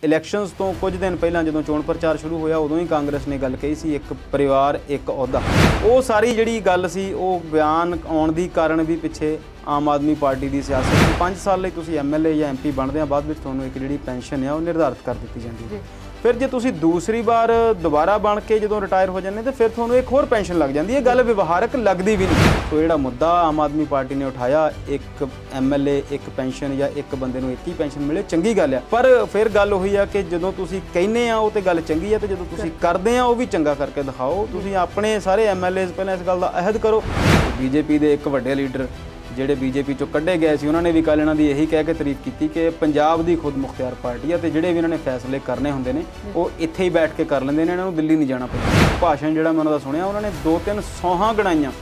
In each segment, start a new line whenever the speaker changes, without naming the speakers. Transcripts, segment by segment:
Elections तो कुछ दिन पहला जो चोण प्रचार शुरू होया उदों ही कांग्रेस ने गल कही सी, एक परिवार एक अहुदा। वो सारी जिहड़ी गल सी वो बयान आउण दी कारण भी पिछे आम आदमी पार्टी की सियासत 5 साल लई तुसीं MLA या MP बनदे बाद विच तुहानूं एक जिहड़ी पेंशन है वो निर्धारित कर दी जाती है। फिर जे तुसीं दूसरी बार दोबारा बन के जो रिटायर हो जाते तो फिर तुहानूं एक होर पेंशन लग जाती है। गल व्यवहारक लगती भी नहीं। तो जिहड़ा मुद्दा आम आदमी पार्टी ने उठाया, एक MLA एक पेंशन या एक बंदे नूं एक ही पेंशन मिले, चंगी गल है। पर फिर गल उही आ कि जदों तुसीं कहने आ वो तो गल चंगी है, तो जदों तुसीं करदे आ वो भी चंगा करके दिखाओ। तुसीं अपने सारे MLAs पहले इस गल का अहद करो। BJP के एक वड्डे लीडर ਜਿਹੜੇ BJP चों ਕੱਢੇ गए सी उन्होंने भी कल इन्हां दी यही कह के तारीफ की कि पंजाब दी खुद मुख्तियार पार्टी है, तो जिहड़े भी इन्होंने फैसले करने होंदे ने वो इत्थे ही बैठ के कर लैंदे ने, इन्हां नूं दिल्ली नहीं जाना पैंदा। भाषण जिहड़ा मैं उन्हां दा सुणिया उन्होंने 2-3 सौहां गणाईआं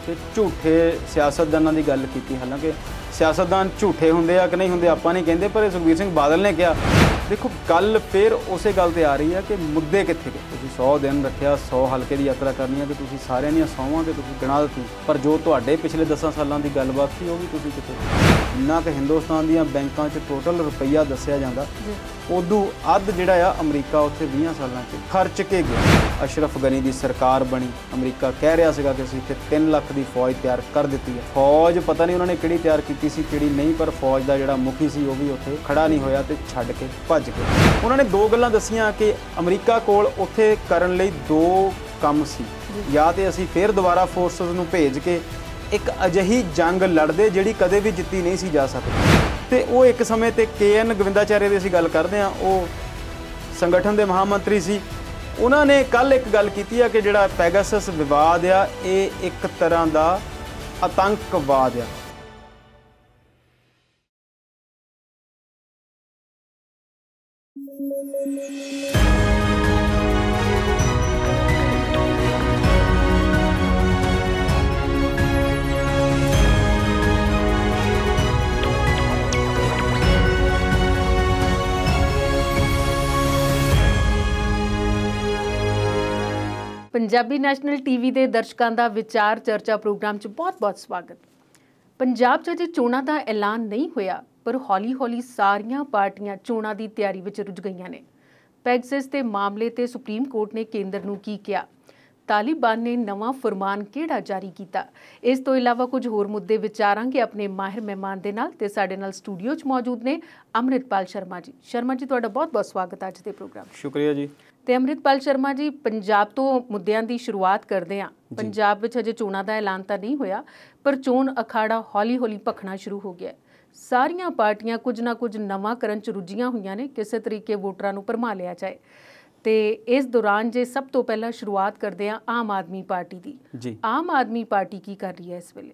ते झूठे सियासतदानां दी गल कीती। हालांकि सियासतदान झूठे हुंदे आ कि नहीं हुंदे आपां नहीं कहंदे, पर सुखबीर सिंह बादल ने कहा। देखो गल फिर उस गल ते आ रही है कि मुद्दे कित्थे गए। तुसीं 100 दिन रखिया, 100 हल्के की यात्रा करनी है, तो तुसीं सारिਆਂ ਦੀਆਂ 100ਵਾਂ ਤੇ ਤੁਸੀਂ ਗਿਣਾ ਦਿੱਤੀ, पर जो तुहाडे पिछले 10 सालों की गलबात सी वो भी तुसीं किते जिन्ना कि हिंदुस्तान दीआं बैंकां 'च टोटल रुपया दस्सिया जांदा उदों अध जिहड़ा आ अमरीका उत्थे 20 सालों 'च खर्च के गया। अशरफ गनी की सरकार बनी, अमरीका कह रहा सीगा कि असीं इत्थे 3 लाख की फौज तैयार कर दी है। फौज पता नहीं उन्होंने किहड़ी तैयार की सी किहड़ी नहीं, पर फौज का जिहड़ा मुखी सी वो भी उत्थे खड़ा नहीं होया ते छड्ड के भज गए। उन्होंने 2 गल्लां दस्सियां कि अमरीका कोल उत्थे करन लई 2 काम सी, या तो असीं फिर दोबारा फोर्सेस नूं भेज के एक अजिही जंग लड़दे जिहड़ी कदे भी जित्ती नहीं सी जा सकदी। तो वो एक समय ते KN गोविंदाचार्य की असीं गल करदे हां, वो संगठन के महामंत्री सी। उन्होंने कल एक गल कीती है कि जिहड़ा पैगासस विवाद आ ये एक तरह का आतंकवाद आ।
पंजाबी नैशनल TV ਦੇ ਦਰਸ਼ਕਾਂ ਦਾ ਵਿਚਾਰ ਚਰਚਾ ਪ੍ਰੋਗਰਾਮ 'ਚ ਬਹੁਤ-ਬਹੁਤ ਸਵਾਗਤ। ਪੰਜਾਬ 'ਚ ਅਜੇ ਚੋਣਾਂ ਦਾ ਐਲਾਨ ਨਹੀਂ ਹੋਇਆ, ਪਰ ਹੌਲੀ-ਹੌਲੀ ਸਾਰੀਆਂ ਪਾਰਟੀਆਂ ਚੋਣਾਂ ਦੀ ਤਿਆਰੀ ਵਿੱਚ ਰੁੱਝ ਗਈਆਂ ਨੇ। ਪੈਗਸਿਸ ਦੇ ਮਾਮਲੇ ਤੇ ਸੁਪਰੀਮ ਕੋਰਟ ਨੇ ਕੇਂਦਰ ਨੂੰ ਕੀ ਕਿਹਾ? ਤਾਲਿਬਾਨ ਨੇ ਨਵਾਂ ਫਰਮਾਨ ਕਿਹੜਾ ਜਾਰੀ ਕੀਤਾ? ਇਸ ਤੋਂ ਇਲਾਵਾ ਕੁਝ ਹੋਰ ਮੁੱਦੇ ਵਿਚਾਰਾਂਗੇ ਆਪਣੇ ਮਾਹਿਰ ਮਹਿਮਾਨ ਦੇ ਨਾਲ, ਤੇ ਸਾਡੇ ਨਾਲ ਸਟੂਡੀਓ 'ਚ ਮੌਜੂਦ ਨੇ ਅੰਮ੍ਰਿਤਪਾਲ ਸ਼ਰਮਾ ਜੀ। ਸ਼ਰਮਾ ਜੀ ਤੁਹਾਡਾ ਬਹੁਤ-ਬਹੁਤ ਸਵਾਗਤ ਅੱਜ ਦੇ ਪ੍ਰੋਗਰਾਮ।
शुक्रिया जी।
ਤੇ ਅੰਮ੍ਰਿਤਪਾਲ ਸ਼ਰਮਾ ਜੀ, ਪੰਜਾਬ ਤੋਂ ਮੁੱਦਿਆਂ ਦੀ ਸ਼ੁਰੂਆਤ ਕਰਦੇ ਹਾਂ। ਪੰਜਾਬ ਵਿੱਚ ਅਜੇ ਚੋਣਾਂ ਦਾ ਐਲਾਨ ਤਾਂ ਨਹੀਂ ਹੋਇਆ, ਪਰ ਚੋਣ ਅਖਾੜਾ ਹੌਲੀ-ਹੌਲੀ ਭਖਣਾ ਸ਼ੁਰੂ ਹੋ ਗਿਆ। ਸਾਰੀਆਂ ਪਾਰਟੀਆਂ ਕੁਝ ਨਾ ਕੁਝ ਨਵਾਂ ਕਰਨ 'ਚ ਰੁੱਝੀਆਂ ਹੋਈਆਂ ਨੇ, ਕਿਸੇ ਤਰੀਕੇ ਵੋਟਰਾਂ ਨੂੰ ਭਰਮਾ ਲਿਆ ਜਾਏ। ਤੇ ਇਸ ਦੌਰਾਨ ਜੇ ਸਭ ਤੋਂ ਪਹਿਲਾਂ ਸ਼ੁਰੂਆਤ ਕਰਦੇ ਹਾਂ ਆਮ ਆਦਮੀ ਪਾਰਟੀ ਦੀ। ਜੀ ਆਮ ਆਦਮੀ ਪਾਰਟੀ ਕੀ ਕਰ ਰਹੀ ਹੈ ਇਸ ਵੇਲੇ?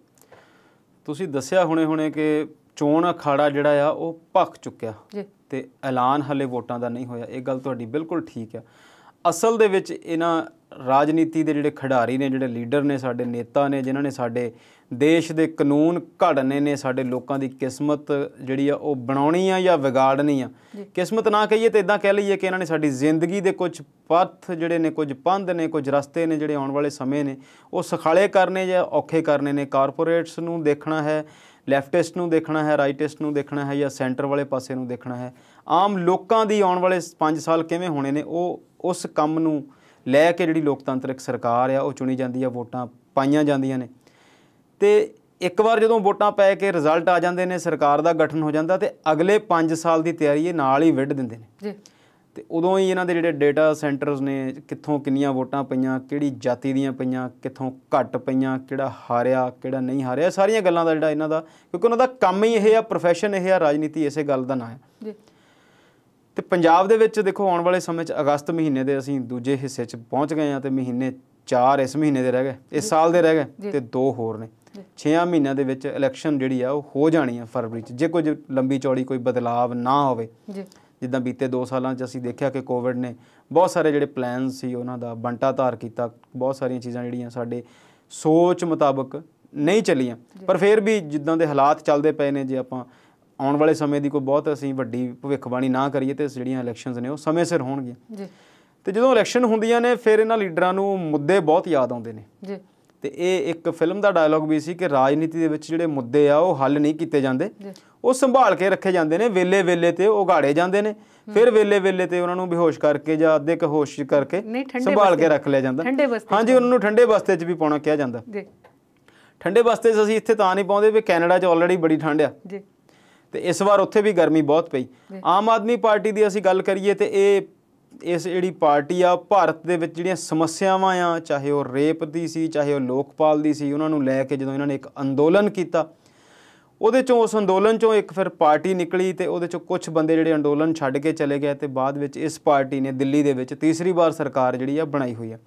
ਤੁਸੀਂ ਦੱਸਿਆ ਹੁਣੇ ਕਿ ਚੋਣ ਅਖਾੜਾ ਜਿਹੜਾ ਆ ਉਹ ਭਖ ਚੁੱਕਿਆ ਜੀ, ਤੇ ਐਲਾਨ ਹਲੇ ਵੋਟਾਂ ਦਾ ਨਹੀਂ ਹੋਇਆ। ਇਹ ਗੱਲ ਤੁਹਾਡੀ ਬਿਲਕੁਲ ਠੀਕ ਆ। ਅਸਲ ਦੇ ਵਿੱਚ ਇਹਨਾਂ ਰਾਜਨੀਤੀ ਦੇ ਜਿਹੜੇ ਖਿਡਾਰੀ ਨੇ, ਜਿਹੜੇ ਲੀਡਰ ਨੇ, ਸਾਡੇ ਨੇਤਾ ਨੇ, ਜਿਨ੍ਹਾਂ ਨੇ ਸਾਡੇ ਦੇਸ਼ ਦੇ ਕਾਨੂੰਨ ਘੜਨੇ ਨੇ, ਸਾਡੇ ਲੋਕਾਂ ਦੀ ਕਿਸਮਤ ਜਿਹੜੀ ਆ ਉਹ ਬਣਾਉਣੀ ਆ ਜਾਂ ਵਿਗਾੜਨੀ ਆ। ਕਿਸਮਤ ਨਾ ਕਹੀਏ ਤਾਂ ਇੱਦਾਂ ਕਹਿ ਲਈਏ ਕਿ ਇਹਨਾਂ ਨੇ ਸਾਡੀ ਜ਼ਿੰਦਗੀ ਦੇ ਕੁਝ ਪੱਥ ਜਿਹੜੇ ਨੇ, ਕੁਝ ਪੰਧ ਨੇ, ਕੁਝ ਰਸਤੇ ਨੇ ਜਿਹੜੇ ਆਉਣ ਵਾਲੇ ਸਮੇਂ ਨੇ ਉਹ ਸੁਖਾਲੇ ਕਰਨੇ ਜਾਂ ਔਖੇ ਕਰਨੇ ਨੇ। ਕਾਰਪੋਰੇਟਸ ਨੂੰ ਦੇਖਣਾ ਹੈ, ਲੈਫਟਿਸਟ ਨੂੰ ਦੇਖਣਾ ਹੈ, ਰਾਈਟਿਸਟ ਨੂੰ ਦੇਖਣਾ ਹੈ, ਜਾਂ ਸੈਂਟਰ ਵਾਲੇ ਪਾਸੇ ਨੂੰ ਦੇਖਣਾ ਹੈ। ਆਮ ਲੋਕਾਂ ਦੀ ਆਉਣ ਵਾਲੇ 5 ਸਾਲ ਕਿਵੇਂ ਹੋਣੇ ਨੇ, ਉਹ ਉਸ ਕੰਮ ਨੂੰ ਲੈ ਕੇ ਜਿਹੜੀ ਲੋਕਤੰਤਰਿਕ ਸਰਕਾਰ ਆ ਉਹ ਚੁਣੀ ਜਾਂਦੀ ਆ, ਵੋਟਾਂ ਪਾਈਆਂ ਜਾਂਦੀਆਂ ਨੇ। ਤੇ ਇੱਕ ਵਾਰ ਜਦੋਂ ਵੋਟਾਂ ਪੈ ਕੇ ਰਿਜ਼ਲਟ ਆ ਜਾਂਦੇ ਨੇ, ਸਰਕਾਰ ਦਾ ਗਠਨ ਹੋ ਜਾਂਦਾ, ਤੇ ਅਗਲੇ 5 ਸਾਲ ਦੀ ਤਿਆਰੀ ਇਹ ਨਾਲ ਹੀ ਵਿੱਢ ਦਿੰਦੇ ਨੇ ਜੀ। ਤੇ ਉਦੋਂ ਹੀ ਇਹਨਾਂ ਦੇ ਜਿਹੜੇ ਡੇਟਾ ਸੈਂਟਰਸ ਨੇ, ਕਿੱਥੋਂ ਕਿੰਨੀਆਂ ਵੋਟਾਂ ਪਈਆਂ, ਕਿਹੜੀ ਜਾਤੀ ਦੀਆਂ ਪਈਆਂ, ਕਿੱਥੋਂ ਘੱਟ ਪਈਆਂ, ਕਿਹੜਾ ਹਾਰਿਆ, ਕਿਹੜਾ ਨਹੀਂ ਹਾਰਿਆ, ਸਾਰੀਆਂ ਗੱਲਾਂ ਦਾ ਜਿਹੜਾ ਇਹਨਾਂ ਦਾ, ਕਿਉਂਕਿ ਉਹਨਾਂ ਦਾ ਕੰਮ ਹੀ ਇਹ ਆ, ਪ੍ਰੋਫੈਸ਼ਨ ਇਹ ਆ, ਰਾਜਨੀਤੀ ਇਸੇ ਗੱਲ ਦਾ ਨਾਂ ਹੈ ਜੀ। ਤੇ ਪੰਜਾਬ ਦੇ ਵਿੱਚ ਦੇਖੋ ਆਉਣ ਵਾਲੇ ਸਮੇਂ 'ਚ ਅਗਸਤ ਮਹੀਨੇ ਦੇ ਅਸੀਂ ਦੂਜੇ ਹਿੱਸੇ 'ਚ ਪਹੁੰਚ ਗਏ ਹਾਂ, ਤੇ ਮਹੀਨੇ 4 ਇਸ ਮਹੀਨੇ ਦੇ ਰਹਿ ਗਏ, ਇਸ ਸਾਲ ਦੇ ਰਹਿ ਗਏ, ਤੇ 2 ਹੋਰ ਨੇ। 6 ਮਹੀਨਿਆਂ ਦੇ ਵਿੱਚ ਇਲੈਕਸ਼ਨ ਜਿਹੜੀ ਆ ਉਹ ਹੋ ਜਾਣੀ ਆ ਫਰਵਰੀ 'ਚ, ਜੇ ਕੁਝ ਲੰਬੀ ਚੌੜੀ ਕੋਈ ਬਦਲਾਵ ਨਾ ਹੋਵੇ। ਜਿੱਦਾਂ ਬੀਤੇ 2 ਸਾਲਾਂ 'ਚ ਅਸੀਂ ਦੇਖਿਆ ਕਿ ਕੋਵਿਡ ਨੇ ਬਹੁਤ ਸਾਰੇ ਜਿਹੜੇ ਪਲਾਨ ਸੀ ਉਹਨਾਂ ਦਾ ਬੰਟਾ ਧਾਰ ਕੀਤਾ, ਬਹੁਤ ਸਾਰੀਆਂ ਚੀਜ਼ਾਂ ਜਿਹੜੀਆਂ ਸਾਡੇ ਸੋਚ ਮੁਤਾਬਕ ਨਹੀਂ ਚੱਲੀਆਂ। ਪਰ ਫਿਰ ਵੀ ਜਿੱਦਾਂ ਦੇ ਹਾਲਾਤ ਚੱਲਦੇ ਪਏ ਨੇ, ਜੇ ਆਪਾਂ ਆਉਣ ਵਾਲੇ ਸਮੇਂ ਦੀ ਕੋਈ ਬਹੁਤ ਅਸੀਂ ਵੱਡੀ ਭਵਿੱਖਬਾਣੀ ਨਾ ਕਰੀਏ ਤੇ ਜਿਹੜੀਆਂ ਇਲੈਕਸ਼ਨਸ ਨੇ ਉਹ ਸਮੇਂ ਸਿਰ ਹੋਣਗੀਆਂ ਜੀ। ਤੇ ਜਦੋਂ ਇਲੈਕਸ਼ਨ ਹੁੰਦੀਆਂ ਨੇ ਫਿਰ ਇਹਨਾਂ ਲੀਡਰਾਂ ਨੂੰ ਮੁੱਦੇ ਬਹੁਤ ਯਾਦ ਆਉਂਦੇ ਨੇ ਜੀ। ਤੇ ਇਹ ਇੱਕ ਫਿਲਮ ਦਾ ਡਾਇਲੋਗ ਵੀ ਸੀ ਕਿ ਰਾਜਨੀਤੀ ਦੇ ਵਿੱਚ ਜਿਹੜੇ ਮੁੱਦੇ ਆ ਉਹ ਹੱਲ ਨਹੀਂ ਕੀਤੇ ਜਾਂਦੇ, ਉਹ ਸੰਭਾਲ ਕੇ ਰੱਖੇ ਜਾਂਦੇ ਨੇ, ਵੇਲੇ ਵੇਲੇ ਤੇ ਉਗਾੜੇ ਜਾਂਦੇ ਨੇ, ਫਿਰ ਵੇਲੇ ਤੇ ਉਹਨਾਂ ਨੂੰ ਬੇਹੋਸ਼ ਕਰਕੇ ਜਾਂ ਅੱਧੇ ਕੁ ਹੋਸ਼ ਕਰਕੇ ਸੰਭਾਲ ਕੇ ਰੱਖ ਲਿਆ ਜਾਂਦਾ। ਹਾਂਜੀ, ਉਹਨਾਂ ਨੂੰ ਠੰਡੇ ਬਸਤੇ 'ਚ ਵੀ ਪਾਉਣਾ ਕਿਹਾ ਜਾਂਦਾ। ਠੰਡੇ ਬਸਤੇ 'ਚ ਅਸੀਂ ਇੱਥੇ ਤਾਂ ਨਹੀਂ ਪਾਉਂਦੇ ਵੀ ਕੈਨੇਡਾ 'ਚ ਆਲਰੇਡੀ ਬੜੀ ਠੰਡ ਆ ਤੇ ਇਸ ਵਾਰ ਉੱਥੇ ਵੀ ਗਰਮੀ ਬਹੁਤ ਪਈ। ਆਮ ਆਦਮੀ ਪਾਰਟੀ ਦੀ ਅਸੀਂ ਗੱਲ ਕਰੀਏ ਤੇ ਇਸ ਜਿਹੜੀ ਪਾਰਟੀ ਆ ਭਾਰਤ ਦੇ ਵਿੱਚ ਜਿਹੜੀਆਂ ਸਮੱਸਿਆਵਾਂ ਆ, ਚਾਹੇ ਉਹ ਰੇਪ ਦੀ ਸੀ, ਚਾਹੇ ਉਹ ਲੋਕਪਾਲ ਦੀ ਸੀ, ਉਹਨਾਂ ਨੂੰ ਲੈ ਕੇ ਜਦੋਂ ਇਹਨਾਂ ਨੇ ਇੱਕ ਅੰਦੋਲਨ ਕੀਤਾ, ਉਹਦੇ 'ਚੋਂ ਉਸ ਅੰਦੋਲਨ 'ਚੋਂ ਇੱਕ ਫਿਰ ਪਾਰਟੀ ਨਿਕਲੀ ਤੇ ਉਹਦੇ 'ਚੋਂ ਕੁਛ ਬੰਦੇ ਜਿਹੜੇ ਅੰਦੋਲਨ ਛੱਡ ਕੇ ਚਲੇ ਗਏ ਤੇ ਬਾਅਦ ਵਿੱਚ ਇਸ ਪਾਰਟੀ ਨੇ ਦਿੱਲੀ ਦੇ ਵਿੱਚ ਤੀਸਰੀ ਵਾਰ ਸਰਕਾਰ ਜਿਹੜੀ ਆ ਬਣਾਈ ਹੋਈ ਆ।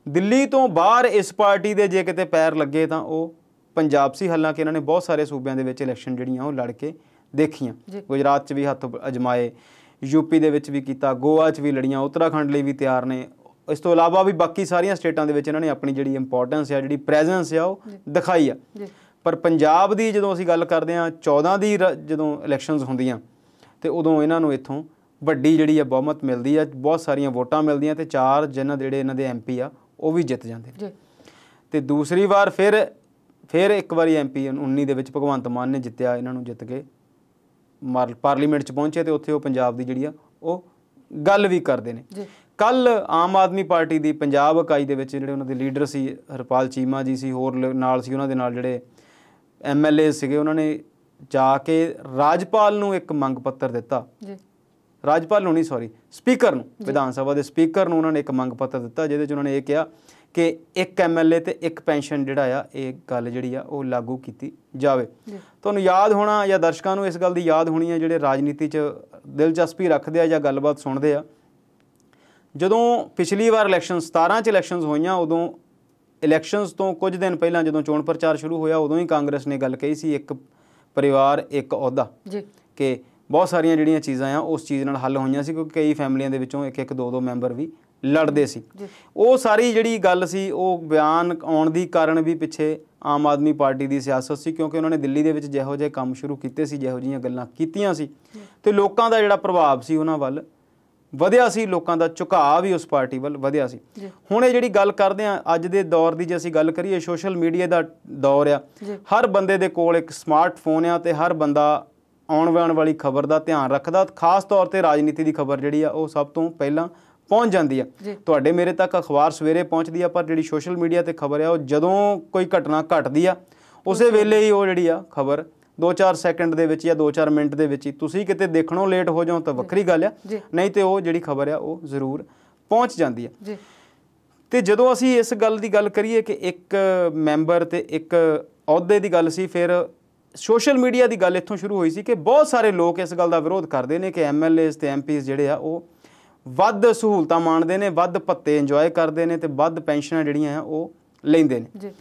ਦਿੱਲੀ ਤੋਂ ਬਾਹਰ ਇਸ ਪਾਰਟੀ ਦੇ ਜੇ ਕਿਤੇ ਪੈਰ ਲੱਗੇ ਤਾਂ ਉਹ ਪੰਜਾਬ ਸੀ। ਹਾਲਾਂਕਿ ਇਹਨਾਂ ਨੇ ਬਹੁਤ ਸਾਰੇ ਸੂਬਿਆਂ ਦੇ ਵਿੱਚ ਇਲੈਕਸ਼ਨ ਜਿਹੜੀਆਂ ਉਹ ਲੜ ਕੇ ਦੇਖੀਆਂ। ਗੁਜਰਾਤ 'ਚ ਵੀ ਹੱਥ ਅਜਮਾਏ, ਯੂਪੀ ਦੇ ਵਿੱਚ ਵੀ ਕੀਤਾ, ਗੋਆ 'ਚ ਵੀ ਲੜੀਆਂ, ਉੱਤਰਾਖੰਡ ਲਈ ਵੀ ਤਿਆਰ ਨੇ। ਇਸ ਤੋਂ ਇਲਾਵਾ ਵੀ ਬਾਕੀ ਸਾਰੀਆਂ ਸਟੇਟਾਂ ਦੇ ਵਿੱਚ ਇਹਨਾਂ ਨੇ ਆਪਣੀ ਜਿਹੜੀ ਇੰਪੋਰਟੈਂਸ ਆ, ਜਿਹੜੀ ਪ੍ਰੈਜ਼ੈਂਸ ਆ, ਉਹ ਦਿਖਾਈ ਆ। ਪਰ ਪੰਜਾਬ ਦੀ ਜਦੋਂ ਅਸੀਂ ਗੱਲ ਕਰਦੇ ਹਾਂ 14 ਦੀ ਜਦੋਂ ਇਲੈਕਸ਼ਨਸ ਹੁੰਦੀਆਂ ਤੇ ਉਦੋਂ ਇਹਨਾਂ ਨੂੰ ਇੱਥੋਂ ਵੱਡੀ ਜਿਹੜੀ ਆ ਬਹੁਮਤ ਮਿਲਦੀ ਆ, ਬਹੁਤ ਸਾਰੀਆਂ ਵੋਟਾਂ ਮਿਲਦੀਆਂ ਤੇ 4 ਜਿਹੜੇ ਇਹਨਾਂ ਦੇ MP ਆ ਉਹ ਵੀ ਜਿੱਤ ਜਾਂਦੇ ਨੇ। ਤੇ ਦੂਸਰੀ ਵਾਰ ਫਿਰ ਇੱਕ ਵਾਰੀ MP 19 ਦੇ ਵਿੱਚ ਭਗਵੰਤ ਮਾਨ ਨੇ ਜਿੱਤਿਆ, ਇਹਨਾਂ ਨੂੰ ਜਿੱਤ ਕੇ ਪਾਰਲੀਮੈਂਟ 'ਚ ਪਹੁੰਚੇ ਤੇ ਉੱਥੇ ਉਹ ਪੰਜਾਬ ਦੀ ਜਿਹੜੀ ਆ ਉਹ ਗੱਲ ਵੀ ਕਰਦੇ ਨੇ। ਕੱਲ ਆਮ ਆਦਮੀ ਪਾਰਟੀ ਦੀ ਪੰਜਾਬ ਇਕਾਈ ਦੇ ਵਿੱਚ ਜਿਹੜੇ ਉਹਨਾਂ ਦੇ ਲੀਡਰ ਸੀ, ਹਰਪਾਲ ਚੀਮਾ ਜੀ ਸੀ, ਹੋਰ ਨਾਲ ਸੀ ਉਹਨਾਂ ਦੇ ਨਾਲ ਜਿਹੜੇ MLA ਸੀਗੇ, ਉਹਨਾਂ ਨੇ ਜਾ ਕੇ ਰਾਜਪਾਲ ਨੂੰ ਇੱਕ ਮੰਗ ਪੱਤਰ ਦਿੱਤਾ। ਰਾਜਪਾਲ ਨੂੰ ਨਹੀਂ, ਸੌਰੀ, ਸਪੀਕਰ ਨੂੰ, ਵਿਧਾਨ ਸਭਾ ਦੇ ਸਪੀਕਰ ਨੂੰ ਉਹਨਾਂ ਨੇ ਇੱਕ ਮੰਗ ਪੱਤਰ ਦਿੱਤਾ ਜਿਹਦੇ 'ਚ ਉਹਨਾਂ ਨੇ ਇਹ ਕਿਹਾ ਕਿ ਇੱਕ MLA ਤੇ ਇੱਕ ਪੈਨਸ਼ਨ ਜਿਹੜਾ ਆ, ਇਹ ਗੱਲ ਜਿਹੜੀ ਆ ਉਹ ਲਾਗੂ ਕੀਤੀ ਜਾਵੇ। ਤੁਹਾਨੂੰ ਯਾਦ ਹੋਣਾ ਜਾਂ ਦਰਸ਼ਕਾਂ ਨੂੰ ਇਸ ਗੱਲ ਦੀ ਯਾਦ ਹੋਣੀ ਹੈ ਜਿਹੜੇ ਰਾਜਨੀਤੀ 'ਚ ਦਿਲਚਸਪੀ ਰੱਖਦੇ ਆ ਜਾਂ ਗੱਲਬਾਤ ਸੁਣਦੇ ਆ, ਜਦੋਂ ਪਿਛਲੀ ਵਾਰ ਇਲੈਕਸ਼ਨ 17 'ਚ ਇਲੈਕਸ਼ਨਸ ਹੋਈਆਂ, ਉਦੋਂ ਇਲੈਕਸ਼ਨਸ ਤੋਂ ਕੁਝ ਦਿਨ ਪਹਿਲਾਂ ਜਦੋਂ ਚੋਣ ਪ੍ਰਚਾਰ ਸ਼ੁਰੂ ਹੋਇਆ, ਉਦੋਂ ਹੀ ਕਾਂਗਰਸ ਨੇ ਗੱਲ ਕਹੀ ਸੀ ਇੱਕ ਪਰਿਵਾਰ ਇੱਕ ਅਹੁਦਾ, ਕਿ ਬਹੁਤ ਸਾਰੀਆਂ ਜਿਹੜੀਆਂ ਚੀਜ਼ਾਂ ਆ ਉਸ ਚੀਜ਼ ਨਾਲ ਹੱਲ ਹੋਈਆਂ ਸੀ, ਕਿਉਂਕਿ ਕਈ ਫੈਮਲੀਆਂ ਦੇ ਵਿੱਚੋਂ ਇੱਕ ਦੋ ਮੈਂਬਰ ਵੀ ਲੜਦੇ ਸੀ। ਉਹ ਸਾਰੀ ਜਿਹੜੀ ਗੱਲ ਸੀ ਉਹ ਬਿਆਨ ਆਉਣ ਦੀ ਕਾਰਨ ਵੀ ਪਿੱਛੇ ਆਮ ਆਦਮੀ ਪਾਰਟੀ ਦੀ ਸਿਆਸਤ ਸੀ, ਕਿਉਂਕਿ ਉਹਨਾਂ ਨੇ ਦਿੱਲੀ ਦੇ ਵਿੱਚ ਜਿਹੋ ਜਿਹੇ ਕੰਮ ਸ਼ੁਰੂ ਕੀਤੇ ਸੀ, ਜਿਹੋ ਜਿਹੀਆਂ ਗੱਲਾਂ ਕੀਤੀਆਂ ਸੀ, ਤੇ ਲੋਕਾਂ ਦਾ ਜਿਹੜਾ ਪ੍ਰਭਾਵ ਸੀ ਉਹਨਾਂ ਵੱਲ ਵਧਿਆ ਸੀ, ਲੋਕਾਂ ਦਾ ਝੁਕਾਅ ਵੀ ਉਸ ਪਾਰਟੀ ਵੱਲ ਵਧਿਆ ਸੀ। ਹੁਣ ਇਹ ਜਿਹੜੀ ਗੱਲ ਕਰਦੇ ਆ ਅੱਜ ਦੇ ਦੌਰ ਦੀ, ਜੇ ਅਸੀਂ ਗੱਲ ਕਰੀਏ, ਸੋਸ਼ਲ ਮੀਡੀਆ ਦਾ ਦੌਰ ਆ, ਹਰ ਬੰਦੇ ਦੇ ਕੋਲ ਇੱਕ ਸਮਾਰਟਫੋਨ ਆ ਤੇ ਹਰ ਬੰਦਾ ਆਉਣ ਵਾਲੀ ਖਬਰ ਦਾ ਧਿਆਨ ਰੱਖਦਾ। ਖਾਸ ਤੌਰ ਤੇ ਰਾਜਨੀਤੀ ਦੀ ਖਬਰ ਜਿਹੜੀ ਆ ਉਹ ਸਭ ਤੋਂ ਪਹਿਲਾਂ ਪਹੁੰਚ ਜਾਂਦੀ ਆ। ਤੁਹਾਡੇ ਮੇਰੇ ਤੱਕ ਅਖਬਾਰ ਸਵੇਰੇ ਪਹੁੰਚਦੀ ਆ, ਪਰ ਜਿਹੜੀ ਸੋਸ਼ਲ ਮੀਡੀਆ ਤੇ ਖਬਰ ਆ ਉਹ ਜਦੋਂ ਕੋਈ ਘਟਨਾ ਘਟਦੀ ਆ ਉਸੇ ਵੇਲੇ ਹੀ ਉਹ ਜਿਹੜੀ ਆ ਖਬਰ 2-4 ਸੈਕਿੰਡ ਦੇ ਵਿੱਚ ਜਾਂ 2-4 ਮਿੰਟ ਦੇ ਵਿੱਚ ਹੀ, ਤੁਸੀਂ ਕਿਤੇ ਦੇਖਣੋਂ ਲੇਟ ਹੋ ਜਾਓ ਤਾਂ ਵੱਖਰੀ ਗੱਲ ਆ, ਨਹੀਂ ਤੇ ਉਹ ਜਿਹੜੀ ਖਬਰ ਆ ਉਹ ਜ਼ਰੂਰ ਪਹੁੰਚ ਜਾਂਦੀ ਆ। ਤੇ ਜਦੋਂ ਅਸੀਂ ਇਸ ਗੱਲ ਦੀ ਗੱਲ ਕਰੀਏ ਕਿ ਇੱਕ ਮੈਂਬਰ ਤੇ ਇੱਕ ਅਹੁਦੇ ਦੀ ਗੱਲ ਸੀ, ਫਿਰ ਸੋਸ਼ਲ ਮੀਡੀਆ ਦੀ ਗੱਲ ਇੱਥੋਂ ਸ਼ੁਰੂ ਹੋਈ ਸੀ ਕਿ ਬਹੁਤ ਸਾਰੇ ਲੋਕ ਇਸ ਗੱਲ ਦਾ ਵਿਰੋਧ ਕਰਦੇ ਨੇ ਕਿ MLAs ਤੇ MPs ਜਿਹੜੇ ਆ ਉਹ ਵੱਧ ਸਹੂਲਤਾਂ ਮਾਣਦੇ ਨੇ, ਵੱਧ ਭੱਤੇ ਇੰਜੋਏ ਕਰਦੇ ਨੇ ਤੇ ਵੱਧ ਪੈਨਸ਼ਨਾਂ ਜਿਹੜੀਆਂ ਆ ਉਹ ਲੈਂਦੇ ਨੇ।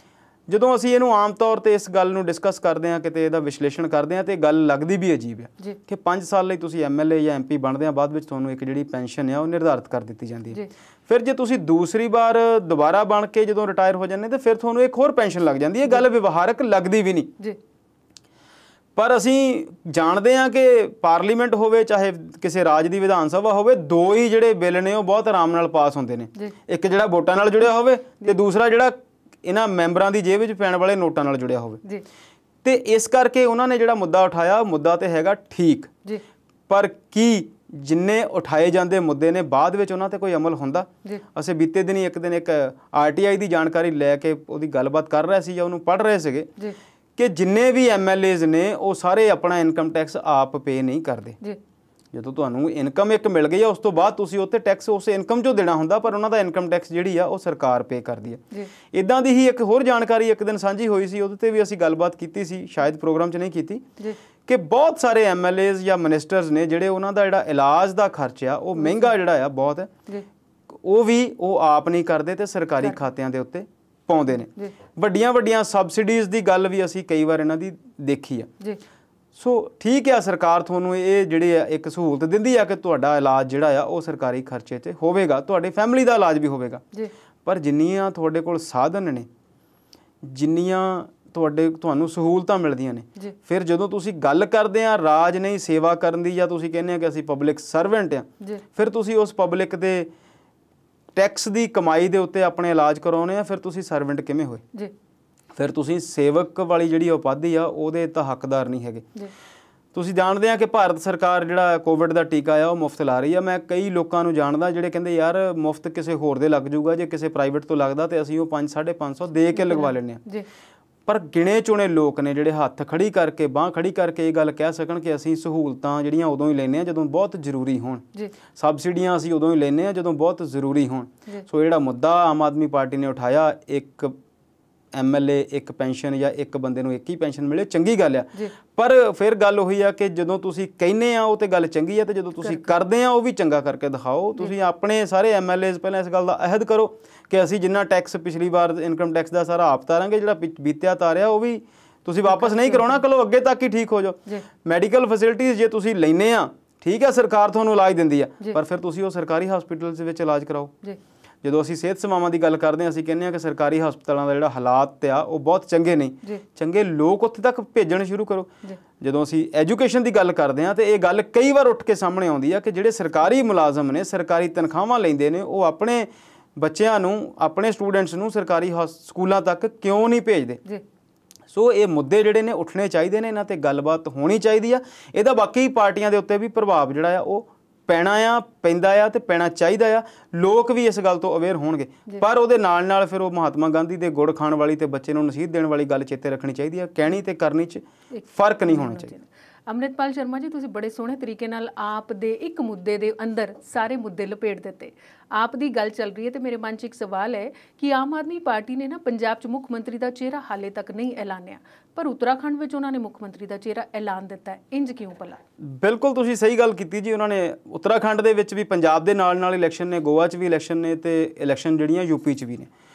ਜਦੋਂ ਅਸੀਂ ਇਹਨੂੰ ਆਮ ਤੌਰ ਤੇ ਇਸ ਗੱਲ ਨੂੰ ਡਿਸਕਸ ਕਰਦੇ ਹਾਂ, ਕਿਤੇ ਇਹਦਾ ਵਿਸ਼ਲੇਸ਼ਣ ਕਰਦੇ ਹਾਂ, ਤੇ ਗੱਲ ਲੱਗਦੀ ਵੀ ਅਜੀਬ ਆ ਕਿ 5 ਸਾਲ ਲਈ ਤੁਸੀਂ MLA ਜਾਂ MP ਬਣਦੇ ਆ, ਬਾਅਦ ਵਿੱਚ ਤੁਹਾਨੂੰ ਇੱਕ ਜਿਹੜੀ ਪੈਨਸ਼ਨ ਆ ਉਹ ਨਿਰਧਾਰਿਤ ਕਰ ਦਿੱਤੀ ਜਾਂਦੀ ਹੈ। ਫਿਰ ਜੇ ਤੁਸੀਂ ਦੂਸਰੀ ਵਾਰ ਦੁਬਾਰਾ ਬਣ ਕੇ ਜਦੋਂ ਰਿਟਾਇਰ ਹੋ ਜਾਂਦੇ ਤੇ ਫਿਰ ਤੁਹਾਨੂੰ ਇੱਕ ਹੋਰ ਪੈਨਸ਼ਨ ਲੱਗ ਜਾਂਦੀ ਹੈ। ਗੱਲ ਵਿਵਹਾਰਕ ਲੱਗਦੀ ਵੀ ਨਹੀਂ। ਪਰ ਅਸੀਂ ਜਾਣਦੇ ਹਾਂ ਕਿ ਪਾਰਲੀਮੈਂਟ ਹੋਵੇ ਚਾਹੇ ਕਿਸੇ ਰਾਜ ਦੀ ਵਿਧਾਨ ਸਭਾ ਹੋਵੇ, ਦੋ ਹੀ ਜਿਹੜੇ ਬਿੱਲ ਨੇ ਉਹ ਬਹੁਤ ਆਰਾਮ ਨਾਲ ਪਾਸ ਹੁੰਦੇ ਨੇ। ਇੱਕ ਜਿਹੜਾ ਵੋਟਾਂ ਨਾਲ ਜੁੜਿਆ ਹੋਵੇ ਤੇ ਦੂਸਰਾ ਜਿਹੜਾ ਇਹਨਾਂ ਮੈਂਬਰਾਂ ਦੀ ਜੇਬ ਵਿੱਚ ਪੈਣ ਵਾਲੇ ਨੋਟਾਂ ਨਾਲ ਜੁੜਿਆ ਹੋਵੇ। ਤੇ ਇਸ ਕਰਕੇ ਉਹਨਾਂ ਨੇ ਜਿਹੜਾ ਮੁੱਦਾ ਉਠਾਇਆ, ਮੁੱਦਾ ਤੇ ਹੈਗਾ ਠੀਕ, ਪਰ ਕੀ ਜਿੰਨੇ ਉਠਾਏ ਜਾਂਦੇ ਮੁੱਦੇ ਨੇ ਬਾਅਦ ਵਿੱਚ ਉਹਨਾਂ ਤੇ ਕੋਈ ਅਮਲ ਹੁੰਦਾ? ਅਸੀਂ ਬੀਤੇ ਦਿਨੀ ਇੱਕ RTI ਦੀ ਜਾਣਕਾਰੀ ਲੈ ਕੇ ਉਹਦੀ ਗੱਲਬਾਤ ਕਰ ਰਹੇ ਸੀ ਜਾਂ ਉਹਨੂੰ ਪੜ੍ਹ ਰਹੇ ਸੀਗੇ ਕਿ ਜਿੰਨੇ ਵੀ MLAs ਨੇ ਉਹ ਸਾਰੇ ਆਪਣਾ ਇਨਕਮ ਟੈਕਸ ਆਪ ਪੇ ਨਹੀਂ ਕਰਦੇ। ਜਦੋਂ ਤੁਹਾਨੂੰ ਇਨਕਮ ਇੱਕ ਮਿਲ ਗਈ ਆ ਉਸ ਤੋਂ ਬਾਅਦ ਤੁਸੀਂ ਉੱਤੇ ਟੈਕਸ ਉਸ ਇਨਕਮ 'ਚੋਂ ਦੇਣਾ ਹੁੰਦਾ, ਪਰ ਉਹਨਾਂ ਦਾ ਇਨਕਮ ਟੈਕਸ ਜਿਹੜੀ ਆ ਉਹ ਸਰਕਾਰ ਪੇ ਕਰਦੀ ਹੈ। ਇੱਦਾਂ ਦੀ ਹੀ ਇੱਕ ਹੋਰ ਜਾਣਕਾਰੀ ਇੱਕ ਦਿਨ ਸਾਂਝੀ ਹੋਈ ਸੀ, ਉਹਦੇ 'ਤੇ ਵੀ ਅਸੀਂ ਗੱਲਬਾਤ ਕੀਤੀ ਸੀ, ਸ਼ਾਇਦ ਪ੍ਰੋਗਰਾਮ 'ਚ ਨਹੀਂ ਕੀਤੀ, ਕਿ ਬਹੁਤ ਸਾਰੇ MLAs ਜਾਂ ਮਿਨਿਸਟਰਸ ਨੇ ਜਿਹੜੇ ਉਹਨਾਂ ਦਾ ਜਿਹੜਾ ਇਲਾਜ ਦਾ ਖਰਚ ਆ ਉਹ ਮਹਿੰਗਾ ਜਿਹੜਾ ਆ ਬਹੁਤ, ਉਹ ਆਪ ਨਹੀਂ ਕਰਦੇ ਤੇ ਸਰਕਾਰੀ ਖਾਤਿਆਂ ਦੇ ਉੱਤੇ ਪਾਉਂਦੇ ਨੇ। ਵੱਡੀਆਂ ਸਬਸਿਡੀਜ਼ ਦੀ ਗੱਲ ਵੀ ਅਸੀਂ ਕਈ ਵਾਰ ਇਹਨਾਂ ਦੀ ਦੇਖੀ ਆ। ਸੋ ਠੀਕ ਆ, ਸਰਕਾਰ ਤੁਹਾਨੂੰ ਇਹ ਜਿਹੜੇ ਆ ਇੱਕ ਸਹੂਲਤ ਦਿੰਦੀ ਆ ਕਿ ਤੁਹਾਡਾ ਇਲਾਜ ਜਿਹੜਾ ਆ ਉਹ ਸਰਕਾਰੀ ਖਰਚੇ 'ਤੇ ਹੋਵੇਗਾ, ਤੁਹਾਡੀ ਫੈਮਿਲੀ ਦਾ ਇਲਾਜ ਵੀ ਹੋਵੇਗਾ। ਪਰ ਜਿੰਨੀਆਂ ਤੁਹਾਡੇ ਕੋਲ ਸਾਧਨ ਨੇ, ਜਿੰਨੀਆਂ ਤੁਹਾਨੂੰ ਸਹੂਲਤਾਂ ਮਿਲਦੀਆਂ ਨੇ, ਫਿਰ ਜਦੋਂ ਤੁਸੀਂ ਗੱਲ ਕਰਦੇ ਆ ਰਾਜ ਨਹੀਂ ਸੇਵਾ ਕਰਨ ਦੀ, ਜਾਂ ਤੁਸੀਂ ਕਹਿੰਦੇ ਆ ਕਿ ਅਸੀਂ ਪਬਲਿਕ ਸਰਵੈਂਟ ਆ, ਫਿਰ ਤੁਸੀਂ ਉਸ ਪਬਲਿਕ ਦੇ ਟੈਕਸ ਦੀ ਕਮਾਈ ਦੇ ਉੱਤੇ ਆਪਣੇ ਇਲਾਜ ਕਰਾਉਣੇ ਆ, ਫਿਰ ਤੁਸੀਂ ਸਰਵੈਂਟ ਕਿਵੇਂ ਹੋਏ? ਫਿਰ ਤੁਸੀਂ ਸੇਵਕ ਵਾਲੀ ਜਿਹੜੀ ਉਪਾਧੀ ਆ ਉਹਦੇ ਤਾਂ ਹੱਕਦਾਰ ਨਹੀਂ ਹੈਗੇ। ਤੁਸੀਂ ਜਾਣਦੇ ਆ ਕਿ ਭਾਰਤ ਸਰਕਾਰ ਜਿਹੜਾ ਕੋਵਿਡ ਦਾ ਟੀਕਾ ਆ ਉਹ ਮੁਫਤ ਲਾ ਰਹੀ ਆ। ਮੈਂ ਕਈ ਲੋਕਾਂ ਨੂੰ ਜਾਣਦਾ ਜਿਹੜੇ ਕਹਿੰਦੇ ਯਾਰ ਮੁਫਤ ਕਿਸੇ ਹੋਰ ਦੇ ਲੱਗ ਜਾਊਗਾ, ਜੇ ਕਿਸੇ ਪ੍ਰਾਈਵੇਟ ਤੋਂ ਲੱਗਦਾ ਤੇ ਅਸੀਂ ਉਹ 500-550 ਦੇ ਕੇ ਲਗਵਾ ਲੈਂਦੇ ਆ। ਪਰ ਗਿਣੇ ਚੁਣੇ ਲੋਕ ਨੇ ਜਿਹੜੇ ਹੱਥ ਖੜੀ ਕਰਕੇ ਬਾਂਹ ਖੜੀ ਕਰਕੇ ਇਹ ਗੱਲ ਕਹਿ ਸਕਣ ਕਿ ਅਸੀਂ ਸਹੂਲਤਾਂ ਜਿਹੜੀਆਂ ਉਦੋਂ ਹੀ ਲੈਂਦੇ ਆ ਜਦੋਂ ਬਹੁਤ ਜ਼ਰੂਰੀ ਹੋਣ, ਸਬਸਿਡੀਆਂ ਅਸੀਂ ਉਦੋਂ ਹੀ ਲੈਂਦੇ ਆ ਜਦੋਂ ਬਹੁਤ ਜ਼ਰੂਰੀ ਹੋਣ। ਸੋ ਜਿਹੜਾ ਮੁੱਦਾ ਆਮ ਆਦਮੀ ਪਾਰਟੀ ਨੇ ਉਠਾਇਆ, ਇੱਕ MLA ਇੱਕ ਪੈਨਸ਼ਨ ਜਾਂ ਇੱਕ ਬੰਦੇ ਨੂੰ ਇੱਕ ਹੀ ਪੈਨਸ਼ਨ ਮਿਲੇ, ਚੰਗੀ ਗੱਲ ਆ। ਪਰ ਫਿਰ ਗੱਲ ਉਹੀ ਆ ਕਿ ਜਦੋਂ ਤੁਸੀਂ ਕਹਿੰਦੇ ਆ ਉਹ ਤੇ ਗੱਲ ਚੰਗੀ ਆ, ਤੇ ਜਦੋਂ ਤੁਸੀਂ ਕਰਦੇ ਆ ਉਹ ਵੀ ਚੰਗਾ ਕਰਕੇ ਦਿਖਾਓ। ਤੁਸੀਂ ਆਪਣੇ ਸਾਰੇ MLAs ਪਹਿਲਾਂ ਇਸ ਗੱਲ ਦਾ ਅਹਿਦ ਕਰੋ ਕਿ ਅਸੀਂ ਜਿੰਨਾ ਟੈਕਸ ਪਿਛਲੀ ਵਾਰ ਇਨਕਮ ਟੈਕਸ ਦਾ ਸਾਰਾ ਆਪ ਤਾਰਾਂਗੇ, ਜਿਹੜਾ ਬੀਤਿਆ ਤਾਰਿਆ ਉਹ ਵੀ ਤੁਸੀਂ ਵਾਪਸ ਨਹੀਂ ਕਰਾਉਣਾ, ਚਲੋ ਅੱਗੇ ਤੱਕ ਹੀ ਠੀਕ ਹੋ ਜਾਓ। ਮੈਡੀਕਲ ਫੈਸਿਲਿਟੀਜ਼ ਜੇ ਤੁਸੀਂ ਲੈਂਦੇ ਆ, ਠੀਕ ਆ, ਸਰਕਾਰ ਤੁਹਾਨੂੰ ਇਲਾਜ ਦਿੰਦੀ ਆ, ਪਰ ਫਿਰ ਤੁਸੀਂ ਉਹ ਸਰਕਾਰੀ ਹਸਪੀਟਲ ਦੇ ਵਿੱਚ ਇਲਾਜ ਕਰਾਓ। ਜਦੋਂ ਅਸੀਂ ਸਿਹਤ ਸੇਵਾਵਾਂ ਦੀ ਗੱਲ ਕਰਦੇ ਹਾਂ, ਅਸੀਂ ਕਹਿੰਦੇ ਹਾਂ ਕਿ ਸਰਕਾਰੀ ਹਸਪਤਾਲਾਂ ਦਾ ਜਿਹੜਾ ਹਾਲਾਤ ਆ ਉਹ ਬਹੁਤ ਚੰਗੇ ਨਹੀਂ, ਚੰਗੇ ਲੋਕ ਉੱਥੇ ਤੱਕ ਭੇਜਣ ਸ਼ੁਰੂ ਕਰੋ। ਜਦੋਂ ਅਸੀਂ ਐਜੂਕੇਸ਼ਨ ਦੀ ਗੱਲ ਕਰਦੇ ਹਾਂ ਤੇ ਇਹ ਗੱਲ ਕਈ ਵਾਰ ਉੱਠ ਕੇ ਸਾਹਮਣੇ ਆਉਂਦੀ ਆ ਕਿ ਜਿਹੜੇ ਸਰਕਾਰੀ ਮੁਲਾਜ਼ਮ ਨੇ, ਸਰਕਾਰੀ ਤਨਖਾਹਾਂ ਲੈਂਦੇ ਨੇ, ਉਹ ਆਪਣੇ ਬੱਚਿਆਂ ਨੂੰ, ਆਪਣੇ ਸਟੂਡੈਂਟਸ ਨੂੰ ਸਰਕਾਰੀ ਸਕੂਲਾਂ ਤੱਕ ਕਿਉਂ ਨਹੀਂ ਭੇਜਦੇ। ਸੋ ਇਹ ਮੁੱਦੇ ਜਿਹੜੇ ਨੇ ਉੱਠਣੇ ਚਾਹੀਦੇ ਨੇ, ਇਹਨਾਂ 'ਤੇ ਗੱਲਬਾਤ ਹੋਣੀ ਚਾਹੀਦੀ ਆ। ਇਹਦਾ ਬਾਕੀ ਪਾਰਟੀਆਂ ਦੇ ਉੱਤੇ ਵੀ ਪ੍ਰਭਾਵ ਜਿਹੜਾ ਆ ਉਹ ਪੈਣਾ ਆ, ਪੈਂਦਾ ਆ ਤੇ ਪੈਣਾ ਚਾਹੀਦਾ ਆ। ਲੋਕ ਵੀ ਇਸ ਗੱਲ ਤੋਂ ਅਵੇਅਰ ਹੋਣਗੇ, ਪਰ ਉਹਦੇ ਨਾਲ ਨਾਲ ਫਿਰ ਉਹ ਮਹਾਤਮਾ ਗਾਂਧੀ ਦੇ ਗੁੜ ਖਾਣ ਵਾਲੀ ਤੇ ਬੱਚੇ ਨੂੰ ਨਸੀਹਤ ਦੇਣ ਵਾਲੀ ਗੱਲ ਚੇਤੇ ਰੱਖਣੀ ਚਾਹੀਦੀ ਆ। ਕਹਿਣੀ ਤੇ ਕਰਨੀ 'ਚ ਫਰਕ ਨਹੀਂ ਹੋਣਾ ਚਾਹੀਦਾ।
ਅੰਮ੍ਰਿਤਪਾਲ ਸ਼ਰਮਾ ਜੀ, ਤੁਸੀਂ ਬੜੇ ਸੋਹਣੇ ਤਰੀਕੇ ਨਾਲ ਆਪ ਦੇ ਇੱਕ ਮੁੱਦੇ ਦੇ ਅੰਦਰ ਸਾਰੇ ਮੁੱਦੇ ਲਪੇਟ ਦਿੱਤੇ। ਆਪ ਦੀ ਗੱਲ ਚੱਲ ਰਹੀ ਹੈ ਤੇ ਮੇਰੇ ਮਨ 'ਚ ਇੱਕ ਸਵਾਲ ਹੈ ਕਿ ਆਮ ਆਦਮੀ ਪਾਰਟੀ ਨੇ ਨਾ ਪੰਜਾਬ 'ਚ ਮੁੱਖ ਮੰਤਰੀ ਦਾ ਚਿਹਰਾ ਹਾਲੇ ਤੱਕ ਨਹੀਂ ਐਲਾਨਿਆ, ਪਰ ਉੱਤਰਾਖੰਡ ਵਿੱਚ ਉਹਨਾਂ ਨੇ ਮੁੱਖ ਮੰਤਰੀ ਦਾ ਚਿਹਰਾ ਐਲਾਨ ਦਿੱਤਾ ਹੈ। ਇੰਜ ਕਿਉਂ ਭਲਾ?
ਬਿਲਕੁਲ ਤੁਸੀਂ ਸਹੀ ਗੱਲ ਕੀਤੀ ਜੀ। ਉਹਨਾਂ ਨੇ ਉੱਤਰਾਖੰਡ ਦੇ ਵਿੱਚ ਵੀ, ਪੰਜਾਬ ਦੇ ਨਾਲ ਨਾਲ ਇਲੈਕਸ਼ਨ ਨੇ, ਗੋਆ 'ਚ ਵੀ ਇਲੈਕਸ਼ਨ ਨੇ ਤੇ ਇਲੈਕਸ਼ਨ ਜਿਹੜੀਆਂ UP 'ਚ ਵੀ ਨੇ।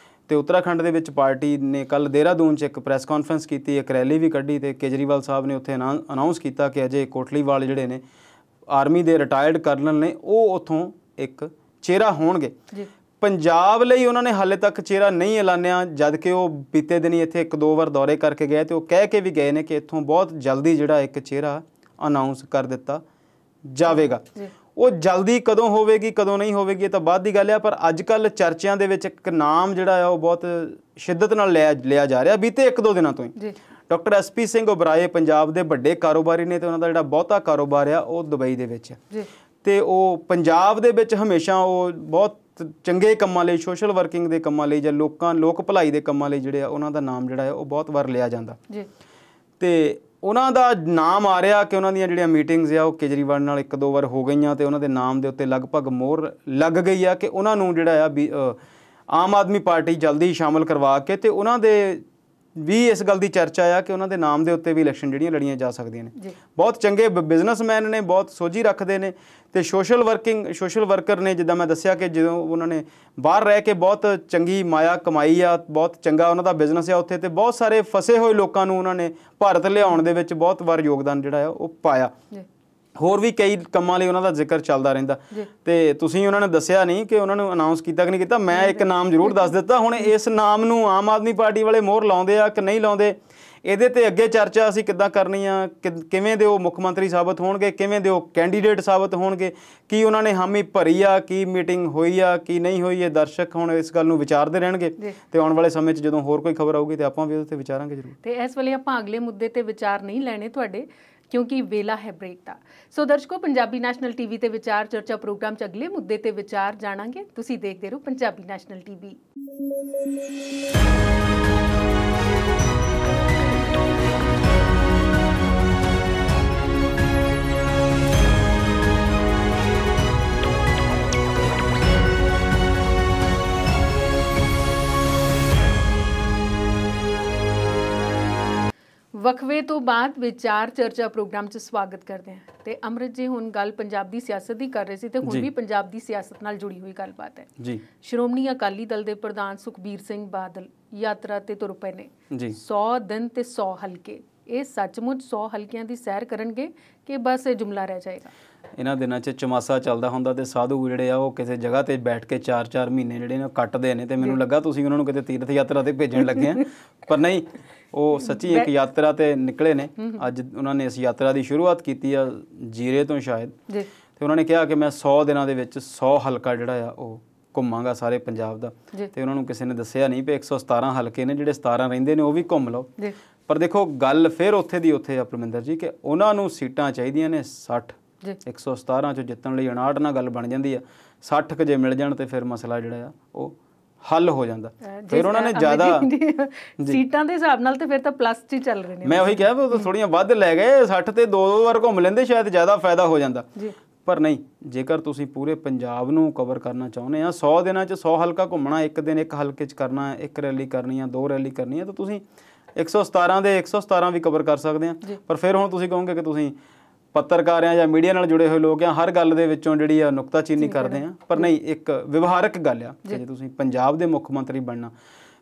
ਤੇ ਉੱਤਰਾਖੰਡ ਦੇ ਵਿੱਚ ਪਾਰਟੀ ਨੇ ਕੱਲ੍ਹ ਦੇਹਰਾਦੂਨ 'ਚ ਇੱਕ ਪ੍ਰੈਸ ਕਾਨਫਰੰਸ ਕੀਤੀ, ਇੱਕ ਰੈਲੀ ਵੀ ਕੱਢੀ ਤੇ ਕੇਜਰੀਵਾਲ ਸਾਹਿਬ ਨੇ ਉੱਥੇ ਅਨਾਊਂਸ ਕੀਤਾ ਕਿ ਅਜੇ ਕੋਟਲੀਵਾਲ ਜਿਹੜੇ ਨੇ ਆਰਮੀ ਦੇ ਰਿਟਾਇਰਡ ਕਰਨਲ ਨੇ, ਉਹ ਉੱਥੋਂ ਇੱਕ ਚਿਹਰਾ ਹੋਣਗੇ। ਪੰਜਾਬ ਲਈ ਉਹਨਾਂ ਨੇ ਹਾਲੇ ਤੱਕ ਚਿਹਰਾ ਨਹੀਂ ਐਲਾਨਿਆ, ਜਦ ਕਿ ਉਹ ਬੀਤੇ ਦਿਨੀ ਇੱਥੇ 1-2 ਵਾਰ ਦੌਰੇ ਕਰਕੇ ਗਏ ਤੇ ਉਹ ਕਹਿ ਕੇ ਵੀ ਗਏ ਨੇ ਕਿ ਇੱਥੋਂ ਬਹੁਤ ਜਲਦੀ ਜਿਹੜਾ ਇੱਕ ਚਿਹਰਾ ਅਨਾਊਂਸ ਕਰ ਦਿੱਤਾ ਜਾਵੇਗਾ। ਉਹ ਜਲਦੀ ਕਦੋਂ ਹੋਵੇਗੀ, ਕਦੋਂ ਨਹੀਂ ਹੋਵੇਗੀ, ਇਹ ਤਾਂ ਬਾਅਦ ਦੀ ਗੱਲ ਆ। ਪਰ ਅੱਜ ਕੱਲ੍ਹ ਚਰਚਿਆਂ ਦੇ ਵਿੱਚ ਇੱਕ ਨਾਮ ਜਿਹੜਾ ਆ ਉਹ ਬਹੁਤ ਸ਼ਿੱਦਤ ਨਾਲ ਲਿਆ ਜਾ ਰਿਹਾ ਬੀਤੇ 1-2 ਦਿਨਾਂ ਤੋਂ ਹੀ। ਡਾਕਟਰ SP ਸਿੰਘ ਉਬਰਾਏ ਪੰਜਾਬ ਦੇ ਵੱਡੇ ਕਾਰੋਬਾਰੀ ਨੇ ਤੇ ਉਹਨਾਂ ਦਾ ਜਿਹੜਾ ਬਹੁਤਾ ਕਾਰੋਬਾਰ ਆ ਉਹ ਦੁਬਈ ਦੇ ਵਿੱਚ ਹੈ ਤੇ ਉਹ ਪੰਜਾਬ ਦੇ ਵਿੱਚ ਹਮੇਸ਼ਾ ਉਹ ਬਹੁਤ ਚੰਗੇ ਕੰਮਾਂ ਲਈ, ਸੋਸ਼ਲ ਵਰਕਿੰਗ ਦੇ ਕੰਮਾਂ ਲਈ ਜਾਂ ਲੋਕ ਭਲਾਈ ਦੇ ਕੰਮਾਂ ਲਈ ਜਿਹੜੇ ਆ ਉਹਨਾਂ ਦਾ ਨਾਮ ਜਿਹੜਾ ਹੈ ਉਹ ਬਹੁਤ ਵਾਰ ਲਿਆ ਜਾਂਦਾ। ਤੇ ਉਹਨਾਂ ਦਾ ਨਾਮ ਆ ਰਿਹਾ ਕਿ ਉਹਨਾਂ ਦੀਆਂ ਜਿਹੜੀਆਂ ਮੀਟਿੰਗਸ ਆ ਉਹ ਕੇਜਰੀਵਾਲ ਨਾਲ 1-2 ਵਾਰ ਹੋ ਗਈਆਂ ਤੇ ਉਹਨਾਂ ਦੇ ਨਾਮ ਦੇ ਉੱਤੇ ਲਗਭਗ ਮੋਹਰ ਲੱਗ ਗਈ ਆ ਕਿ ਉਹਨਾਂ ਨੂੰ ਜਿਹੜਾ ਆ ਵੀ ਆਮ ਆਦਮੀ ਪਾਰਟੀ ਜਲਦੀ ਸ਼ਾਮਲ ਕਰਵਾ ਕੇ, ਤੇ ਉਹਨਾਂ ਦੇ ਵੀ ਇਸ ਗੱਲ ਦੀ ਚਰਚਾ ਆ ਕਿ ਉਹਨਾਂ ਦੇ ਨਾਮ ਦੇ ਉੱਤੇ ਵੀ ਇਲੈਕਸ਼ਨ ਜਿਹੜੀਆਂ ਲੜੀਆਂ ਜਾ ਸਕਦੀਆਂ ਨੇ। ਬਹੁਤ ਚੰਗੇ ਬਿਜ਼ਨਸਮੈਨ ਨੇ, ਬਹੁਤ ਸੋਝੀ ਰੱਖਦੇ ਨੇ ਤੇ ਸੋਸ਼ਲ ਵਰਕਰ ਨੇ। ਜਿੱਦਾਂ ਮੈਂ ਦੱਸਿਆ ਕਿ ਜਦੋਂ ਉਹਨਾਂ ਨੇ ਬਾਹਰ ਰਹਿ ਕੇ ਬਹੁਤ ਚੰਗੀ ਮਾਇਆ ਕਮਾਈ ਆ, ਬਹੁਤ ਚੰਗਾ ਉਹਨਾਂ ਦਾ ਬਿਜ਼ਨਸ ਆ ਉੱਥੇ, ਤੇ ਬਹੁਤ ਸਾਰੇ ਫਸੇ ਹੋਏ ਲੋਕਾਂ ਨੂੰ ਉਹਨਾਂ ਨੇ ਭਾਰਤ ਲਿਆਉਣ ਦੇ ਵਿੱਚ ਬਹੁਤ ਵਾਰ ਯੋਗਦਾਨ ਜਿਹੜਾ ਆ ਉਹ ਪਾਇਆ। ਹੋਰ ਵੀ ਕਈ ਕੰਮਾਂ ਲਈ ਉਹਨਾਂ ਦਾ ਜ਼ਿਕਰ ਚੱਲਦਾ ਰਹਿੰਦਾ ਤੇ ਤੁਸੀਂ ਉਹਨਾਂ ਨੇ ਦੱਸਿਆ ਨਹੀਂ ਕਿ ਉਹਨਾਂ ਨੂੰ ਅਨਾਊਂਸ ਕੀਤਾ ਕਿ ਨਹੀਂ ਕੀਤਾ। ਮੈਂ ਇੱਕ ਨਾਮ ਜ਼ਰੂਰ ਦੱਸ ਦਿੱਤਾ। ਹੁਣ ਇਸ ਨਾਮ ਨੂੰ ਆਮ ਆਦਮੀ ਪਾਰਟੀ ਵਾਲੇ ਮੋਹਰ ਲਾਉਂਦੇ ਆ ਕਿ ਨਹੀਂ ਲਾਉਂਦੇ, ਇਹਦੇ ਤੇ ਅੱਗੇ ਚਰਚਾ ਅਸੀਂ ਕਿੱਦਾਂ ਕਰਨੀ ਆ, ਕਿਵੇਂ ਦੇ ਉਹ ਮੁੱਖ ਮੰਤਰੀ ਸਾਬਤ ਹੋਣਗੇ, ਕਿਵੇਂ ਦੇ ਉਹ ਕੈਂਡੀਡੇਟ ਸਾਬਤ ਹੋਣਗੇ, ਕੀ ਉਹਨਾਂ ਨੇ ਹਾਮੀ ਭਰੀ ਆ, ਕੀ ਮੀਟਿੰਗ ਹੋਈ ਆ, ਕੀ ਨਹੀਂ ਹੋਈ। ਇਹ ਦਰਸ਼ਕ ਹੁਣ ਇਸ ਗੱਲ ਨੂੰ ਵਿਚਾਰਦੇ ਰਹਿਣਗੇ ਤੇ ਆਉਣ ਵਾਲੇ ਸਮੇਂ 'ਚ ਜਦੋਂ ਹੋਰ ਕੋਈ ਖਬਰ ਆਊਗੀ ਤੇ ਆਪਾਂ ਵੀ ਉਹਦੇ ਤੇ ਵਿਚਾਰਾਂਗੇ ਜ਼ਰੂਰ।
ਤੇ ਇਸ ਵੇਲੇ ਆਪਾਂ ਅਗਲੇ ਮੁੱਦੇ ਤੇ ਵਿਚਾਰ ਨਹੀਂ ਲੈਣੇ ਤੁਹਾਡੇ, ਕਿਉਂਕਿ ਵੇਲਾ ਹੈ ਬ੍ਰੇਕ ਦਾ। ਸੋ ਦਰਸ਼ਕੋ, ਪੰਜਾਬੀ ਨੈਸ਼ਨਲ TV ਤੇ ਵਿਚਾਰ ਚਰਚਾ ਪ੍ਰੋਗਰਾਮ 'ਚ ਅਗਲੇ ਮੁੱਦੇ ਤੇ ਵਿਚਾਰ ਜਾਣਾਂਗੇ। ਤੁਸੀਂ ਦੇਖਦੇ ਰਹੋ ਪੰਜਾਬੀ ਨੈਸ਼ਨਲ TV। ਵਕਫੇ ਤੋਂ ਬਾਅਦ ਵਿਚਾਰ ਚਰਚਾ ਪ੍ਰੋਗਰਾਮ 'ਚ ਸਵਾਗਤ ਕਰਦੇ ਹਾਂ। ਤੇ ਅੰਮ੍ਰਿਤ ਜੀ, ਹੁਣ ਗੱਲ ਪੰਜਾਬ ਦੀ ਸਿਆਸਤ ਦੀ ਕਰ ਰਹੇ ਸੀ ਤੇ ਹੁਣ ਵੀ ਪੰਜਾਬ ਦੀ ਸਿਆਸਤ ਨਾਲ ਜੁੜੀ ਹੋਈ ਗੱਲਬਾਤ ਹੈ ਜੀ। ਸ਼੍ਰੋਮਣੀ ਅਕਾਲੀ ਦਲ ਦੇ ਪ੍ਰਧਾਨ ਸੁਖਬੀਰ ਸਿੰਘ ਬਾਦਲ ਯਾਤਰਾ ਤੇ ਤੁਰ ਪਏ ਨੇ ਜੀ। 100 ਦਿਨ ਤੇ 100 ਹਲਕੇ। ਇਹ ਸੱਚਮੁੱਚ 100 ਹਲਕਿਆਂ ਦੀ ਸੈਰ ਕਰਨਗੇ ਕਿ ਬਸ ਇਹ ਜੁਮਲਾ ਰਹਿ ਜਾਏਗਾ? ਇਹਨਾਂ ਦਿਨਾਂ 'ਚ ਚਮਾਸਾ ਚੱਲਦਾ ਹੁੰਦਾ ਤੇ ਸਾਧੂ ਜਿਹੜੇ ਆ ਉਹ ਕਿਸੇ ਜਗ੍ਹਾ ਤੇ ਬੈਠ ਕੇ 4-4 ਮਹੀਨੇ ਜਿਹੜੇ ਨੇ ਕੱਟਦੇ ਨੇ ਤੇ ਮੈਨੂੰ ਲੱਗਾ ਤੁਸੀਂ ਉਹਨਾਂ ਨੂੰ ਕਿਤੇ ਤੀਰਥ ਯਾਤਰਾ ਤੇ ਭੇਜਣ ਲੱਗੇ ਆ, ਪਰ ਨਹੀਂ, ਉਹ ਸੱਚੀ ਇੱਕ ਯਾਤਰਾ ਤੇ ਨਿਕਲੇ ਨੇ। ਅੱਜ ਉਹਨਾਂ ਨੇ ਇਸ ਯਾਤਰਾ ਦੀ ਸ਼ੁਰੂਆਤ ਕੀਤੀ ਆ ਜੀਰੇ ਤੋਂ ਸ਼ਾਇਦ, ਤੇ ਉਹਨਾਂ ਨੇ ਕਿਹਾ ਕਿ ਮੈਂ 100 ਦਿਨਾਂ ਦੇ ਵਿੱਚ 100 ਹਲਕਾ ਜਿਹੜਾ ਆ ਉਹ ਘੁੰਮਾਂਗਾ ਸਾਰੇ ਪੰਜਾਬ ਦਾ। ਤੇ ਉਹਨਾਂ ਨੂੰ ਕਿਸੇ ਨੇ ਦੱਸਿਆ ਨਹੀਂ ਵੀ 117 ਹਲਕੇ ਨੇ, ਜਿਹੜੇ 17 ਰਹਿੰਦੇ ਨੇ ਉਹ ਵੀ ਘੁੰਮ ਲਓ।
ਪਰ ਦੇਖੋ ਗੱਲ ਫਿਰ ਉੱਥੇ ਦੀ ਉੱਥੇ ਆ ਪਰਮਿੰਦਰ ਜੀ ਕਿ ਉਹਨਾਂ ਨੂੰ ਸੀਟਾਂ ਚਾਹੀਦੀਆਂ ਨੇ 60 117 ਚੋਂ ਜਿੱਤਣ ਲਈ 59 ਨਾਲ ਗੱਲ ਬਣ ਜਾਂਦੀ ਆ 60 ਕੁ ਜੇ ਮਿਲ ਜਾਣ ਤੇ ਫਿਰ ਮਸਲਾ ਜਿਹੜਾ ਆ ਉਹ ਹੱਲ ਹੋ ਜਾਂਦਾ। ਫਿਰ ਉਹਨਾਂ ਨੇ ਜ਼ਿਆਦਾ
ਸੀਟਾਂ ਦੇ ਹਿਸਾਬ ਨਾਲ ਤੇ ਫਿਰ ਤਾਂ ਪਲੱਸ 'ਚ ਹੀ ਚੱਲ ਰਹੇ ਨੇ।
ਮੈਂ ਉਹੀ ਕਿਹਾ ਵੀ ਉਹ ਥੋੜ੍ਹੀਆਂ ਵੱਧ ਲੈ ਗਏ 60 ਤੇ ਦੋ ਵਾਰ ਘੁੰਮ ਲੈਂਦੇ ਸ਼ਾਇਦ ਜ਼ਿਆਦਾ ਫਾਇਦਾ ਹੋ ਜਾਂਦਾ। ਪਰ ਨਹੀਂ, ਜੇਕਰ ਤੁਸੀਂ ਪੂਰੇ ਪੰਜਾਬ ਨੂੰ ਕਵਰ ਕਰਨਾ ਚਾਹੁੰਦੇ ਆ 100 ਦਿਨਾਂ 'ਚ 100 ਹਲਕਾ ਘੁੰਮਣਾ, ਇੱਕ ਦਿਨ ਇੱਕ ਹਲਕੇ 'ਚ ਕਰਨਾ, ਇੱਕ ਰੈਲੀ ਕਰਨੀ ਆ, 2 ਰੈਲੀ ਕਰਨੀ ਆ, ਤਾਂ ਤੁਸੀਂ 117 ਦੇ 117 ਵੀ ਕਵਰ ਕਰ ਸਕਦੇ ਆ। ਪਰ ਫਿਰ ਹੁਣ ਤੁਸੀਂ ਕਹੋਗੇ ਕਿ ਤੁਸੀਂ ਪੱਤਰਕਾਰ ਆ ਜਾਂ ਮੀਡੀਆ ਨਾਲ ਜੁੜੇ ਹੋਏ ਲੋਕ ਆ, ਹਰ ਗੱਲ ਦੇ ਵਿੱਚੋਂ ਜਿਹੜੀ ਆ ਨੁਕਤਾਚੀਨੀ ਕਰਦੇ ਆ। ਪਰ ਨਹੀਂ, ਇੱਕ ਵਿਵਹਾਰਕ ਗੱਲ ਆ ਕਿ ਜੇ ਤੁਸੀਂ ਪੰਜਾਬ ਦੇ ਮੁੱਖ ਮੰਤਰੀ ਬਣਨਾ,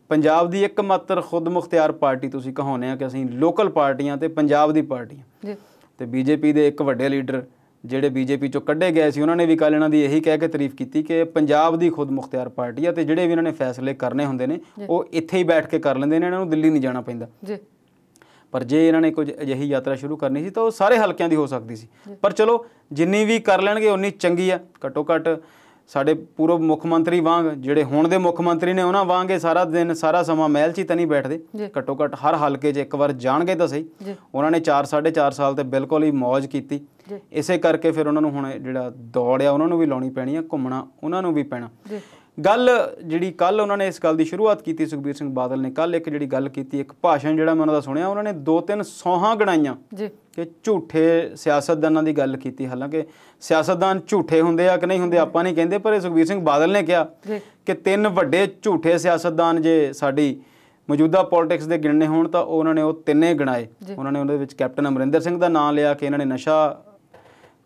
ਪੰਜਾਬ ਦੀ ਇੱਕ ਮਾਤਰ ਖੁਦ ਮੁਖਤਿਆਰ ਪਾਰਟੀ ਤੁਸੀਂ ਕਹਾਉਂਦੇ ਆ ਕਿ ਅਸੀਂ ਲੋਕਲ ਪਾਰਟੀਆਂ ਤੇ ਪੰਜਾਬ ਦੀ ਪਾਰਟੀਆਂ, ਤੇ ਬੀਜੇਪੀ ਦੇ ਇੱਕ ਵੱਡੇ ਲੀਡਰ ਜਿਹੜੇ ਬੀਜੇਪੀ ਚੋਂ ਕੱਢੇ ਗਏ ਸੀ ਉਹਨਾਂ ਨੇ ਵੀ ਕੱਲ੍ਹ ਇਹਨਾਂ ਦੀ ਇਹੀ ਕਹਿ ਕੇ ਤਾਰੀਫ ਕੀਤੀ ਕਿ ਪੰਜਾਬ ਦੀ ਖੁਦ ਮੁਖਤਿਆਰ ਪਾਰਟੀ ਆ ਤੇ ਜਿਹੜੇ ਵੀ ਇਹਨਾਂ ਨੇ ਫੈਸਲੇ ਕਰਨੇ ਹੁੰਦੇ ਨੇ ਉਹ ਇੱਥੇ ਹੀ ਬੈਠ ਕੇ ਕਰ ਲੈਂਦੇ ਨੇ, ਇਹਨਾਂ ਨੂੰ ਦਿੱਲੀ ਨਹੀਂ ਜਾਣਾ ਪੈਂਦਾ। ਪਰ ਜੇ ਇਹਨਾਂ ਨੇ ਕੁਝ ਅਜਿਹੀ ਯਾਤਰਾ ਸ਼ੁਰੂ ਕਰਨੀ ਸੀ ਤਾਂ ਉਹ ਸਾਰੇ ਹਲਕਿਆਂ ਦੀ ਹੋ ਸਕਦੀ ਸੀ। ਪਰ ਚਲੋ ਜਿੰਨੀ ਵੀ ਕਰ ਲੈਣਗੇ ਉਨੀ ਚੰਗੀ ਆ। ਘੱਟੋ ਘੱਟ ਸਾਡੇ ਪੂਰਵ ਮੁੱਖ ਮੰਤਰੀ ਵਾਂਗ ਜਿਹੜੇ ਹੁਣ ਦੇ ਮੁੱਖ ਮੰਤਰੀ ਨੇ ਉਹਨਾਂ ਵਾਂਗੇ ਸਾਰਾ ਦਿਨ ਸਾਰਾ ਸਮਾਂ ਮਹਿਲ 'ਚ ਹੀ ਤਾਂ ਨਹੀਂ ਬੈਠਦੇ। ਘੱਟੋ ਘੱਟ ਹਰ ਹਲਕੇ 'ਚ ਇੱਕ ਵਾਰ ਜਾਣਗੇ ਤਾਂ ਸਹੀ। ਉਹਨਾਂ ਨੇ 4-4.5 ਸਾਲ ਤੇ ਬਿਲਕੁਲ ਹੀ ਮੌਜ ਕੀਤੀ। ਇਸੇ ਕਰਕੇ ਫਿਰ ਉਹਨਾਂ ਨੂੰ ਹੁਣ ਜਿਹੜਾ ਦੌੜ ਆ ਉਹਨਾਂ ਨੂੰ ਵੀ ਲਾਉਣੀ ਪੈਣੀ ਆ, ਘੁੰਮਣਾ ਉਹਨਾਂ ਨੂੰ ਵੀ ਪੈਣਾ। ਗੱਲ ਜਿਹੜੀ ਕੱਲ੍ਹ ਉਹਨਾਂ ਨੇ ਇਸ ਗੱਲ ਦੀ ਸ਼ੁਰੂਆਤ ਕੀਤੀ, ਸੁਖਬੀਰ ਸਿੰਘ ਬਾਦਲ ਨੇ ਕੱਲ੍ਹ ਇੱਕ ਜਿਹੜੀ ਗੱਲ ਕੀਤੀ, ਇੱਕ ਭਾਸ਼ਣ ਜਿਹੜਾ ਮੈਂ ਉਹਨਾਂ ਦਾ ਸੁਣਿਆ, ਉਹਨਾਂ ਨੇ 2-3 ਸੌਹਾਂ ਗਿਣਾਈਆਂ ਕਿ ਝੂਠੇ ਸਿਆਸਤਦਾਨਾਂ ਦੀ ਗੱਲ ਕੀਤੀ। ਹਾਲਾਂਕਿ ਸਿਆਸਤਦਾਨ ਝੂਠੇ ਹੁੰਦੇ ਆ ਕਿ ਨਹੀਂ ਹੁੰਦੇ ਆਪਾਂ ਨਹੀਂ ਕਹਿੰਦੇ, ਪਰ ਇਹ ਸੁਖਬੀਰ ਸਿੰਘ ਬਾਦਲ ਨੇ ਕਿਹਾ ਕਿ 3 ਵੱਡੇ ਝੂਠੇ ਸਿਆਸਤਦਾਨ ਜੇ ਸਾਡੀ ਮੌਜੂਦਾ ਪੋਲੀਟਿਕਸ ਦੇ ਗਿਣਨੇ ਹੋਣ ਤਾਂ ਉਹਨਾਂ ਨੇ ਉਹ 3 ਗਿਣਾਏ। ਉਹਨਾਂ ਨੇ ਉਹਦੇ ਵਿੱਚ ਕੈਪਟਨ ਅਮਰਿੰਦਰ ਸਿੰਘ ਦਾ ਨਾਂ ਲਿਆ ਕਿ ਇਹਨਾਂ ਨੇ ਨਸ਼ਾ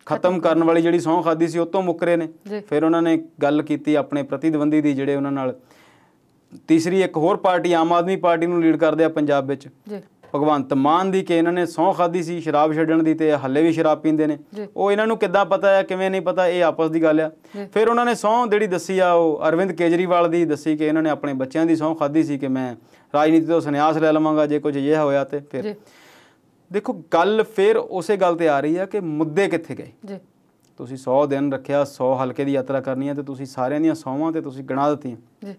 ਖਤਮ ਕਰਨ ਵਾਲੀ ਜਿਹੜੀ ਸਹੁੰ ਖਾਧੀ ਸੀ ਉਹ ਤੋਂ ਮੁੱਕਰੇ ਨੇ। ਫਿਰ ਉਹਨਾਂ ਨੇ ਗੱਲ ਕੀਤੀ ਆਪਣੇ ਪ੍ਰਤੀਦਵੰਦੀ ਦੀ, ਜਿਹੜੇ ਉਹਨਾਂ ਨਾਲ ਤੀਸਰੀ ਇੱਕ ਹੋਰ ਪਾਰਟੀ ਆਮ ਆਦਮੀ ਪਾਰਟੀ ਨੂੰ ਲੀਡ ਕਰਦੇ ਆ ਪੰਜਾਬ ਵਿੱਚ, ਭਗਵੰਤ ਮਾਨ ਦੀ, ਕਿ ਇਹਨਾਂ ਨੇ ਸਹੁੰ ਖਾਧੀ ਸੀ ਸ਼ਰਾਬ ਛੱਡਣ ਦੀ ਤੇ ਹਾਲੇ ਵੀ ਸ਼ਰਾਬ ਪੀਂਦੇ ਨੇ। ਉਹ ਇਹਨਾਂ ਨੂੰ ਕਿੱਦਾਂ ਪਤਾ ਆ, ਕਿਵੇਂ ਨਹੀਂ ਪਤਾ, ਇਹ ਆਪਸ ਦੀ ਗੱਲ ਆ। ਫਿਰ ਉਹਨਾਂ ਨੇ ਸਹੁੰ ਜਿਹੜੀ ਦੱਸੀ ਆ ਉਹ ਅਰਵਿੰਦ ਕੇਜਰੀਵਾਲ ਦੀ ਦੱਸੀ ਕਿ ਇਹਨਾਂ ਨੇ ਆਪਣੇ ਬੱਚਿਆਂ ਦੀ ਸਹੁੰ ਖਾਧੀ ਸੀ ਕਿ ਮੈਂ ਰਾਜਨੀਤੀ ਤੋਂ ਸੰਨਿਆਸ ਲੈ ਲਵਾਂਗਾ ਜੇ ਕੁਝ ਅਜਿਹਾ ਹੋਇਆ। ਤੇ ਫਿਰ ਦੇਖੋ ਗੱਲ ਫਿਰ ਉਸੇ ਗੱਲ ਤੇ ਆ ਰਹੀ ਆ ਕਿ ਮੁੱਦੇ ਕਿੱਥੇ ਗਏ। ਤੁਸੀਂ 100 ਦਿਨ ਰੱਖਿਆ, 100 ਹਲਕੇ ਦੀ ਯਾਤਰਾ ਕਰਨੀ ਆ ਤੇ ਤੁਸੀਂ ਸਾਰਿਆਂ ਦੀਆਂ ਸਹੁੰਆਂ ਤੇ ਤੁਸੀਂ ਗਿਣਾ ਦਿੱਤੀਆਂ।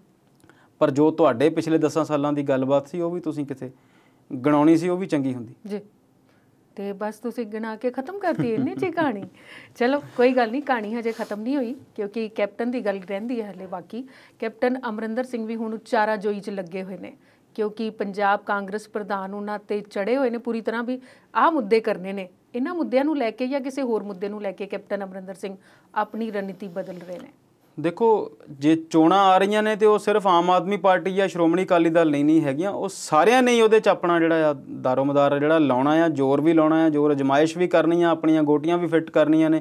ਪਰ ਜੋ ਤੁਹਾਡੇ ਪਿਛਲੇ 10 ਸਾਲਾਂ ਦੀ ਗੱਲਬਾਤ ਸੀ ਉਹ ਵੀ ਤੁਸੀਂ ਕਿਤੇ ਗਿਣਾਉਣੀ ਸੀ, ਉਹ ਵੀ ਚੰਗੀ ਹੁੰਦੀ।
ਤੇ ਬਸ ਤੁਸੀਂ ਗਿਣਾ ਕੇ ਖਤਮ ਕਰਤੀ ਇੰਨੀ ਜੀ ਕਹਾਣੀ। ਚਲੋ ਕੋਈ ਗੱਲ ਨਹੀਂ, ਕਹਾਣੀ ਹਜੇ ਖਤਮ ਨਹੀਂ ਹੋਈ ਕਿਉਂਕਿ ਕੈਪਟਨ ਦੀ ਗੱਲ ਰਹਿੰਦੀ ਹੈ ਹਲੇ ਬਾਕੀ। ਕੈਪਟਨ ਅਮਰਿੰਦਰ ਸਿੰਘ ਵੀ ਹੁਣ ਚਾਰਾਜੋਈ 'ਚ ਲੱਗੇ ਹੋਏ ਨੇ ਕਿਉਂਕਿ ਪੰਜਾਬ ਕਾਂਗਰਸ ਪ੍ਰਧਾਨ ਉਹਨਾਂ ਤੇ ਚੜੇ ਹੋਏ ਨੇ ਪੂਰੀ ਤਰ੍ਹਾਂ ਵੀ ਆਹ ਮੁੱਦੇ ਕਰਨੇ ਨੇ। ਇਹਨਾਂ ਮੁੱਦਿਆਂ ਨੂੰ ਲੈ ਕੇ ਜਾਂ ਕਿਸੇ ਹੋਰ ਮੁੱਦੇ ਨੂੰ ਲੈ ਕੇ ਕੈਪਟਨ ਅਮਰਿੰਦਰ ਸਿੰਘ ਆਪਣੀ ਰਣਨੀਤੀ ਬਦਲ ਰਹੇ ਨੇ।
ਦੇਖੋ ਜੇ ਚੋਣਾਂ ਆ ਰਹੀਆਂ ਨੇ ਤੇ ਉਹ ਸਿਰਫ ਆਮ ਆਦਮੀ ਪਾਰਟੀ ਜਾਂ ਸ਼੍ਰੋਮਣੀ ਅਕਾਲੀ ਦਲ ਨਹੀਂ ਹੈਗੀਆਂ, ਉਹ ਸਾਰਿਆਂ ਨੇ ਹੀ ਉਹਦੇ 'ਚ ਆਪਣਾ ਜਿਹੜਾ ਆ ਦਾਰੋਮਦਾਰ ਜਿਹੜਾ ਲਾਉਣਾ ਆ, ਜ਼ੋਰ ਵੀ ਲਾਉਣਾ ਆ, ਜ਼ੋਰ ਅਜਮਾਇਸ਼ ਵੀ ਕਰਨੀ ਆ, ਆਪਣੀਆਂ ਗੋਟੀਆਂ ਵੀ ਫਿੱਟ ਕਰਨੀਆਂ ਨੇ,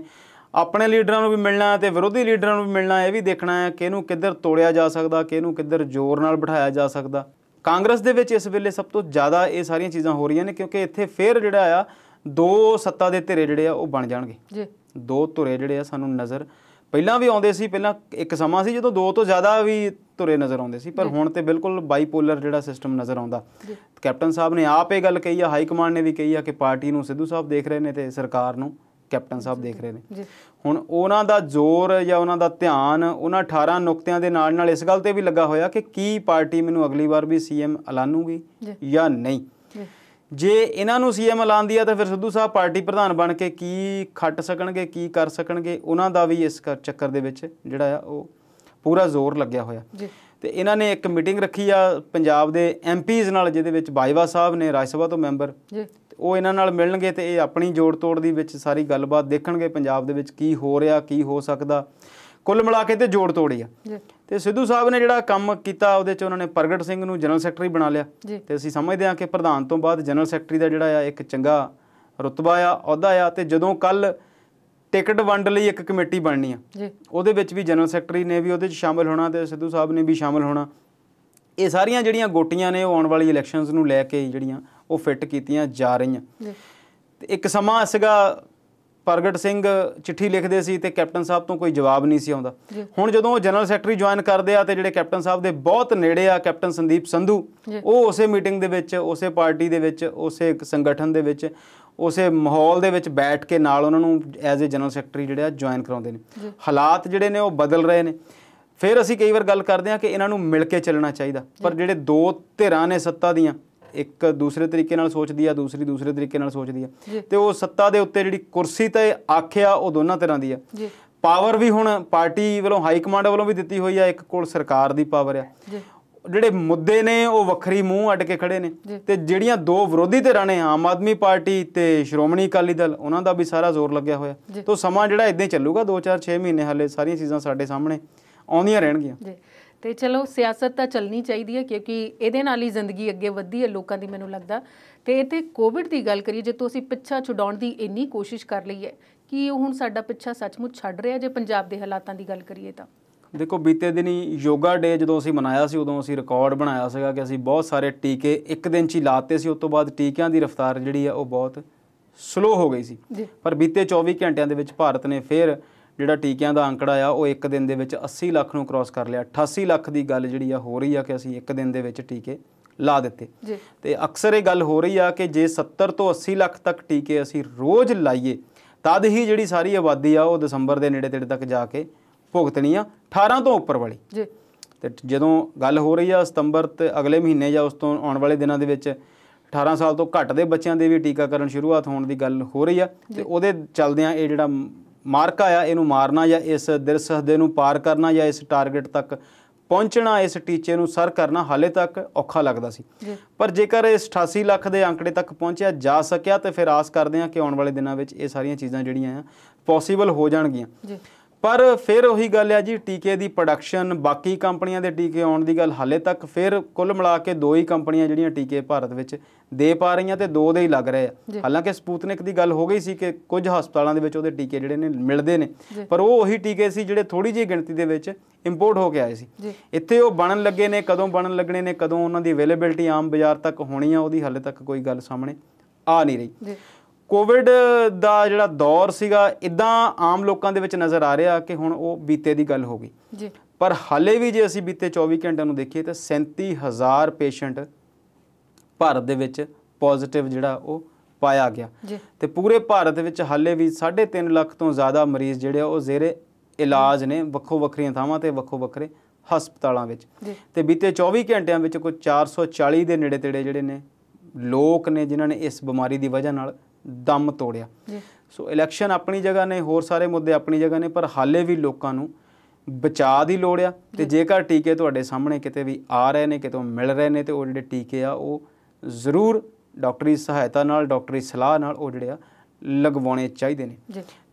ਆਪਣੇ ਲੀਡਰਾਂ ਨੂੰ ਵੀ ਮਿਲਣਾ ਤੇ ਵਿਰੋਧੀ ਲੀਡਰਾਂ ਨੂੰ ਵੀ ਮਿਲਣਾ। ਇਹ ਵੀ ਦੇਖਣਾ ਹੈ ਕਿ ਇਹਨੂੰ ਕਿੱਧਰ ਤੋੜਿਆ ਜਾ ਸਕਦਾ, ਕਿ ਇਹਨੂੰ ਕਿੱਧਰ ਜ਼ੋਰ ਨਾਲ ਬਿਠਾਇਆ ਜਾ ਸਕਦਾ। ਕਾਂਗਰਸ ਦੇ ਵਿੱਚ ਇਸ ਵੇਲੇ ਸਭ ਤੋਂ ਜ਼ਿਆਦਾ ਇਹ ਸਾਰੀਆਂ ਚੀਜ਼ਾਂ ਹੋ ਰਹੀਆਂ ਨੇ ਕਿਉਂਕਿ ਇੱਥੇ ਫਿਰ ਜਿਹੜਾ ਆ 2 ਸੱਤਾ ਦੇ ਧਿਰੇ ਜਿਹੜੇ ਆ ਉਹ ਬਣ ਜਾਣਗੇ। 2 ਧੁਰੇ ਜਿਹੜੇ ਆ ਸਾਨੂੰ ਨਜ਼ਰ ਪਹਿਲਾਂ ਵੀ ਆਉਂਦੇ ਸੀ। ਪਹਿਲਾਂ ਇੱਕ ਸਮਾਂ ਸੀ ਜਦੋਂ 2 ਤੋਂ ਜ਼ਿਆਦਾ ਵੀ ਧੁਰੇ ਨਜ਼ਰ ਆਉਂਦੇ ਸੀ, ਪਰ ਹੁਣ ਤੇ ਬਿਲਕੁਲ ਬਾਈਪੋਲਰ ਜਿਹੜਾ ਸਿਸਟਮ ਨਜ਼ਰ ਆਉਂਦਾ। ਕੈਪਟਨ ਸਾਹਿਬ ਨੇ ਆਪ ਇਹ ਗੱਲ ਕਹੀ ਆ, ਹਾਈ ਕਮਾਂਡ ਨੇ ਵੀ ਕਹੀ ਆ ਕਿ ਪਾਰਟੀ ਨੂੰ ਸਿੱਧੂ ਸਾਹਿਬ ਦੇਖ ਰਹੇ ਨੇ ਤੇ ਸਰਕਾਰ ਨੂੰ ਕੈਪਟਨ ਸਾਹਿਬ ਦੇਖ ਰਹੇ ਨੇ। ਹੁਣ ਉਹਨਾਂ ਦਾ ਜ਼ੋਰ ਜਾਂ ਉਹਨਾਂ ਦਾ ਧਿਆਨ ਉਹਨਾਂ 18 ਨੁਕਤਿਆਂ ਦੇ ਨਾਲ ਇਸ ਗੱਲ ਤੇ ਵੀ ਲੱਗਾ ਹੋਇਆ ਕਿ ਕੀ ਪਾਰਟੀ ਮੈਨੂੰ ਅਗਲੀ ਵਾਰ ਵੀ ਸੀਐਮ ਐਲਾਨੂਗੀ ਜਾਂ ਨਹੀਂ। ਜੇ ਇਹਨਾਂ ਨੂੰ ਸੀਐਮ ਐਲਾਨਦੀ ਆ ਤਾਂ ਫਿਰ ਸਿੱਧੂ ਸਾਹਿਬ ਪਾਰਟੀ ਪ੍ਰਧਾਨ ਬਣ ਕੇ ਕੀ ਖੱਟ ਸਕਣਗੇ, ਕੀ ਕਰ ਸਕਣਗੇ, ਉਹਨਾਂ ਦਾ ਵੀ ਇਸ ਚੱਕਰ ਦੇ ਵਿੱਚ ਜਿਹੜਾ ਆ ਉਹ ਪੂਰਾ ਜ਼ੋਰ ਲੱਗਿਆ ਹੋਇਆ। ਤੇ ਇਹਨਾਂ ਨੇ ਇੱਕ ਮੀਟਿੰਗ ਰੱਖੀ ਆ ਪੰਜਾਬ ਦੇ ਐਮਪੀਜ਼ ਨਾਲ, ਜਿਹਦੇ ਵਿੱਚ ਬਾਜਵਾ ਸਾਹਿਬ ਨੇ ਰਾਜ ਸਭਾ ਤੋਂ ਮੈਂਬਰ, ਉਹ ਇਹਨਾਂ ਨਾਲ ਮਿਲਣਗੇ ਤੇ ਇਹ ਆਪਣੀ ਜੋੜ ਤੋੜ ਦੀ ਵਿੱਚ ਸਾਰੀ ਗੱਲਬਾਤ ਦੇਖਣਗੇ ਪੰਜਾਬ ਦੇ ਵਿੱਚ ਕੀ ਹੋ ਰਿਹਾ, ਕੀ ਹੋ ਸਕਦਾ। ਕੁੱਲ ਮਿਲਾ ਕੇ ਤੇ ਜੋੜ ਤੋੜੀ ਆ। ਤੇ ਸਿੱਧੂ ਸਾਹਿਬ ਨੇ ਜਿਹੜਾ ਕੰਮ ਕੀਤਾ ਉਹਦੇ 'ਚ ਉਹਨਾਂ ਨੇ ਪ੍ਰਗਟ ਸਿੰਘ ਨੂੰ ਜਨਰਲ ਸੈਕਟਰੀ ਬਣਾ ਲਿਆ। ਤੇ ਅਸੀਂ ਸਮਝਦੇ ਹਾਂ ਕਿ ਪ੍ਰਧਾਨ ਤੋਂ ਬਾਅਦ ਜਨਰਲ ਸੈਕਟਰੀ ਦਾ ਜਿਹੜਾ ਆ ਇੱਕ ਚੰਗਾ ਰੁਤਬਾ ਆ, ਅਹੁਦਾ ਆ। ਤੇ ਜਦੋਂ ਕੱਲ੍ਹ ਟਿਕਟ ਵੰਡ ਲਈ ਇੱਕ ਕਮੇਟੀ ਬਣਨੀ ਆ, ਉਹਦੇ ਵਿੱਚ ਵੀ ਜਨਰਲ ਸੈਕਟਰੀ ਨੇ ਵੀ ਉਹਦੇ 'ਚ ਸ਼ਾਮਿਲ ਹੋਣਾ ਤੇ ਸਿੱਧੂ ਸਾਹਿਬ ਨੇ ਵੀ ਸ਼ਾਮਿਲ ਹੋਣਾ। ਇਹ ਸਾਰੀਆਂ ਜਿਹੜੀਆਂ ਗੋਟੀਆਂ ਨੇ ਉਹ ਆਉਣ ਵਾਲੀ ਇਲੈਕਸ਼ਨਸ ਨੂੰ ਲੈ ਕੇ ਜਿਹੜੀਆਂ ਉਹ ਫਿੱਟ ਕੀਤੀਆਂ ਜਾ ਰਹੀਆਂ। ਤੇ ਇੱਕ ਸਮਾਂ ਸੀਗਾ ਪ੍ਰਗਟ ਸਿੰਘ ਚਿੱਠੀ ਲਿਖਦੇ ਸੀ ਤੇ ਕੈਪਟਨ ਸਾਹਿਬ ਤੋਂ ਕੋਈ ਜਵਾਬ ਨਹੀਂ ਸੀ ਆਉਂਦਾ। ਹੁਣ ਜਦੋਂ ਉਹ ਜਨਰਲ ਸੈਕਟਰੀ ਜੁਆਇਨ ਕਰਦੇ ਆ ਤੇ ਜਿਹੜੇ ਕੈਪਟਨ ਸਾਹਿਬ ਦੇ ਬਹੁਤ ਨੇੜੇ ਆ ਕੈਪਟਨ ਸੰਦੀਪ ਸੰਧੂ, ਉਹ ਉਸੇ ਮੀਟਿੰਗ ਦੇ ਵਿੱਚ, ਉਸੇ ਪਾਰਟੀ ਦੇ ਵਿੱਚ, ਉਸੇ ਸੰਗਠਨ ਦੇ ਵਿੱਚ, ਉਸੇ ਮਾਹੌਲ ਦੇ ਵਿੱਚ ਬੈਠ ਕੇ ਨਾਲ ਉਹਨਾਂ ਨੂੰ ਐਜ਼ ਏ ਜਨਰਲ ਸੈਕਟਰੀ ਜਿਹੜਾ ਜੁਆਇਨ ਕਰਾਉਂਦੇ ਨੇ। ਹਾਲਾਤ ਜਿਹੜੇ ਨੇ ਉਹ ਬਦਲ ਰਹੇ ਨੇ। ਫਿਰ ਅਸੀਂ ਕਈ ਵਾਰ ਗੱਲ ਕਰਦੇ ਹਾਂ ਕਿ ਇਹਨਾਂ ਨੂੰ ਮਿਲ ਕੇ ਚੱਲਣਾ ਚਾਹੀਦਾ, ਪਰ ਜਿਹੜੇ 2 ਧਿਰਾਂ ਨੇ ਸੱਤਾ ਦੀਆਂ ਇੱਕ ਦੂਸਰੇ ਤਰੀਕੇ ਨਾਲ ਸੋਚਦੀ ਆ, ਦੂਸਰੀ ਦੂਸਰੇ ਤਰੀਕੇ ਨਾਲ ਸੋਚਦੀ ਆ, ਤੇ ਉਹ ਸੱਤਾ ਦੇ ਉੱਤੇ ਜਿਹੜੀ ਕੁਰਸੀ ਤੇ ਆਖਿਆ ਉਹ ਦੋਨਾਂ ਤਰ੍ਹਾਂ ਦੀ ਆ। ਪਾਵਰ ਵੀ ਹੁਣ ਪਾਰਟੀ ਵੱਲੋਂ, ਹਾਈ ਕਮਾਂਡ ਵੱਲੋਂ ਵੀ ਦਿੱਤੀ ਹੋਈ ਆ, ਇੱਕ ਕੋਲ ਸਰਕਾਰ ਦੀ ਪਾਵਰ ਆ। ਜਿਹੜੇ ਮੁੱਦੇ ਨੇ ਉਹ ਵੱਖਰੀ ਮੂੰਹ ਅੱਡ ਕੇ ਖੜੇ ਨੇ, ਤੇ ਜਿਹੜੀਆਂ ਦੋ ਵਿਰੋਧੀ ਧਿਰਾਂ ਨੇ, ਆਮ ਆਦਮੀ ਪਾਰਟੀ ਤੇ ਸ਼੍ਰੋਮਣੀ ਅਕਾਲੀ ਦਲ, ਉਹਨਾਂ ਦਾ ਵੀ ਸਾਰਾ ਜ਼ੋਰ ਲੱਗਿਆ ਹੋਇਆ। ਤਾਂ ਸਮਾਂ ਜਿਹੜਾ ਇਦਾਂ ਹੀ ਚੱਲੂਗਾ, 2-4-6 ਮਹੀਨੇ ਹਾਲੇ ਸਾਰੀਆਂ ਚੀਜ਼ਾਂ ਸਾਡੇ ਸਾਹਮਣੇ ਆਉਂਦੀਆਂ ਰਹਿਣਗੀਆਂ।
ਤੇ ਚਲੋ ਸਿਆਸਤ ਤਾਂ ਚੱਲਣੀ ਚਾਹੀਦੀ ਹੈ, ਕਿਉਂਕਿ ਇਹਦੇ ਨਾਲ ਹੀ ਜ਼ਿੰਦਗੀ ਅੱਗੇ ਵੱਧਦੀ ਹੈ ਲੋਕਾਂ ਦੀ, ਮੈਨੂੰ ਲੱਗਦਾ। ਤੇ ਇੱਥੇ ਕੋਵਿਡ ਦੀ ਗੱਲ ਕਰੀਏ, ਜੇ ਅਸੀਂ ਪਿੱਛਾ ਛੁਡਾਉਣ ਦੀ ਇੰਨੀ ਕੋਸ਼ਿਸ਼ ਕਰ ਲਈ ਹੈ ਕਿ ਉਹ ਹੁਣ ਸਾਡਾ ਪਿੱਛਾ ਸੱਚਮੁੱਚ ਛੱਡ ਰਿਹਾ, ਜੇ ਪੰਜਾਬ ਦੇ ਹਾਲਾਤਾਂ ਦੀ ਗੱਲ ਕਰੀਏ ਤਾਂ?
ਦੇਖੋ, ਬੀਤੇ ਦਿਨੀ ਯੋਗਾ ਡੇ ਜਦੋਂ ਅਸੀਂ ਮਨਾਇਆ ਸੀ, ਉਦੋਂ ਅਸੀਂ ਰਿਕਾਰਡ ਬਣਾਇਆ ਸੀਗਾ ਕਿ ਅਸੀਂ ਬਹੁਤ ਸਾਰੇ ਟੀਕੇ ਇੱਕ ਦਿਨ 'ਚ ਹੀ ਲਾਤੇ ਸੀ। ਉਸ ਤੋਂ ਬਾਅਦ ਟੀਕਿਆਂ ਦੀ ਰਫ਼ਤਾਰ ਜਿਹੜੀ ਆ ਉਹ ਬਹੁਤ ਸਲੋ ਹੋ ਗਈ ਸੀ। ਪਰ ਬੀਤੇ 24 ਘੰਟਿਆਂ ਦੇ ਵਿੱਚ ਭਾਰਤ ਨੇ ਫਿਰ ਜਿਹੜਾ ਟੀਕਿਆਂ ਦਾ ਅੰਕੜਾ ਆ ਉਹ ਇੱਕ ਦਿਨ ਦੇ ਵਿੱਚ 80 ਲੱਖ ਨੂੰ ਕ੍ਰਾਸ ਕਰ ਲਿਆ। 88 ਲੱਖ ਦੀ ਗੱਲ ਜਿਹੜੀ ਆ ਹੋ ਰਹੀ ਆ ਕਿ ਅਸੀਂ ਇੱਕ ਦਿਨ ਦੇ ਵਿੱਚ ਟੀਕੇ ਲਾ ਦਿੱਤੇ। ਤੇ ਅਕਸਰ ਇਹ ਗੱਲ ਹੋ ਰਹੀ ਆ ਕਿ ਜੇ 70 ਤੋਂ 80 ਲੱਖ ਤੱਕ ਟੀਕੇ ਅਸੀਂ ਰੋਜ਼ ਲਾਈਏ, ਤਦ ਹੀ ਜਿਹੜੀ ਸਾਰੀ ਆਬਾਦੀ ਆ ਉਹ ਦਸੰਬਰ ਦੇ ਨੇੜੇ ਤੇੜੇ ਤੱਕ ਜਾ ਕੇ ਭੁਗਤਣੀ ਆ, 18 ਤੋਂ ਉੱਪਰ ਵਾਲੀ। ਤੇ ਜਦੋਂ ਗੱਲ ਹੋ ਰਹੀ ਆ ਸਤੰਬਰ ਤੇ ਅਗਲੇ ਮਹੀਨੇ ਜਾਂ ਉਸ ਤੋਂ ਆਉਣ ਵਾਲੇ ਦਿਨਾਂ ਦੇ ਵਿੱਚ 18 ਸਾਲ ਤੋਂ ਘੱਟ ਦੇ ਬੱਚਿਆਂ ਦੇ ਵੀ ਟੀਕਾਕਰਨ ਸ਼ੁਰੂਆਤ ਹੋਣ ਦੀ ਗੱਲ ਹੋ ਰਹੀ ਆ। ਤੇ ਉਹਦੇ ਚੱਲਦਿਆਂ ਇਹ ਜਿਹੜਾ ਮਾਰਕਾ ਆ, ਇਹਨੂੰ ਮਾਰਨਾ ਜਾਂ ਇਸ ਦਿਰਸਹਦੇ ਨੂੰ ਪਾਰ ਕਰਨਾ ਜਾਂ ਇਸ ਟਾਰਗੇਟ ਤੱਕ ਪਹੁੰਚਣਾ, ਇਸ ਟੀਚੇ ਨੂੰ ਸਰ ਕਰਨਾ ਹਾਲੇ ਤੱਕ ਔਖਾ ਲੱਗਦਾ ਸੀ। ਪਰ ਜੇਕਰ ਇਸ 88 ਲੱਖ ਦੇ ਅੰਕੜੇ ਤੱਕ ਪਹੁੰਚਿਆ ਜਾ ਸਕਿਆ ਤੇ ਫਿਰ ਆਸ ਕਰਦੇ ਹਾਂ ਕਿ ਆਉਣ ਵਾਲੇ ਦਿਨਾਂ ਵਿੱਚ ਇਹ ਸਾਰੀਆਂ ਚੀਜ਼ਾਂ ਜਿਹੜੀਆਂ ਆ ਪੋਸੀਬਲ ਹੋ ਜਾਣਗੀਆਂ। ਪਰ ਫਿਰ ਉਹੀ ਗੱਲ ਆ ਜੀ, ਟੀਕੇ ਦੀ ਪ੍ਰੋਡਕਸ਼ਨ, ਬਾਕੀ ਕੰਪਨੀਆਂ ਦੇ ਟੀਕੇ ਆਉਣ ਦੀ ਗੱਲ ਹਾਲੇ ਤੱਕ ਫਿਰ ਕੁੱਲ ਮਿਲਾ ਕੇ 2 ਹੀ ਕੰਪਨੀਆਂ ਜਿਹੜੀਆਂ ਟੀਕੇ ਭਾਰਤ ਵਿੱਚ ਦੇ ਪਾ ਰਹੀਆਂ ਤੇ 2 ਦੇ ਹੀ ਲੱਗ ਰਹੇ ਆ। ਹਾਲਾਂਕਿ ਸਪੂਤਨਿਕ ਦੀ ਗੱਲ ਹੋ ਗਈ ਸੀ ਕਿ ਕੁਝ ਹਸਪਤਾਲਾਂ ਦੇ ਵਿੱਚ ਉਹਦੇ ਟੀਕੇ ਜਿਹੜੇ ਨੇ ਮਿਲਦੇ ਨੇ, ਪਰ ਉਹ ਉਹੀ ਟੀਕੇ ਸੀ ਜਿਹੜੇ ਥੋੜ੍ਹੀ ਜਿਹੀ ਗਿਣਤੀ ਦੇ ਵਿੱਚ ਇੰਪੋਰਟ ਹੋ ਕੇ ਆਏ ਸੀ। ਇੱਥੇ ਉਹ ਬਣਨ ਲੱਗੇ ਨੇ, ਕਦੋਂ ਬਣਨ ਲੱਗਣੇ ਨੇ, ਕਦੋਂ ਉਹਨਾਂ ਦੀ ਅਵੇਲੇਬਿਲਿਟੀ ਆਮ ਬਾਜ਼ਾਰ ਤੱਕ ਹੋਣੀ ਆ, ਉਹਦੀ ਹਾਲੇ ਤੱਕ ਕੋਈ ਗੱਲ ਸਾਹਮਣੇ ਆ ਨਹੀਂ ਰਹੀ। ਕੋਵਿਡ ਦਾ ਜਿਹੜਾ ਦੌਰ ਸੀਗਾ ਇੱਦਾਂ ਆਮ ਲੋਕਾਂ ਦੇ ਵਿੱਚ ਨਜ਼ਰ ਆ ਰਿਹਾ ਕਿ ਹੁਣ ਉਹ ਬੀਤੇ ਦੀ ਗੱਲ ਹੋ ਗਈ। ਪਰ ਹਾਲੇ ਵੀ ਜੇ ਅਸੀਂ ਬੀਤੇ 24 ਘੰਟਿਆਂ ਨੂੰ ਦੇਖੀਏ ਤਾਂ 37,000 ਪੇਸ਼ੈਂਟ ਭਾਰਤ ਦੇ ਵਿੱਚ ਪੋਜ਼ਿਟਿਵ ਜਿਹੜਾ ਉਹ ਪਾਇਆ ਗਿਆ। ਤੇ ਪੂਰੇ ਭਾਰਤ ਵਿੱਚ ਹਾਲੇ ਵੀ 3.5 ਲੱਖ ਤੋਂ ਜ਼ਿਆਦਾ ਮਰੀਜ਼ ਜਿਹੜੇ ਉਹ ਜ਼ੇਰੇ ਇਲਾਜ ਨੇ, ਵੱਖੋ ਵੱਖਰੀਆਂ ਥਾਵਾਂ ਤੇ ਵੱਖੋ ਵੱਖਰੇ ਹਸਪਤਾਲਾਂ ਵਿੱਚ। ਤੇ ਬੀਤੇ 24 ਘੰਟਿਆਂ ਵਿੱਚ ਕੋਈ 440 ਦੇ ਨੇੜੇ ਤੇੜੇ ਜਿਹੜੇ ਨੇ ਲੋਕ ਨੇ ਜਿਨ੍ਹਾਂ ਨੇ ਇਸ ਬਿਮਾਰੀ ਦੀ ਵਜ੍ਹਾ ਨਾਲ ਦਮ ਤੋੜਿਆ। ਸੋ ਇਲੈਕਸ਼ਨ ਆਪਣੀ ਜਗ੍ਹਾ ਨੇ, ਹੋਰ ਸਾਰੇ ਮੁੱਦੇ ਆਪਣੀ ਜਗ੍ਹਾ ਨੇ, ਪਰ ਹਾਲੇ ਵੀ ਲੋਕਾਂ ਨੂੰ ਬਚਾਅ ਦੀ ਲੋੜ ਆ। ਤੇ ਜੇਕਰ ਟੀਕੇ ਤੁਹਾਡੇ ਸਾਹਮਣੇ ਕਿਤੇ ਵੀ ਆ ਰਹੇ ਨੇ, ਕਿਤੋਂ ਮਿਲ ਰਹੇ ਨੇ, ਤੇ ਉਹ ਜਿਹੜੇ ਟੀਕੇ ਆ ਉਹ ਜ਼ਰੂਰ ਡਾਕਟਰੀ ਸਹਾਇਤਾ ਨਾਲ, ਡਾਕਟਰੀ ਸਲਾਹ ਨਾਲ ਉਹ ਜਿਹੜੇ ਆ ਲਗਵਾਉਣੇ ਚਾਹੀਦੇ ਨੇ।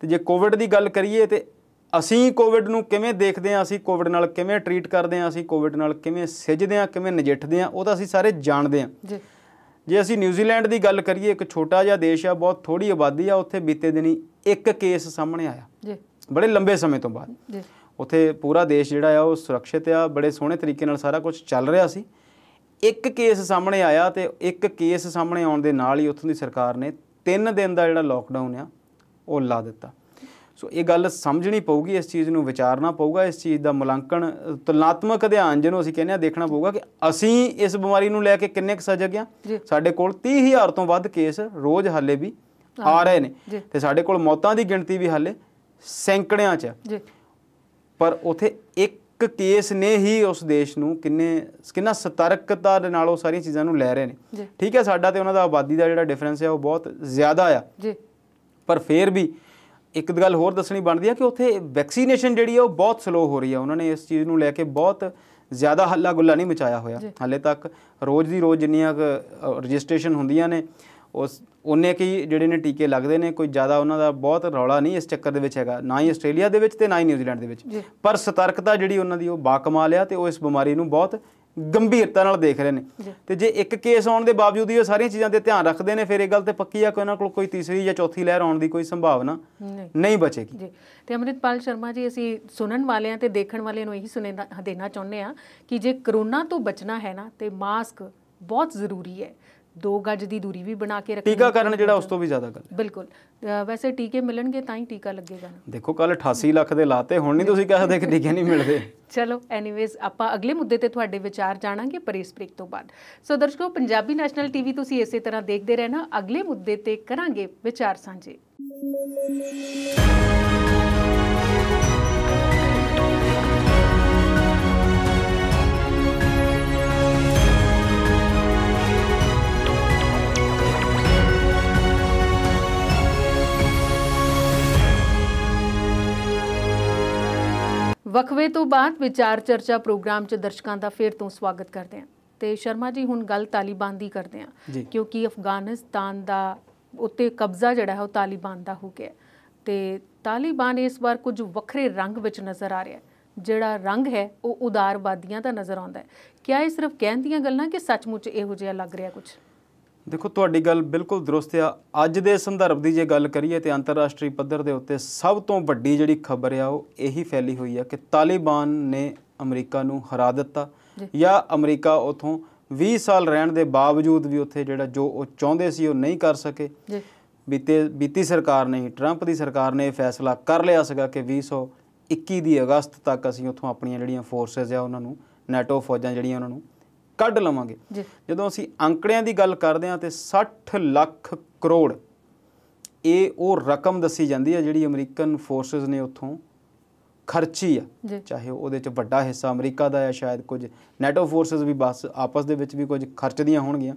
ਤੇ ਜੇ ਕੋਵਿਡ ਦੀ ਗੱਲ ਕਰੀਏ ਤੇ ਅਸੀਂ ਕੋਵਿਡ ਨੂੰ ਕਿਵੇਂ ਦੇਖਦੇ ਹਾਂ, ਅਸੀਂ ਕੋਵਿਡ ਨਾਲ ਕਿਵੇਂ ਟਰੀਟ ਕਰਦੇ ਹਾਂ, ਅਸੀਂ ਕੋਵਿਡ ਨਾਲ ਕਿਵੇਂ ਸਿੱਝਦੇ ਹਾਂ, ਕਿਵੇਂ ਨਜਿੱਠਦੇ ਹਾਂ, ਉਹ ਤਾਂ ਅਸੀਂ ਸਾਰੇ ਜਾਣਦੇ ਹਾਂ। ਜੇ ਅਸੀਂ ਨਿਊਜ਼ੀਲੈਂਡ ਦੀ ਗੱਲ ਕਰੀਏ, ਇੱਕ ਛੋਟਾ ਜਿਹਾ ਦੇਸ਼ ਆ, ਬਹੁਤ ਥੋੜ੍ਹੀ ਆਬਾਦੀ ਆ, ਉੱਥੇ ਬੀਤੇ ਦਿਨੀ ਇੱਕ ਕੇਸ ਸਾਹਮਣੇ ਆਇਆ ਬੜੇ ਲੰਬੇ ਸਮੇਂ ਤੋਂ ਬਾਅਦ। ਉੱਥੇ ਪੂਰਾ ਦੇਸ਼ ਜਿਹੜਾ ਆ ਉਹ ਸੁਰੱਖਿਅਤ ਆ, ਬੜੇ ਸੋਹਣੇ ਤਰੀਕੇ ਨਾਲ ਸਾਰਾ ਕੁਝ ਚੱਲ ਰਿਹਾ ਸੀ। ਇੱਕ ਕੇਸ ਸਾਹਮਣੇ ਆਇਆ ਤੇ ਇੱਕ ਕੇਸ ਸਾਹਮਣੇ ਆਉਣ ਦੇ ਨਾਲ ਹੀ ਉੱਥੋਂ ਦੀ ਸਰਕਾਰ ਨੇ 3 ਦਿਨ ਦਾ ਜਿਹੜਾ ਲੋਕਡਾਊਨ ਆ ਉਹ ਲਾ ਦਿੱਤਾ। ਸੋ ਇਹ ਗੱਲ ਸਮਝਣੀ ਪਊਗੀ, ਇਸ ਚੀਜ਼ ਨੂੰ ਵਿਚਾਰਨਾ ਪਊਗਾ, ਇਸ ਚੀਜ਼ ਦਾ ਮੁਲਾਂਕਣ, ਤੁਲਨਾਤਮਕ ਅਧਿਐਨ ਜਿਹਨੂੰ ਅਸੀਂ ਕਹਿੰਦੇ ਹਾਂ, ਦੇਖਣਾ ਪਊਗਾ ਕਿ ਅਸੀਂ ਇਸ ਬਿਮਾਰੀ ਨੂੰ ਲੈ ਕੇ ਕਿੰਨੇ ਕੁ ਸਜਗ ਹਾਂ। ਸਾਡੇ ਕੋਲ 30,000 ਤੋਂ ਵੱਧ ਕੇਸ ਰੋਜ਼ ਹਾਲੇ ਵੀ ਆ ਰਹੇ ਨੇ ਤੇ ਸਾਡੇ ਕੋਲ ਮੌਤਾਂ ਦੀ ਗਿਣਤੀ ਵੀ ਹਾਲੇ ਸੈਂਕੜਿਆਂ 'ਚ। ਪਰ ਉੱਥੇ ਇੱਕ ਕੇਸ ਨੇ ਹੀ ਉਸ ਦੇਸ਼ ਨੂੰ ਕਿੰਨਾ ਸਤਰਕਤਾ ਦੇ ਨਾਲ ਉਹ ਸਾਰੀਆਂ ਚੀਜ਼ਾਂ ਨੂੰ ਲੈ ਰਹੇ ਨੇ। ਠੀਕ ਹੈ, ਸਾਡਾ ਤੇ ਉਹਨਾਂ ਦਾ ਆਬਾਦੀ ਦਾ ਜਿਹੜਾ ਡਿਫਰੈਂਸ ਹੈ ਉਹ ਬਹੁਤ ਜ਼ਿਆਦਾ ਆ, ਪਰ ਫਿਰ ਵੀ ਇੱਕ ਗੱਲ ਹੋਰ ਦੱਸਣੀ ਬਣਦੀ ਆ ਕਿ ਉੱਥੇ ਵੈਕਸੀਨੇਸ਼ਨ ਜਿਹੜੀ ਆ ਉਹ ਬਹੁਤ ਸਲੋ ਹੋ ਰਹੀ ਆ। ਉਹਨਾਂ ਨੇ ਇਸ ਚੀਜ਼ ਨੂੰ ਲੈ ਕੇ ਬਹੁਤ ਜ਼ਿਆਦਾ ਹੱਲਾ ਗੁੱਲਾ ਨਹੀਂ ਮਚਾਇਆ ਹੋਇਆ ਹਾਲੇ ਤੱਕ। ਰੋਜ਼ ਦੀ ਰੋਜ਼ ਜਿੰਨੀਆਂ ਕੁ ਰਜਿਸਟ੍ਰੇਸ਼ਨ ਹੁੰਦੀਆਂ ਨੇ ਉਸ ਉਨੇ ਕੀ ਜਿਹੜੇ ਨੇ ਟੀਕੇ ਲੱਗਦੇ ਨੇ, ਕੋਈ ਜ਼ਿਆਦਾ ਉਹਨਾਂ ਦਾ ਬਹੁਤ ਰੌਲਾ ਨਹੀਂ ਇਸ ਚੱਕਰ ਦੇ ਵਿੱਚ ਹੈਗਾ, ਨਾ ਹੀ ਆਸਟ੍ਰੇਲੀਆ ਦੇ ਵਿੱਚ ਤੇ ਨਾ ਹੀ ਨਿਊਜ਼ੀਲੈਂਡ ਦੇ ਵਿੱਚ। ਪਰ ਸਤਰਕਤਾ ਜਿਹੜੀ ਉਹਨਾਂ ਦੀ ਉਹ ਬਾਕਮਾਲ ਆ ਤੇ ਉਹ ਇਸ ਬਿਮਾਰੀ ਨੂੰ ਬਹੁਤ ਗੰਭੀਰਤਾ ਨਾਲ ਦੇਖ ਰਹੇ ਨੇ। ਤੇ ਜੇ ਇੱਕ ਕੇਸ ਆਉਣ ਦੇ ਬਾਵਜੂਦ ਹੀ ਉਹ ਸਾਰੀਆਂ ਚੀਜ਼ਾਂ ਤੇ ਧਿਆਨ ਰੱਖਦੇ ਨੇ, ਫਿਰ ਇਹ ਗੱਲ ਤੇ ਪੱਕੀ ਆ ਕਿ ਉਹਨਾਂ ਕੋਲ ਕੋਈ ਤੀਸਰੀ ਜਾਂ ਚੌਥੀ ਲਹਿਰ ਆਉਣ ਦੀ ਕੋਈ ਸੰਭਾਵਨਾ ਨਹੀਂ ਬਚੇਗੀ।
ਜੀ, ਤੇ ਅੰਮ੍ਰਿਤਪਾਲ ਸ਼ਰਮਾ ਜੀ, ਅਸੀਂ ਸੁਣਨ ਵਾਲਿਆਂ ਤੇ ਦੇਖਣ ਵਾਲਿਆਂ ਨੂੰ ਇਹੀ ਦੇਣਾ ਚਾਹੁੰਦੇ ਹਾਂ ਕਿ ਜੇ ਕਰੋਨਾ ਤੋਂ ਬਚਣਾ ਹੈ ਨਾ ਤੇ ਮਾਸਕ ਬਹੁਤ ਜ਼ਰੂਰੀ ਹੈ, 2 ਗਜ ਦੀ ਦੂਰੀ ਵੀ ਬਣਾ ਕੇ ਰੱਖਣੀ,
ਟੀਕਾਕਰਨ ਜਿਹੜਾ ਉਸ ਤੋਂ ਵੀ ਜ਼ਿਆਦਾ ਗੱਲ।
ਬਿਲਕੁਲ, ਵੈਸੇ ਟੀਕੇ ਮਿਲਣਗੇ ਤਾਂ ਹੀ ਟੀਕਾ ਲੱਗੇਗਾ ਨਾ।
ਦੇਖੋ, ਕੱਲ 88 ਲੱਖ ਦੇ ਲਾਤੇ, ਹੁਣ ਨਹੀਂ ਤੁਸੀਂ ਕਹਿ ਸਕਦੇ ਕਿ ਟੀਕੇ ਨਹੀਂ ਮਿਲਦੇ।
ਚਲੋ, ਐਨੀਵੇਜ਼ ਆਪਾਂ ਅਗਲੇ ਮੁੱਦੇ ਤੇ ਤੁਹਾਡੇ ਵਿਚਾਰ ਜਾਣਾਂਗੇ ਪਰ ਇਸ ਬ੍ਰੇਕ ਤੋਂ ਬਾਅਦ। ਸੋ ਦਰਸ਼ਕੋ, ਪੰਜਾਬੀ ਨੈਸ਼ਨਲ ਟੀਵੀ ਤੁਸੀਂ ਇਸੇ ਤਰ੍ਹਾਂ ਦੇਖਦੇ ਰਹਿਣਾ। ਅਗਲੇ ਮੁੱਦੇ ਤੇ ਕਰਾਂਗੇ ਵਿਚਾਰ ਸਾਂਝੇ। ਵਕਫੇ ਤੋਂ ਬਾਅਦ ਵਿਚਾਰ ਚਰਚਾ ਪ੍ਰੋਗਰਾਮ 'ਚ ਦਰਸ਼ਕਾਂ ਦਾ ਫਿਰ ਤੋਂ ਸਵਾਗਤ ਕਰਦੇ ਹਾਂ। ਤੇ ਸ਼ਰਮਾ ਜੀ, ਹੁਣ ਗੱਲ ਤਾਲਿਬਾਨ ਦੀ ਕਰਦੇ ਹਾਂ, ਕਿਉਂਕਿ ਅਫਗਾਨਿਸਤਾਨ ਦਾ ਉੱਤੇ ਕਬਜ਼ਾ ਜਿਹੜਾ ਹੈ ਉਹ ਤਾਲਿਬਾਨ ਦਾ ਹੋ ਗਿਆ ਤੇ ਤਾਲਿਬਾਨ ਇਸ ਵਾਰ ਕੁਝ ਵੱਖਰੇ ਰੰਗ ਵਿੱਚ ਨਜ਼ਰ ਆ ਰਿਹਾ ਹੈ। ਜਿਹੜਾ ਰੰਗ ਹੈ ਉਹ ਉਦਾਰਵਾਦੀਆਂ ਦਾ ਨਜ਼ਰ ਆਉਂਦਾ ਹੈ। ਕਿਆ ਇਹ ਸਿਰਫ ਕਹਿਣ ਦੀਆਂ ਗੱਲਾਂ ਕਿ ਸੱਚਮੁੱਚ ਇਹੋ ਜਿਹਾ ਲੱਗ ਰਿਹਾ ਕੁਝ?
ਦੇਖੋ, ਤੁਹਾਡੀ ਗੱਲ ਬਿਲਕੁਲ ਦਰੁਸਤ ਆ। ਅੱਜ ਦੇ ਸੰਦਰਭ ਦੀ ਜੇ ਗੱਲ ਕਰੀਏ ਤੇ ਅੰਤਰਰਾਸ਼ਟਰੀ ਪੱਧਰ ਦੇ ਉੱਤੇ ਸਭ ਤੋਂ ਵੱਡੀ ਜਿਹੜੀ ਖਬਰ ਆ ਉਹ ਇਹੀ ਫੈਲੀ ਹੋਈ ਆ ਕਿ ਤਾਲਿਬਾਨ ਨੇ ਅਮਰੀਕਾ ਨੂੰ ਹਰਾ ਦਿੱਤਾ ਜਾਂ ਅਮਰੀਕਾ ਉਥੋਂ 20 ਸਾਲ ਰਹਿਣ ਦੇ ਬਾਵਜੂਦ ਵੀ ਉੱਥੇ ਜਿਹੜਾ ਜੋ ਉਹ ਚਾਹੁੰਦੇ ਸੀ ਉਹ ਨਹੀਂ ਕਰ ਸਕੇ। ਬੀਤੀ ਸਰਕਾਰ ਨੇ, ਟਰੰਪ ਦੀ ਸਰਕਾਰ ਨੇ ਇਹ ਫੈਸਲਾ ਕਰ ਲਿਆ ਸੀਗਾ ਕਿ 2021 ਦੀ ਅਗਸਤ ਤੱਕ ਅਸੀਂ ਉੱਥੋਂ ਆਪਣੀਆਂ ਜਿਹੜੀਆਂ ਫੋਰਸਿਸ ਆ ਉਹਨਾਂ ਨੂੰ, ਨੈਟੋ ਫੌਜਾਂ ਜਿਹੜੀਆਂ ਉਹਨਾਂ ਨੂੰ ਕੱਢ ਲਵਾਂਗੇ। ਜਦੋਂ ਅਸੀਂ ਅੰਕੜਿਆਂ ਦੀ ਗੱਲ ਕਰਦੇ ਹਾਂ ਤੇ 60 ਲੱਖ ਕਰੋੜ ਇਹ ਉਹ ਰਕਮ ਦੱਸੀ ਜਾਂਦੀ ਹੈ ਜਿਹੜੀ ਅਮਰੀਕਨ ਫੋਰਸਿਸ ਨੇ ਉੱਥੋਂ ਖਰਚੀ ਆ। ਚਾਹੇ ਉਹਦੇ 'ਚ ਵੱਡਾ ਹਿੱਸਾ ਅਮਰੀਕਾ ਦਾ ਆ, ਸ਼ਾਇਦ ਕੁਝ ਨੈਟੋ ਫੋਰਸਿਸ ਵੀ ਬਸ ਆਪਸ ਦੇ ਵਿੱਚ ਵੀ ਕੁਝ ਖਰਚਦੀਆਂ ਹੋਣਗੀਆਂ।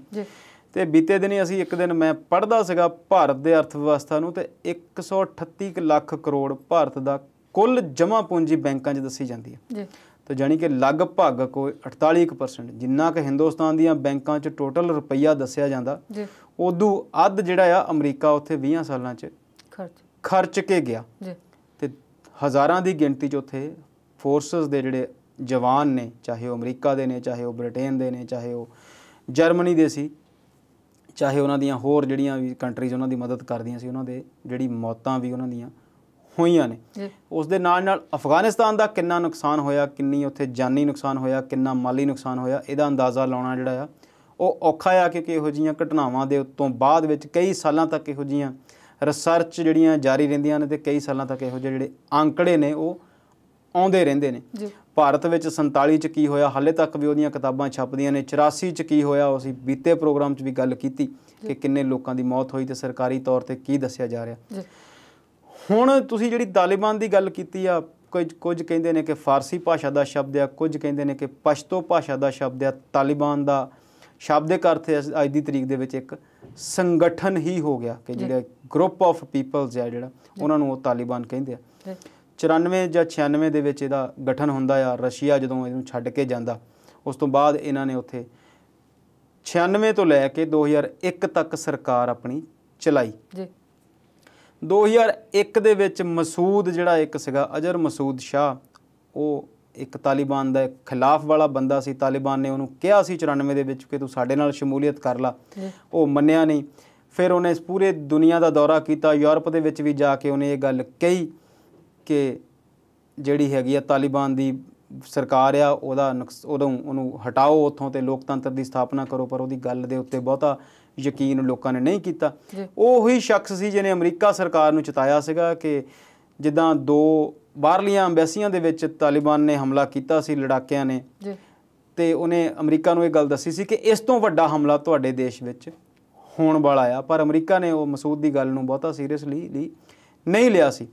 ਤੇ ਬੀਤੇ ਦਿਨੀ ਅਸੀਂ ਇੱਕ ਦਿਨ ਮੈਂ ਪੜ੍ਹਦਾ ਸੀਗਾ ਭਾਰਤ ਦੇ ਅਰਥ ਵਿਵਸਥਾ ਨੂੰ, ਤੇ 138 ਲੱਖ ਕਰੋੜ ਭਾਰਤ ਦਾ ਕੁੱਲ ਜਮ੍ਹਾਂ ਪੂੰਜੀ ਬੈਂਕਾਂ 'ਚ ਦੱਸੀ ਜਾਂਦੀ ਹੈ। ਤਾਂ ਜਾਣੀ ਕਿ ਲਗਭਗ ਕੋਈ 48% ਜਿੰਨਾ ਕਿ ਹਿੰਦੁਸਤਾਨ ਦੀਆਂ ਬੈਂਕਾਂ 'ਚ ਟੋਟਲ ਰੁਪਈਆ ਦੱਸਿਆ ਜਾਂਦਾ, ਉਦੋਂ ਅੱਧ ਜਿਹੜਾ ਆ ਅਮਰੀਕਾ ਉੱਥੇ 20 ਸਾਲਾਂ 'ਚ ਖਰਚ ਕੇ ਗਿਆ। ਤੇ ਹਜ਼ਾਰਾਂ ਦੀ ਗਿਣਤੀ 'ਚ ਉੱਥੇ ਫੋਰਸਿਸ ਦੇ ਜਿਹੜੇ ਜਵਾਨ ਨੇ, ਚਾਹੇ ਉਹ ਅਮਰੀਕਾ ਦੇ ਨੇ, ਚਾਹੇ ਉਹ ਬ੍ਰਿਟੇਨ ਦੇ ਨੇ, ਚਾਹੇ ਉਹ ਜਰਮਨੀ ਦੇ ਸੀ, ਚਾਹੇ ਉਹਨਾਂ ਦੀਆਂ ਹੋਰ ਜਿਹੜੀਆਂ ਵੀ ਕੰਟਰੀਜ਼ ਉਹਨਾਂ ਦੀ ਮਦਦ ਕਰਦੀਆਂ ਸੀ, ਉਹਨਾਂ ਦੇ ਜਿਹੜੀ ਮੌਤਾਂ ਵੀ ਉਹਨਾਂ ਦੀਆਂ ਹੋਈਆਂ ਨੇ। ਉਸ ਦੇ ਨਾਲ ਨਾਲ ਅਫਗਾਨਿਸਤਾਨ ਦਾ ਕਿੰਨਾ ਨੁਕਸਾਨ ਹੋਇਆ, ਕਿੰਨੀ ਉੱਥੇ ਜਾਨੀ ਨੁਕਸਾਨ ਹੋਇਆ, ਕਿੰਨਾ ਮਾਲੀ ਨੁਕਸਾਨ ਹੋਇਆ, ਇਹਦਾ ਅੰਦਾਜ਼ਾ ਲਾਉਣਾ ਜਿਹੜਾ ਆ ਉਹ ਔਖਾ ਆ, ਕਿਉਂਕਿ ਇਹੋ ਜਿਹੀਆਂ ਘਟਨਾਵਾਂ ਦੇ ਉੱਤੋਂ ਬਾਅਦ ਵਿੱਚ ਕਈ ਸਾਲਾਂ ਤੱਕ ਇਹੋ ਜਿਹੀਆਂ ਰਿਸਰਚ ਜਿਹੜੀਆਂ ਜਾਰੀ ਰਹਿੰਦੀਆਂ ਨੇ ਤੇ ਕਈ ਸਾਲਾਂ ਤੱਕ ਇਹੋ ਜਿਹੇ ਜਿਹੜੇ ਅੰਕੜੇ ਨੇ ਉਹ ਆਉਂਦੇ ਰਹਿੰਦੇ ਨੇ। ਭਾਰਤ ਵਿੱਚ 47 'ਚ ਕੀ ਹੋਇਆ, ਹਾਲੇ ਤੱਕ ਵੀ ਉਹਦੀਆਂ ਕਿਤਾਬਾਂ ਛਪਦੀਆਂ ਨੇ। 84 'ਚ ਕੀ ਹੋਇਆ, ਅਸੀਂ ਬੀਤੇ ਪ੍ਰੋਗਰਾਮ 'ਚ ਵੀ ਗੱਲ ਕੀਤੀ ਕਿ ਕਿੰਨੇ ਲੋਕਾਂ ਦੀ ਮੌਤ ਹੋਈ ਤੇ ਸਰਕਾਰੀ ਤੌਰ 'ਤੇ ਕੀ ਦੱਸਿਆ ਜਾ ਰਿਹਾ। ਹੁਣ ਤੁਸੀਂ ਜਿਹੜੀ ਤਾਲਿਬਾਨ ਦੀ ਗੱਲ ਕੀਤੀ ਆ, ਕੁਝ ਕਹਿੰਦੇ ਨੇ ਕਿ ਫਾਰਸੀ ਭਾਸ਼ਾ ਦਾ ਸ਼ਬਦ ਆ, ਕੁਝ ਕਹਿੰਦੇ ਨੇ ਕਿ ਪਸ਼ਤੋ ਭਾਸ਼ਾ ਦਾ ਸ਼ਬਦ ਆ। ਤਾਲਿਬਾਨ ਦਾ ਸ਼ਾਬਦਿਕ ਅਰਥ ਅੱਜ ਦੀ ਤਰੀਕ ਦੇ ਵਿੱਚ ਇੱਕ ਸੰਗਠਨ ਹੀ ਹੋ ਗਿਆ ਕਿ ਜਿਹੜਾ ਗਰੁੱਪ ਆਫ ਪੀਪਲਸ ਆ ਜਿਹੜਾ, ਉਹਨਾਂ ਨੂੰ ਉਹ ਤਾਲਿਬਾਨ ਕਹਿੰਦੇ ਆ। 94 ਜਾਂ 96 ਦੇ ਵਿੱਚ ਇਹਦਾ ਗਠਨ ਹੁੰਦਾ ਆ। ਰਸ਼ੀਆ ਜਦੋਂ ਇਹਨੂੰ ਛੱਡ ਕੇ ਜਾਂਦਾ, ਉਸ ਤੋਂ ਬਾਅਦ ਇਹਨਾਂ ਨੇ ਉੱਥੇ 96 ਤੋਂ ਲੈ ਕੇ 2001 ਤੱਕ ਸਰਕਾਰ ਆਪਣੀ ਚਲਾਈ। 2001 ਦੇ ਵਿੱਚ ਮਸੂਦ ਜਿਹੜਾ ਇੱਕ ਸੀਗਾ, ਅਜ਼ਹਰ ਮਸੂਦ ਸ਼ਾਹ, ਉਹ ਇੱਕ ਤਾਲਿਬਾਨ ਦਾ ਖਿਲਾਫ ਵਾਲਾ ਬੰਦਾ ਸੀ। ਤਾਲਿਬਾਨ ਨੇ ਉਹਨੂੰ ਕਿਹਾ ਸੀ 94 ਦੇ ਵਿੱਚ ਕਿ ਤੂੰ ਸਾਡੇ ਨਾਲ ਸ਼ਮੂਲੀਅਤ ਕਰ ਲਾ, ਉਹ ਮੰਨਿਆ ਨਹੀਂ। ਫਿਰ ਉਹਨੇ ਪੂਰੇ ਦੁਨੀਆ ਦਾ ਦੌਰਾ ਕੀਤਾ, ਯੂਰਪ ਦੇ ਵਿੱਚ ਵੀ ਜਾ ਕੇ ਉਹਨੇ ਇਹ ਗੱਲ ਕਹੀ ਕਿ ਜਿਹੜੀ ਹੈਗੀ ਆ ਤਾਲਿਬਾਨ ਦੀ ਸਰਕਾਰ ਆ, ਉਹਨੂੰ ਹਟਾਓ ਉੱਥੋਂ ਤੇ ਲੋਕਤੰਤਰ ਦੀ ਸਥਾਪਨਾ ਕਰੋ। ਪਰ ਉਹਦੀ ਗੱਲ ਦੇ ਉੱਤੇ ਬਹੁਤਾ ਯਕੀਨ ਲੋਕਾਂ ਨੇ ਨਹੀਂ ਕੀਤਾ। ਉਹੀ ਸ਼ਖਸ ਸੀ ਜਿਹਨੇ ਅਮਰੀਕਾ ਸਰਕਾਰ ਨੂੰ ਚਿਤਾਇਆ ਸੀਗਾ ਕਿ ਜਿੱਦਾਂ 2 ਬਾਹਰਲੀਆਂ ਅੰਬੈਸੀਆਂ ਦੇ ਵਿੱਚ ਤਾਲਿਬਾਨ ਨੇ ਹਮਲਾ ਕੀਤਾ ਸੀ ਲੜਾਕਿਆਂ ਨੇ, ਤੇ ਉਹਨੇ ਅਮਰੀਕਾ ਨੂੰ ਇਹ ਗੱਲ ਦੱਸੀ ਸੀ ਕਿ ਇਸ ਤੋਂ ਵੱਡਾ ਹਮਲਾ ਤੁਹਾਡੇ ਦੇਸ਼ ਵਿੱਚ ਹੋਣ ਵਾਲਾ ਆ। ਪਰ ਅਮਰੀਕਾ ਨੇ ਉਹ ਮਸੂਦ ਦੀ ਗੱਲ ਨੂੰ ਬਹੁਤਾ ਸੀਰੀਅਸਲੀ ਨਹੀਂ ਲਿਆ ਸੀ।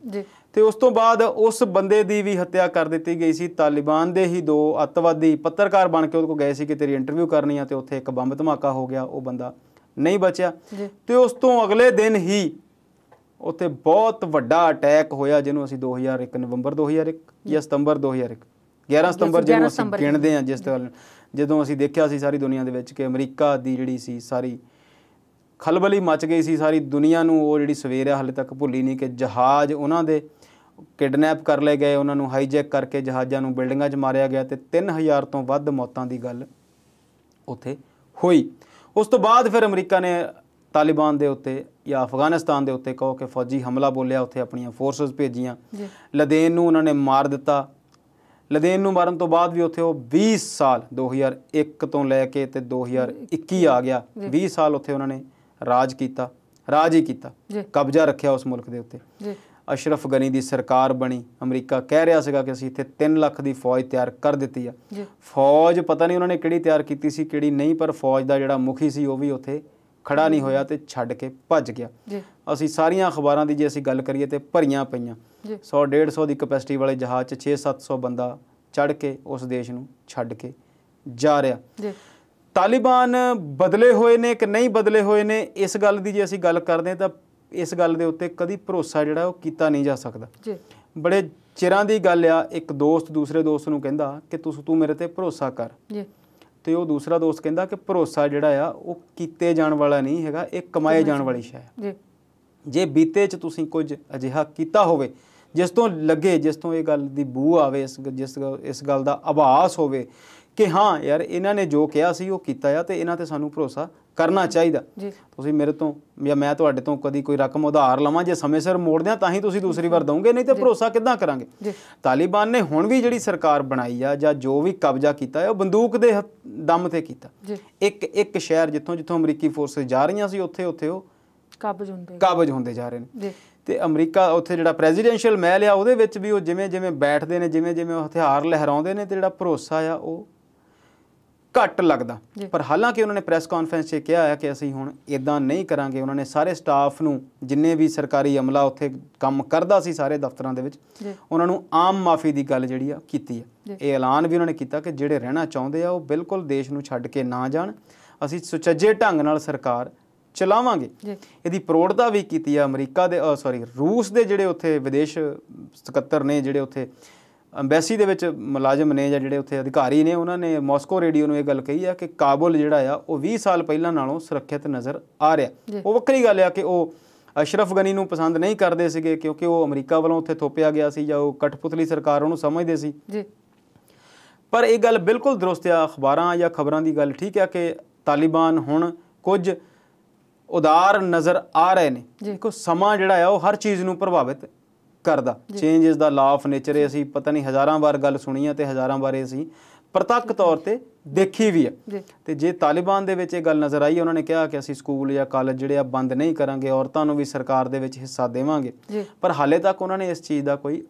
ਤੇ ਉਸ ਤੋਂ ਬਾਅਦ ਉਸ ਬੰਦੇ ਦੀ ਵੀ ਹੱਤਿਆ ਕਰ ਦਿੱਤੀ ਗਈ ਸੀ। ਤਾਲਿਬਾਨ ਦੇ ਹੀ 2 ਅੱਤਵਾਦੀ ਪੱਤਰਕਾਰ ਬਣ ਕੇ ਉਹਦੇ ਕੋਲ ਗਏ ਸੀ ਕਿ ਤੇਰੀ ਇੰਟਰਵਿਊ ਕਰਨੀ ਆ, ਤੇ ਉੱਥੇ ਇੱਕ ਬੰਬ ਧਮਾਕਾ ਹੋ ਗਿਆ, ਉਹ ਬੰਦਾ ਨਹੀਂ ਬਚਿਆ। ਤੇ ਉਸ ਤੋਂ ਅਗਲੇ ਦਿਨ ਹੀ ਉੱਥੇ ਬਹੁਤ ਵੱਡਾ ਅਟੈਕ ਹੋਇਆ, ਜਿਹਨੂੰ ਅਸੀਂ 2001 ਨਵੰਬਰ 2001 ਜਾਂ ਸਤੰਬਰ 2001 11 ਸਤੰਬਰ ਜਿਹਨੂੰ ਅਸੀਂ ਗਿਣਦੇ ਹਾਂ, ਜਿਸ ਤਰ੍ਹਾਂ ਜਦੋਂ ਅਸੀਂ ਦੇਖਿਆ ਸੀ ਸਾਰੀ ਦੁਨੀਆ ਦੇ ਵਿੱਚ ਕਿ ਅਮਰੀਕਾ ਦੀ ਜਿਹੜੀ ਸੀ ਸਾਰੀ ਖਲਬਲੀ ਮਚ ਗਈ ਸੀ। ਸਾਰੀ ਦੁਨੀਆ ਨੂੰ ਉਹ ਜਿਹੜੀ ਸਵੇਰ ਆ ਹਾਲੇ ਤੱਕ ਭੁੱਲੀ ਨਹੀਂ ਕਿ ਜਹਾਜ਼ ਉਹਨਾਂ ਦੇ ਕਿਡਨੈਪ ਕਰ ਲਏ ਗਏ, ਉਹਨਾਂ ਨੂੰ ਹਾਈਜੈਕ ਕਰਕੇ ਜਹਾਜ਼ਾਂ ਨੂੰ ਬਿਲਡਿੰਗਾਂ 'ਚ ਮਾਰਿਆ ਗਿਆ ਤੇ 3000 ਤੋਂ ਵੱਧ ਮੌਤਾਂ ਦੀ ਗੱਲ ਉੱਥੇ ਹੋਈ। ਉਸ ਤੋਂ ਬਾਅਦ ਫਿਰ ਅਮਰੀਕਾ ਨੇ ਤਾਲਿਬਾਨ ਦੇ ਉੱਤੇ ਜਾਂ ਅਫਗਾਨਿਸਤਾਨ ਦੇ ਉੱਤੇ ਕਹੋ ਕਿ ਫੌਜੀ ਹਮਲਾ ਬੋਲਿਆ, ਉੱਥੇ ਆਪਣੀਆਂ ਫੋਰਸਿਸ ਭੇਜੀਆਂ। ਲਦੇਨ ਨੂੰ ਉਹਨਾਂ ਨੇ ਮਾਰ ਦਿੱਤਾ। ਲਦੇਨ ਨੂੰ ਮਾਰਨ ਤੋਂ ਬਾਅਦ ਵੀ ਉੱਥੇ ਉਹ 20 ਸਾਲ 2001 ਤੋਂ ਲੈ ਕੇ ਤੇ 2021 ਆ ਗਿਆ, 20 ਸਾਲ ਉੱਥੇ ਉਹਨਾਂ ਨੇ ਰਾਜ ਹੀ ਕੀਤਾ, ਕਬਜ਼ਾ ਰੱਖਿਆ ਉਸ ਮੁਲਕ ਦੇ ਉੱਤੇ। ਅਸ਼ਰਫ ਗਨੀ ਦੀ ਸਰਕਾਰ ਬਣੀ। ਅਮਰੀਕਾ ਕਹਿ ਰਿਹਾ ਸੀਗਾ ਕਿ ਅਸੀਂ ਇੱਥੇ 3 ਲੱਖ ਦੀ ਫੌਜ ਤਿਆਰ ਕਰ ਦਿੱਤੀ ਆ। ਫੌਜ ਪਤਾ ਨਹੀਂ ਉਹਨਾਂ ਨੇ ਕਿਹੜੀ ਤਿਆਰ ਕੀਤੀ ਸੀ ਕਿਹੜੀ ਨਹੀਂ, ਪਰ ਫੌਜ ਦਾ ਜਿਹੜਾ ਮੁਖੀ ਸੀ ਉਹ ਵੀ ਉੱਥੇ ਖੜਾ ਨਹੀਂ ਹੋਇਆ ਤੇ ਛੱਡ ਕੇ ਭੱਜ ਗਿਆ। ਅਸੀਂ ਸਾਰੀਆਂ ਅਖਬਾਰਾਂ ਦੀ ਜੇ ਅਸੀਂ ਗੱਲ ਕਰੀਏ ਤੇ ਭਰੀਆਂ ਪਈਆਂ। 100-150 ਦੀ ਕਪੈਸਿਟੀ ਵਾਲੇ ਜਹਾਜ਼ 'ਚ 600-700 ਬੰਦਾ ਚੜ੍ਹ ਕੇ ਉਸ ਦੇਸ਼ ਨੂੰ ਛੱਡ ਕੇ ਜਾ ਰਿਹਾ। ਤਾਲਿਬਾਨ ਬਦਲੇ ਹੋਏ ਨੇ ਕਿ ਨਹੀਂ ਬਦਲੇ ਹੋਏ ਨੇ, ਇਸ ਗੱਲ ਦੀ ਜੇ ਅਸੀਂ ਗੱਲ ਕਰਦੇ ਤਾਂ ਇਸ ਗੱਲ ਦੇ ਉੱਤੇ ਕਦੀ ਭਰੋਸਾ ਜਿਹੜਾ ਉਹ ਕੀਤਾ ਨਹੀਂ ਜਾ ਸਕਦਾ। ਬੜੇ ਚਿਰਾਂ ਦੀ ਗੱਲ ਆ, ਇੱਕ ਦੋਸਤ ਦੂਸਰੇ ਦੋਸਤ ਨੂੰ ਕਹਿੰਦਾ ਕਿ ਤੂੰ ਮੇਰੇ ਤੇ ਭਰੋਸਾ ਕਰ
ਜੀ,
ਤੇ ਉਹ ਦੂਸਰਾ ਦੋਸਤ ਕਹਿੰਦਾ ਕਿ ਭਰੋਸਾ ਜਿਹੜਾ ਆ ਉਹ ਕੀਤੇ ਜਾਣ ਵਾਲਾ ਨਹੀਂ ਹੈਗਾ, ਇਹ ਕਮਾਏ ਜਾਣ ਵਾਲੀ ਸ਼ੈ ਹੈ।
ਜੀ,
ਜੇ ਬੀਤੇ 'ਚ ਤੁਸੀਂ ਕੁਝ ਅਜਿਹਾ ਕੀਤਾ ਹੋਵੇ ਜਿਸ ਤੋਂ ਲੱਗੇ, ਜਿਸ ਤੋਂ ਇਹ ਗੱਲ ਦੀ ਬੂ ਆਵੇ, ਇਸ ਗੱਲ ਦਾ ਆਭਾਸ ਹੋਵੇ ਕਿ ਹਾਂ ਯਾਰ ਇਹਨਾਂ ਨੇ ਜੋ ਕਿਹਾ ਸੀ ਉਹ ਕੀਤਾ ਆ ਤੇ ਇਹਨਾਂ ਤੇ ਸਾਨੂੰ ਭਰੋਸਾ ਕਰਨਾ ਚਾਹੀਦਾ। ਤੁਸੀਂ ਮੇਰੇ ਤੋਂ ਜਾਂ ਮੈਂ ਤੁਹਾਡੇ ਤੋਂ ਕਦੀ ਕੋਈ ਰਕਮ ਉਧਾਰ ਲਵਾਂ, ਜੇ ਸਮੇਂ ਸਿਰ ਮੋੜਦੇ ਆ ਤਾਂ ਹੀ ਤੁਸੀਂ ਦੂਸਰੀ ਵਾਰ ਦਓਗੇ, ਨਹੀਂ ਤੇ ਭਰੋਸਾ ਕਿੱਦਾਂ ਕਰਾਂਗੇ। ਤਾਲਿਬਾਨ ਨੇ ਹੁਣ ਵੀ ਜਿਹੜੀ ਸਰਕਾਰ ਬਣਾਈ ਆ ਜਾਂ ਜੋ ਵੀ ਕਬਜ਼ਾ ਕੀਤਾ ਹੈ ਉਹ ਬੰਦੂਕ ਦੇ ਦਮ ਤੇ ਕੀਤਾ। ਇੱਕ ਸ਼ਹਿਰ ਜਿੱਥੋਂ ਅਮਰੀਕੀ ਫੋਰਸਿਸ ਜਾ ਰਹੀਆਂ ਸੀ ਉੱਥੇ ਉਹ ਕਾਬਜ ਹੁੰਦੇ ਜਾ ਰਹੇ ਨੇ। ਤੇ ਅਮਰੀਕਾ ਉੱਥੇ ਜਿਹੜਾ ਪ੍ਰੈਜ਼ੀਡੈਂਸ਼ੀਅਲ ਮਹਿਲ ਆ ਉਹਦੇ ਵਿੱਚ ਵੀ ਉਹ ਜਿਵੇਂ ਬੈਠਦੇ ਨੇ, ਜਿਵੇਂ ਉਹ ਹਥਿਆਰ ਲਹਿਰਾਉਂਦੇ ਨੇ ਤੇ ਜਿਹੜਾ ਭਰੋਸਾ ਆ ਉਹ ਘੱਟ ਲੱਗਦਾ। ਪਰ ਹਾਲਾਂਕਿ ਉਹਨਾਂ ਨੇ ਪ੍ਰੈਸ ਕਾਨਫਰੰਸ 'ਚ ਕਿਹਾ ਹੈ ਕਿ ਅਸੀਂ ਹੁਣ ਇੱਦਾਂ ਨਹੀਂ ਕਰਾਂਗੇ। ਉਹਨਾਂ ਨੇ ਸਾਰੇ ਸਟਾਫ ਨੂੰ, ਜਿੰਨੇ ਵੀ ਸਰਕਾਰੀ ਅਮਲਾ ਉੱਥੇ ਕੰਮ ਕਰਦਾ ਸੀ ਸਾਰੇ ਦਫ਼ਤਰਾਂ ਦੇ ਵਿੱਚ, ਉਹਨਾਂ ਨੂੰ ਆਮ ਮਾਫੀ ਦੀ ਗੱਲ ਜਿਹੜੀ ਆ ਕੀਤੀ ਹੈ। ਇਹ ਐਲਾਨ ਵੀ ਉਹਨਾਂ ਨੇ ਕੀਤਾ ਕਿ ਜਿਹੜੇ ਰਹਿਣਾ ਚਾਹੁੰਦੇ ਆ ਉਹ ਬਿਲਕੁਲ ਦੇਸ਼ ਨੂੰ ਛੱਡ ਕੇ ਨਾ ਜਾਣ, ਅਸੀਂ ਸੁਚੱਜੇ ਢੰਗ ਨਾਲ ਸਰਕਾਰ ਚਲਾਵਾਂਗੇ। ਇਹਦੀ ਪ੍ਰੋੜਤਾ ਵੀ ਕੀਤੀ ਆ ਅਮਰੀਕਾ ਦੇ ਰੂਸ ਦੇ ਜਿਹੜੇ ਉੱਥੇ ਵਿਦੇਸ਼ ਸਕੱਤਰ ਨੇ, ਜਿਹੜੇ ਉੱਥੇ ਅੰਬੈਸੀ ਦੇ ਵਿੱਚ ਮੁਲਾਜ਼ਮ ਨੇ ਜਾਂ ਜਿਹੜੇ ਉੱਥੇ ਅਧਿਕਾਰੀ ਨੇ, ਉਹਨਾਂ ਨੇ ਮਾਸਕੋ ਰੇਡੀਓ ਨੂੰ ਇਹ ਗੱਲ ਕਹੀ ਆ ਕਿ ਕਾਬੁਲ ਜਿਹੜਾ ਆ ਉਹ 20 ਸਾਲ ਪਹਿਲਾਂ ਨਾਲੋਂ ਸੁਰੱਖਿਅਤ ਨਜ਼ਰ ਆ ਰਿਹਾ। ਉਹ ਵੱਖਰੀ ਗੱਲ ਆ ਕਿ ਉਹ ਅਸ਼ਰਫ ਗਨੀ ਨੂੰ ਪਸੰਦ ਨਹੀਂ ਕਰਦੇ ਸੀਗੇ ਕਿਉਂਕਿ ਉਹ ਅਮਰੀਕਾ ਵੱਲੋਂ ਉੱਥੇ ਥੋਪਿਆ ਗਿਆ ਸੀ ਜਾਂ ਉਹ ਕਠਪੁਤਲੀ ਸਰਕਾਰ ਉਹਨੂੰ ਸਮਝਦੇ ਸੀ। ਪਰ ਇਹ ਗੱਲ ਬਿਲਕੁਲ ਦਰੁਸਤ ਆ। ਅਖਬਾਰਾਂ ਜਾਂ ਖਬਰਾਂ ਦੀ ਗੱਲ ਠੀਕ ਆ ਕਿ ਤਾਲਿਬਾਨ ਹੁਣ ਕੁਝ ਉਦਾਰ ਨਜ਼ਰ ਆ ਰਹੇ ਨੇ। ਦੇਖੋ ਸਮਾਂ ਜਿਹੜਾ ਆ ਉਹ ਹਰ ਚੀਜ਼ ਨੂੰ ਪ੍ਰਭਾਵਿਤ ਕਰਦਾ। Change is the law of nature, ਇਹ ਅਸੀਂ ਪਤਾ ਨਹੀਂ ਹਜ਼ਾਰਾਂ ਵਾਰ ਗੱਲ ਸੁਣੀ ਆ ਤੇ ਹਜ਼ਾਰਾਂ ਵਾਰ ਅਸੀਂ ਪ੍ਰਤੱਖ ਤੌਰ ਤੇ ਦੇਖੀ ਵੀ ਆ। ਤੇ ਜੇ ਤਾਲਿਬਾਨ ਦੇ ਵਿੱਚ ਇਹ ਗੱਲ ਨਜ਼ਰ ਆਈ, ਉਹਨਾਂ ਨੇ ਕਿਹਾ ਕਿ ਅਸੀਂ ਸਕੂਲ ਜਾਂ ਕਾਲਜ ਜਿਹੜੇ ਆ ਬੰਦ ਨਹੀਂ ਕਰਾਂਗੇ, ਔਰਤਾਂ ਨੂੰ ਵੀ ਸਰਕਾਰ ਦੇ ਵਿੱਚ ਹਿੱਸਾ ਦੇਵਾਂਗੇ। ਪਰ ਹਾਲੇ ਤੱਕ ਉਹਨਾਂ ਨੇ ਇਸ ਚੀਜ਼ ਦਾ ਕੋਈ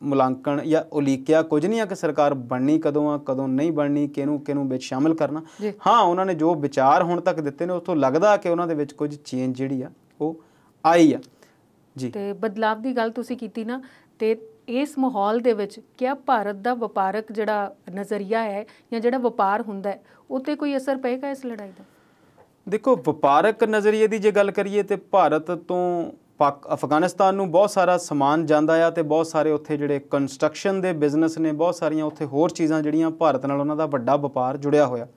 ਮੁਲਾਂਕਣ ਜਾਂ ਉਲੀਕਿਆ ਕੁਝ ਨਹੀਂ ਆ ਕਿ ਸਰਕਾਰ ਬਣਨੀ ਕਦੋਂ ਆ, ਕਦੋਂ ਨਹੀਂ ਬਣਨੀ, ਕਿਹਨੂੰ ਵਿੱਚ ਸ਼ਾਮਿਲ ਕਰਨਾ। ਹਾਂ, ਉਹਨਾਂ ਨੇ ਜੋ ਵਿਚਾਰ ਹੁਣ ਤੱਕ ਦਿੱਤੇ ਨੇ ਉਸ ਤੋਂ ਲੱਗਦਾ ਕਿ ਉਹਨਾਂ ਦੇ ਵਿੱਚ ਕੁਝ ਚੇਂਜ ਜਿਹੜੀ ਆ ਉਹ ਆਈ ਆ। ਜੀ,
ਤੇ ਬਦਲਾਵ ਦੀ ਗੱਲ ਤੁਸੀਂ ਕੀਤੀ ਨਾ, ਤੇ ਇਸ ਮਾਹੌਲ ਦੇ ਵਿੱਚ ਕਿਆ ਭਾਰਤ ਦਾ ਵਪਾਰਕ ਜਿਹੜਾ ਨਜ਼ਰੀਆ ਹੈ ਜਾਂ ਜਿਹੜਾ ਵਪਾਰ ਹੁੰਦਾ ਹੈ ਉਹ 'ਤੇ ਕੋਈ ਅਸਰ ਪਏਗਾ ਇਸ ਲੜਾਈ ਦਾ?
ਦੇਖੋ, ਵਪਾਰਕ ਨਜ਼ਰੀਏ ਦੀ ਜੇ ਗੱਲ ਕਰੀਏ ਤੇ ਭਾਰਤ ਤੋਂ ਅਫਗਾਨਿਸਤਾਨ ਨੂੰ ਬਹੁਤ ਸਾਰਾ ਸਮਾਨ ਜਾਂਦਾ ਆ ਤੇ ਬਹੁਤ ਸਾਰੇ ਉੱਥੇ ਜਿਹੜੇ ਕੰਸਟਰਕਸ਼ਨ ਦੇ ਬਿਜ਼ਨਸ ਨੇ, ਬਹੁਤ ਸਾਰੀਆਂ ਉੱਥੇ ਹੋਰ ਚੀਜ਼ਾਂ ਜਿਹੜੀਆਂ ਭਾਰਤ ਨਾਲ ਉਹਨਾਂ ਦਾ ਵੱਡਾ ਵਪਾਰ ਜੁੜਿਆ ਹੋਇਆ।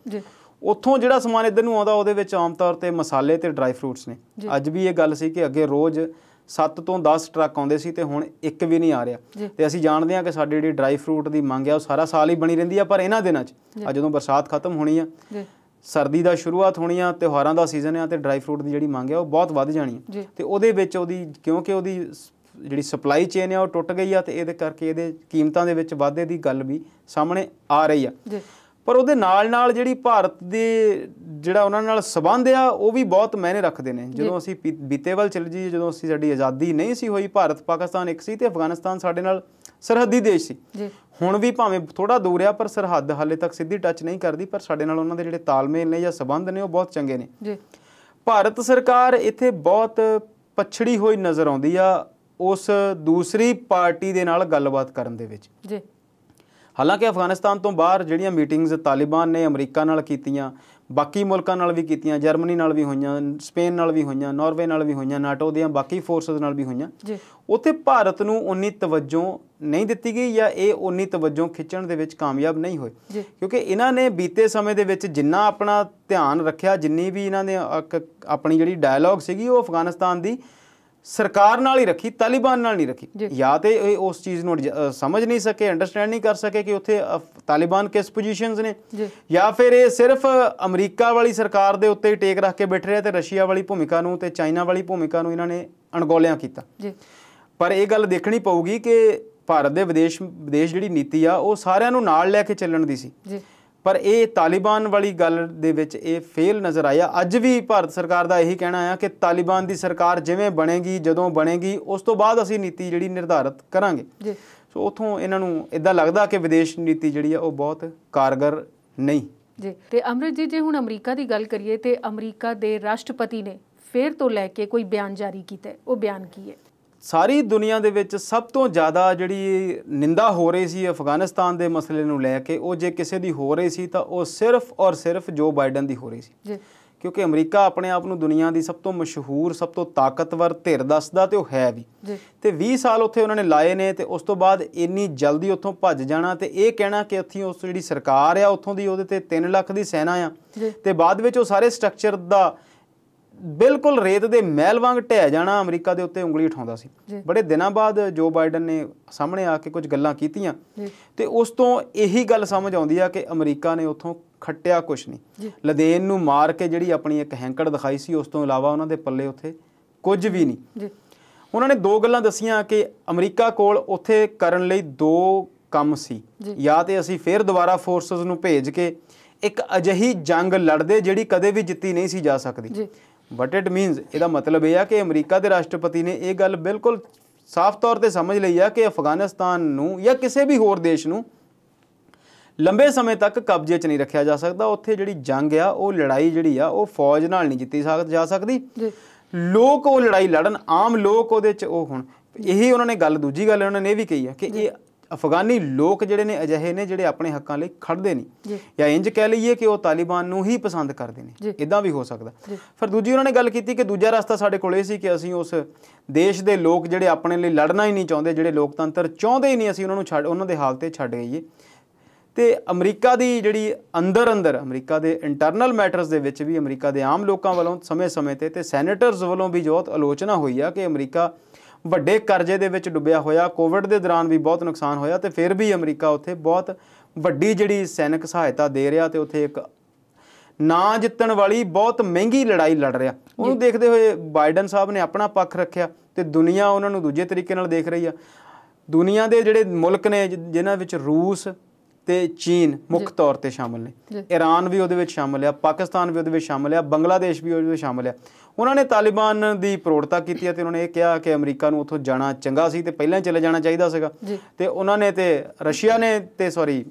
ਉੱਥੋਂ ਜਿਹੜਾ ਸਮਾਨ ਇੱਧਰ ਨੂੰ ਆਉਂਦਾ ਉਹਦੇ ਵਿੱਚ ਆਮ ਤੌਰ 'ਤੇ ਮਸਾਲੇ ਤੇ ਡਰਾਈ ਫਰੂਟਸ ਨੇ। ਅੱਜ ਵੀ ਇਹ ਗੱਲ ਸੀ ਕਿ ਅੱਗੇ ਰੋਜ਼ 7 ਤੋਂ 10 ਟਰੱਕ ਆਉਂਦੇ ਸੀ ਤੇ ਹੁਣ ਇੱਕ ਵੀ ਨਹੀਂ ਆ ਰਿਹਾ। ਤੇ ਅਸੀਂ ਜਾਣਦੇ ਹਾਂ ਕਿ ਸਾਡੀ ਜਿਹੜੀ ਡਰਾਈ ਫਰੂਟ ਦੀ ਮੰਗ ਆ ਉਹ ਸਾਰਾ ਸਾਲ ਹੀ ਬਣੀ ਰਹਿੰਦੀ ਆ, ਪਰ ਇਹਨਾਂ ਦਿਨਾਂ 'ਚ ਜਦੋਂ ਬਰਸਾਤ ਖਤਮ ਹੋਣੀ ਆ, ਸਰਦੀ ਦਾ ਸ਼ੁਰੂਆਤ ਹੋਣੀ ਆ, ਤਿਉਹਾਰਾਂ ਦਾ ਸੀਜ਼ਨ ਆ ਤੇ ਡਰਾਈ ਫਰੂਟ ਦੀ ਜਿਹੜੀ ਮੰਗ ਆ ਉਹ ਬਹੁਤ ਵੱਧ ਜਾਣੀ ਆ। ਤੇ ਉਹਦੇ ਵਿੱਚ ਕਿਉਂਕਿ ਉਹਦੀ ਜਿਹੜੀ ਸਪਲਾਈ ਚੇਨ ਆ ਉਹ ਟੁੱਟ ਗਈ ਆ ਤੇ ਇਹਦੇ ਕਰਕੇ ਇਹਦੇ ਕੀਮਤਾਂ ਦੇ ਵਿੱਚ ਵਾਧੇ ਦੀ ਗੱਲ ਵੀ ਸਾਹਮਣੇ ਆ ਰਹੀ ਆ। ਪਰ ਉਹਦੇ ਨਾਲ ਜਿਹੜੀ ਭਾਰਤ ਦੇ ਜਿਹੜਾ ਉਹਨਾਂ ਨਾਲ ਸੰਬੰਧ ਆ ਉਹ ਵੀ ਬਹੁਤ ਮਾਇਨੇ ਰੱਖਦੇ ਨੇ। ਜਦੋਂ ਅਸੀਂ ਬੀਤੇ ਵੱਲ ਚੱਲ ਜਾਈਏ, ਜਦੋਂ ਸਾਡੀ ਆਜ਼ਾਦੀ ਨਹੀਂ ਸੀ ਹੋਈ, ਭਾਰਤ ਪਾਕਿਸਤਾਨ ਇੱਕ ਸੀ ਤੇ ਅਫਗਾਨਿਸਤਾਨ ਸਾਡੇ ਨਾਲ ਸਰਹੱਦੀ ਦੇਸ਼ ਸੀ। ਹੁਣ ਵੀ ਭਾਵੇਂ ਥੋੜਾ ਦੂਰ ਆ ਪਰ ਸਰਹੱਦ ਹਾਲੇ ਤੱਕ ਸਿੱਧੀ ਟੱਚ ਨਹੀਂ ਕਰਦੀ, ਪਰ ਸਾਡੇ ਨਾਲ ਉਹਨਾਂ ਦੇ ਜਿਹੜੇ ਤਾਲਮੇਲ ਨੇ ਜਾਂ ਸੰਬੰਧ ਨੇ ਉਹ ਬਹੁਤ ਚੰਗੇ ਨੇ। ਭਾਰਤ ਸਰਕਾਰ ਇੱਥੇ ਬਹੁਤ ਪਛੜੀ ਹੋਈ ਨਜ਼ਰ ਆਉਂਦੀ ਆ ਉਸ ਦੂਸਰੀ ਪਾਰਟੀ ਦੇ ਨਾਲ ਗੱਲਬਾਤ ਕਰਨ ਦੇ ਵਿੱਚ। ਹਾਲਾਂਕਿ ਅਫਗਾਨਿਸਤਾਨ ਤੋਂ ਬਾਹਰ ਜਿਹੜੀਆਂ ਮੀਟਿੰਗਸ ਤਾਲਿਬਾਨ ਨੇ ਅਮਰੀਕਾ ਨਾਲ ਕੀਤੀਆਂ, ਬਾਕੀ ਮੁਲਕਾਂ ਨਾਲ ਵੀ ਕੀਤੀਆਂ, ਜਰਮਨੀ ਨਾਲ ਵੀ ਹੋਈਆਂ, ਸਪੇਨ ਨਾਲ ਵੀ ਹੋਈਆਂ, ਨਾਰਵੇ ਨਾਲ ਵੀ ਹੋਈਆਂ, ਨਾਟੋ ਦੀਆਂ ਬਾਕੀ ਫੋਰਸਿਸ ਨਾਲ ਵੀ ਹੋਈਆਂ, ਉੱਥੇ ਭਾਰਤ ਨੂੰ ਉਨੀ ਤਵੱਜੋ ਨਹੀਂ ਦਿੱਤੀ ਗਈ ਜਾਂ ਇਹ ਉਨੀ ਤਵੱਜੋ ਖਿੱਚਣ ਦੇ ਵਿੱਚ ਕਾਮਯਾਬ ਨਹੀਂ ਹੋਏ। ਕਿਉਂਕਿ ਇਹਨਾਂ ਨੇ ਬੀਤੇ ਸਮੇਂ ਦੇ ਵਿੱਚ ਜਿੰਨਾ ਆਪਣਾ ਧਿਆਨ ਰੱਖਿਆ, ਜਿੰਨੀ ਵੀ ਇਹਨਾਂ ਨੇ ਆਪਣੀ ਜਿਹੜੀ ਡਾਇਲੌਗ ਸੀਗੀ ਉਹ ਅਫਗਾਨਿਸਤਾਨ ਦੀ ਸਰਕਾਰ ਨਾਲ ਹੀ ਰੱਖੀ, ਤਾਲਿਬਾਨ ਨਾਲ ਨਹੀਂ ਰੱਖੀ। ਜਾਂ ਤੇ ਇਹ ਉਸ ਚੀਜ਼ ਨੂੰ ਸਮਝ ਨਹੀਂ ਸਕੇ, ਅੰਡਰਸਟੈਂਡ ਨਹੀਂ ਕਰ ਸਕੇ ਕਿ ਉੱਥੇ ਤਾਲਿਬਾਨ ਕਿਸ ਪੋਜੀਸ਼ਨਸ ਨੇ, ਜਾਂ ਫਿਰ ਇਹ ਸਿਰਫ ਅਮਰੀਕਾ ਵਾਲੀ ਸਰਕਾਰ ਦੇ ਉੱਤੇ ਹੀ ਟੇਕ ਰੱਖ ਕੇ ਬੈਠ ਰਿਹਾ ਤੇ ਰਸ਼ੀਆ ਵਾਲੀ ਭੂਮਿਕਾ ਨੂੰ ਤੇ ਚਾਈਨਾ ਵਾਲੀ ਭੂਮਿਕਾ ਨੂੰ ਇਹਨਾਂ ਨੇ ਅਣਗੌਲਿਆਂ ਕੀਤਾ। ਪਰ ਇਹ ਗੱਲ ਦੇਖਣੀ ਪਊਗੀ ਕਿ ਭਾਰਤ ਦੇ ਵਿਦੇਸ਼ ਜਿਹੜੀ ਨੀਤੀ ਆ ਉਹ ਸਾਰਿਆਂ ਨੂੰ ਨਾਲ ਲੈ ਕੇ ਚੱਲਣ ਦੀ ਸੀ। ਪਰ ਇਹ ਤਾਲਿਬਾਨ ਵਾਲੀ ਗੱਲ ਦੇ ਵਿੱਚ ਇਹ ਫੇਲ ਨਜ਼ਰ ਆਇਆ। ਅੱਜ ਵੀ ਭਾਰਤ ਸਰਕਾਰ ਦਾ ਇਹੀ ਕਹਿਣਾ ਆ ਕਿ ਤਾਲਿਬਾਨ ਦੀ ਸਰਕਾਰ ਜਿਵੇਂ ਬਣੇਗੀ, ਜਦੋਂ ਬਣੇਗੀ, ਉਸ ਤੋਂ ਬਾਅਦ ਅਸੀਂ ਨੀਤੀ ਜਿਹੜੀ ਨਿਰਧਾਰਿਤ ਕਰਾਂਗੇ। ਸੋ ਉੱਥੋਂ ਇਹਨਾਂ ਨੂੰ ਇੱਦਾਂ ਲੱਗਦਾ ਕਿ ਵਿਦੇਸ਼ ਨੀਤੀ ਜਿਹੜੀ ਆ ਉਹ ਬਹੁਤ ਕਾਰਗਰ ਨਹੀਂ।
ਜੀ, ਤੇ ਅੰਮ੍ਰਿਤ ਜੀ, ਜੇ ਹੁਣ ਅਮਰੀਕਾ ਦੀ ਗੱਲ ਕਰੀਏ ਤੇ ਅਮਰੀਕਾ ਦੇ ਰਾਸ਼ਟਰਪਤੀ ਨੇ ਫਿਰ ਤੋਂ ਲੈ ਕੇ ਕੋਈ ਬਿਆਨ ਜਾਰੀ ਕੀਤਾ, ਉਹ ਬਿਆਨ ਕੀ ਹੈ?
ਸਾਰੀ ਦੁਨੀਆ ਦੇ ਵਿੱਚ ਸਭ ਤੋਂ ਜ਼ਿਆਦਾ ਜਿਹੜੀ ਨਿੰਦਾ ਹੋ ਰਹੀ ਸੀ ਅਫਗਾਨਿਸਤਾਨ ਦੇ ਮਸਲੇ ਨੂੰ ਲੈ ਕੇ, ਉਹ ਜੇ ਕਿਸੇ ਦੀ ਹੋ ਰਹੀ ਸੀ ਤਾਂ ਉਹ ਸਿਰਫ ਔਰ ਸਿਰਫ ਜੋ ਬਾਈਡਨ ਦੀ ਹੋ ਰਹੀ ਸੀ। क्योंकि अमरीका अपने आप ਨੂੰ ਦੁਨੀਆ ਦੀ ਸਭ ਤੋਂ ਮਸ਼ਹੂਰ ਸਭ ਤੋਂ ਤਾਕਤਵਰ ਧਿਰ ਦੱਸਦਾ ਤੇ ਉਹ ਹੈ ਵੀ ਤੇ 20 ਸਾਲ ਉੱਥੇ ਉਹਨਾਂ ਨੇ ਲਾਏ ਨੇ ਤੇ ਉਸ ਤੋਂ ਬਾਅਦ ਇੰਨੀ ਜਲਦੀ ਉੱਥੋਂ ਭੱਜ ਜਾਣਾ ਤੇ ਇਹ ਕਹਿਣਾ ਕਿ ਉੱਥੇ ਉਸ ਜਿਹੜੀ ਸਰਕਾਰ ਆ ਉੱਥੋਂ ਦੀ ਉਹਦੇ ਤੇ 3 ਲੱਖ ਦੀ ਸੈਨਾ ਆ ਤੇ ਬਾਅਦ ਵਿੱਚ ਉਹ ਸਾਰੇ ਸਟਰਕਚਰ ਦਾ ਬਿਲਕੁਲ ਰੇਤ ਦੇ ਮਹਿਲ ਵਾਂਗ ਢਹਿ ਜਾਣਾ ਅਮਰੀਕਾ ਦੇ ਉੱਤੇ ਉਂਗਲੀ ਉਠਾਉਂਦਾ ਸੀ। ਬੜੇ ਦਿਨਾਂ ਬਾਅਦ ਜੋ ਬਾਈਡਨ ਨੇ ਸਾਹਮਣੇ ਆ ਕੇ ਕੁਝ ਗੱਲਾਂ ਕੀਤੀਆਂ ਤੇ ਉਸ ਤੋਂ ਇਹੀ ਗੱਲ ਸਮਝ ਆਉਂਦੀ ਆ ਕਿ ਅਮਰੀਕਾ ਨੇ ਉੱਥੋਂ ਖੱਟਿਆ ਕੁਛ ਨਹੀਂ। ਲਦੇਨ ਨੂੰ ਮਾਰ ਕੇ ਜਿਹੜੀ ਆਪਣੀ ਇੱਕ ਹੈਂਕੜ ਦਿਖਾਈ ਸੀ ਉਸ ਤੋਂ ਇਲਾਵਾ ਉਹਨਾਂ ਦੇ ਪੱਲੇ ਉੱਥੇ ਕੁਝ ਵੀ ਨਹੀਂ। ਉਹਨਾਂ ਨੇ 2 ਗੱਲਾਂ ਦੱਸੀਆਂ ਕਿ ਅਮਰੀਕਾ ਕੋਲ ਉੱਥੇ ਕਰਨ ਲਈ 2 ਕੰਮ ਸੀ, ਜਾਂ ਤੇ ਅਸੀਂ ਫਿਰ ਦੁਬਾਰਾ ਫੋਰਸਸ ਨੂੰ ਭੇਜ ਕੇ ਇੱਕ ਅਜਿਹੀ ਜੰਗ ਲੜਦੇ ਜਿਹੜੀ ਕਦੇ ਵੀ ਜਿੱਤੀ ਨਹੀਂ ਸੀ ਜਾ ਸਕਦੀ। ਬਟ ਇਟ ਮੀਨਸ ਇਹਦਾ ਮਤਲਬ ਇਹ ਆ ਕਿ ਅਮਰੀਕਾ ਦੇ ਰਾਸ਼ਟਰਪਤੀ ਨੇ ਇਹ ਗੱਲ ਬਿਲਕੁਲ ਸਾਫ਼ ਤੌਰ ਤੇ ਸਮਝ ਲਈ ਆ ਕਿ ਅਫਗਾਨਿਸਤਾਨ ਨੂੰ ਜਾਂ ਕਿਸੇ ਵੀ ਹੋਰ ਦੇਸ਼ ਨੂੰ ਲੰਬੇ ਸਮੇਂ ਤੱਕ ਕਬਜ਼ੇ 'ਚ ਨਹੀਂ ਰੱਖਿਆ ਜਾ ਸਕਦਾ। ਉੱਥੇ ਜਿਹੜੀ ਜੰਗ ਆ ਉਹ ਲੜਾਈ ਜਿਹੜੀ ਆ ਉਹ ਫੌਜ ਨਾਲ ਨਹੀਂ ਜਿੱਤੀ ਜਾ ਸਕਦੀ। ਲੋਕ ਉਹ ਲੜਾਈ ਲੜਨ, ਆਮ ਲੋਕ ਉਹਦੇ 'ਚ ਉਹ ਹੁਣ ਇਹੀ ਉਹਨਾਂ ਨੇ ਗੱਲ ਦੂਜੀ ਗੱਲ ਉਹਨਾਂ ਨੇ ਇਹ ਵੀ ਕਹੀ ਆ ਕਿ ਇਹ ਅਫਗਾਨੀ ਲੋਕ ਜਿਹੜੇ ਨੇ ਅਜਿਹੇ ਨੇ ਜਿਹੜੇ ਆਪਣੇ ਹੱਕਾਂ ਲਈ ਖੜਦੇ ਨਹੀਂ, ਜਾਂ ਇੰਜ ਕਹਿ ਲਈਏ ਕਿ ਉਹ ਤਾਲਿਬਾਨ ਨੂੰ ਹੀ ਪਸੰਦ ਕਰਦੇ ਨੇ। ਇੱਦਾਂ ਵੀ ਹੋ ਸਕਦਾ। ਫਿਰ ਦੂਜੀ ਉਹਨਾਂ ਨੇ ਗੱਲ ਕੀਤੀ ਕਿ ਦੂਜਾ ਰਸਤਾ ਸਾਡੇ ਕੋਲ ਇਹ ਸੀ ਕਿ ਅਸੀਂ ਉਸ ਦੇਸ਼ ਦੇ ਲੋਕ ਜਿਹੜੇ ਆਪਣੇ ਲਈ ਲੜਨਾ ਹੀ ਨਹੀਂ ਚਾਹੁੰਦੇ, ਜਿਹੜੇ ਲੋਕਤੰਤਰ ਚਾਹੁੰਦੇ ਹੀ ਨਹੀਂ, ਅਸੀਂ ਉਹਨਾਂ ਨੂੰ ਉਹਨਾਂ ਦੇ ਹਾਲ 'ਤੇ ਛੱਡ ਗਈਏ। ਤੇ ਅਮਰੀਕਾ ਦੀ ਜਿਹੜੀ ਅੰਦਰ ਅਮਰੀਕਾ ਦੇ ਇੰਟਰਨਲ ਮੈਟਰਸ ਦੇ ਵਿੱਚ ਵੀ ਅਮਰੀਕਾ ਦੇ ਆਮ ਲੋਕਾਂ ਵੱਲੋਂ ਸਮੇਂ-ਸਮੇਂ ਤੇ ਸੈਨੇਟਰਸ ਵੱਲੋਂ ਵੀ ਬਹੁਤ ਆਲੋਚਨਾ ਹੋਈ ਆ ਕਿ ਅਮਰੀਕਾ ਵੱਡੇ ਕਰਜ਼ੇ ਦੇ ਵਿੱਚ ਡੁੱਬਿਆ ਹੋਇਆ, ਕੋਵਿਡ ਦੇ ਦੌਰਾਨ ਵੀ ਬਹੁਤ ਨੁਕਸਾਨ ਹੋਇਆ ਤੇ ਫਿਰ ਵੀ ਅਮਰੀਕਾ ਉੱਥੇ ਬਹੁਤ ਵੱਡੀ ਜਿਹੜੀ ਸੈਨਿਕ ਸਹਾਇਤਾ ਦੇ ਰਿਹਾ ਤੇ ਉੱਥੇ ਇੱਕ ਨਾ ਜਿੱਤਣ ਵਾਲੀ ਬਹੁਤ ਮਹਿੰਗੀ ਲੜਾਈ ਲੜ ਰਿਹਾ। ਉਹਨੂੰ ਦੇਖਦੇ ਹੋਏ ਬਾਈਡਨ ਸਾਹਿਬ ਨੇ ਆਪਣਾ ਪੱਖ ਰੱਖਿਆ ਤੇ ਦੁਨੀਆ ਉਹਨਾਂ ਨੂੰ ਦੂਜੇ ਤਰੀਕੇ ਨਾਲ ਦੇਖ ਰਹੀ ਆ। ਦੁਨੀਆ ਦੇ ਜਿਹੜੇ ਮੁਲਕ ਨੇ ਜਿਨ੍ਹਾਂ ਵਿੱਚ ਰੂਸ ਤੇ ਚੀਨ ਮੁੱਖ ਤੌਰ ਤੇ ਸ਼ਾਮਲ ਨੇ, ਈਰਾਨ ਵੀ ਉਹਦੇ ਵਿੱਚ ਸ਼ਾਮਲ ਆ, ਪਾਕਿਸਤਾਨ ਵੀ ਉਹਦੇ ਵਿੱਚ ਸ਼ਾਮਲ ਆ, ਬੰਗਲਾਦੇਸ਼ ਵੀ ਉਹਦੇ ਵਿੱਚ ਸ਼ਾਮਲ ਆ। ਉਹਨਾਂ ਨੇ ਤਾਲਿਬਾਨ ਦੀ ਪ੍ਰੋੜਤਾ ਕੀਤੀ ਅਤੇ ਉਹਨਾਂ ਨੇ ਇਹ ਕਿਹਾ ਕਿ ਅਮਰੀਕਾ ਨੂੰ ਉੱਥੋਂ ਜਾਣਾ ਚੰਗਾ ਸੀ ਤੇ ਪਹਿਲਾਂ ਹੀ ਚਲੇ ਜਾਣਾ ਚਾਹੀਦਾ ਸੀਗਾ। ਤੇ ਉਹਨਾਂ ਨੇ ਤੇ ਰਸ਼ੀਆ ਨੇ ਤੇ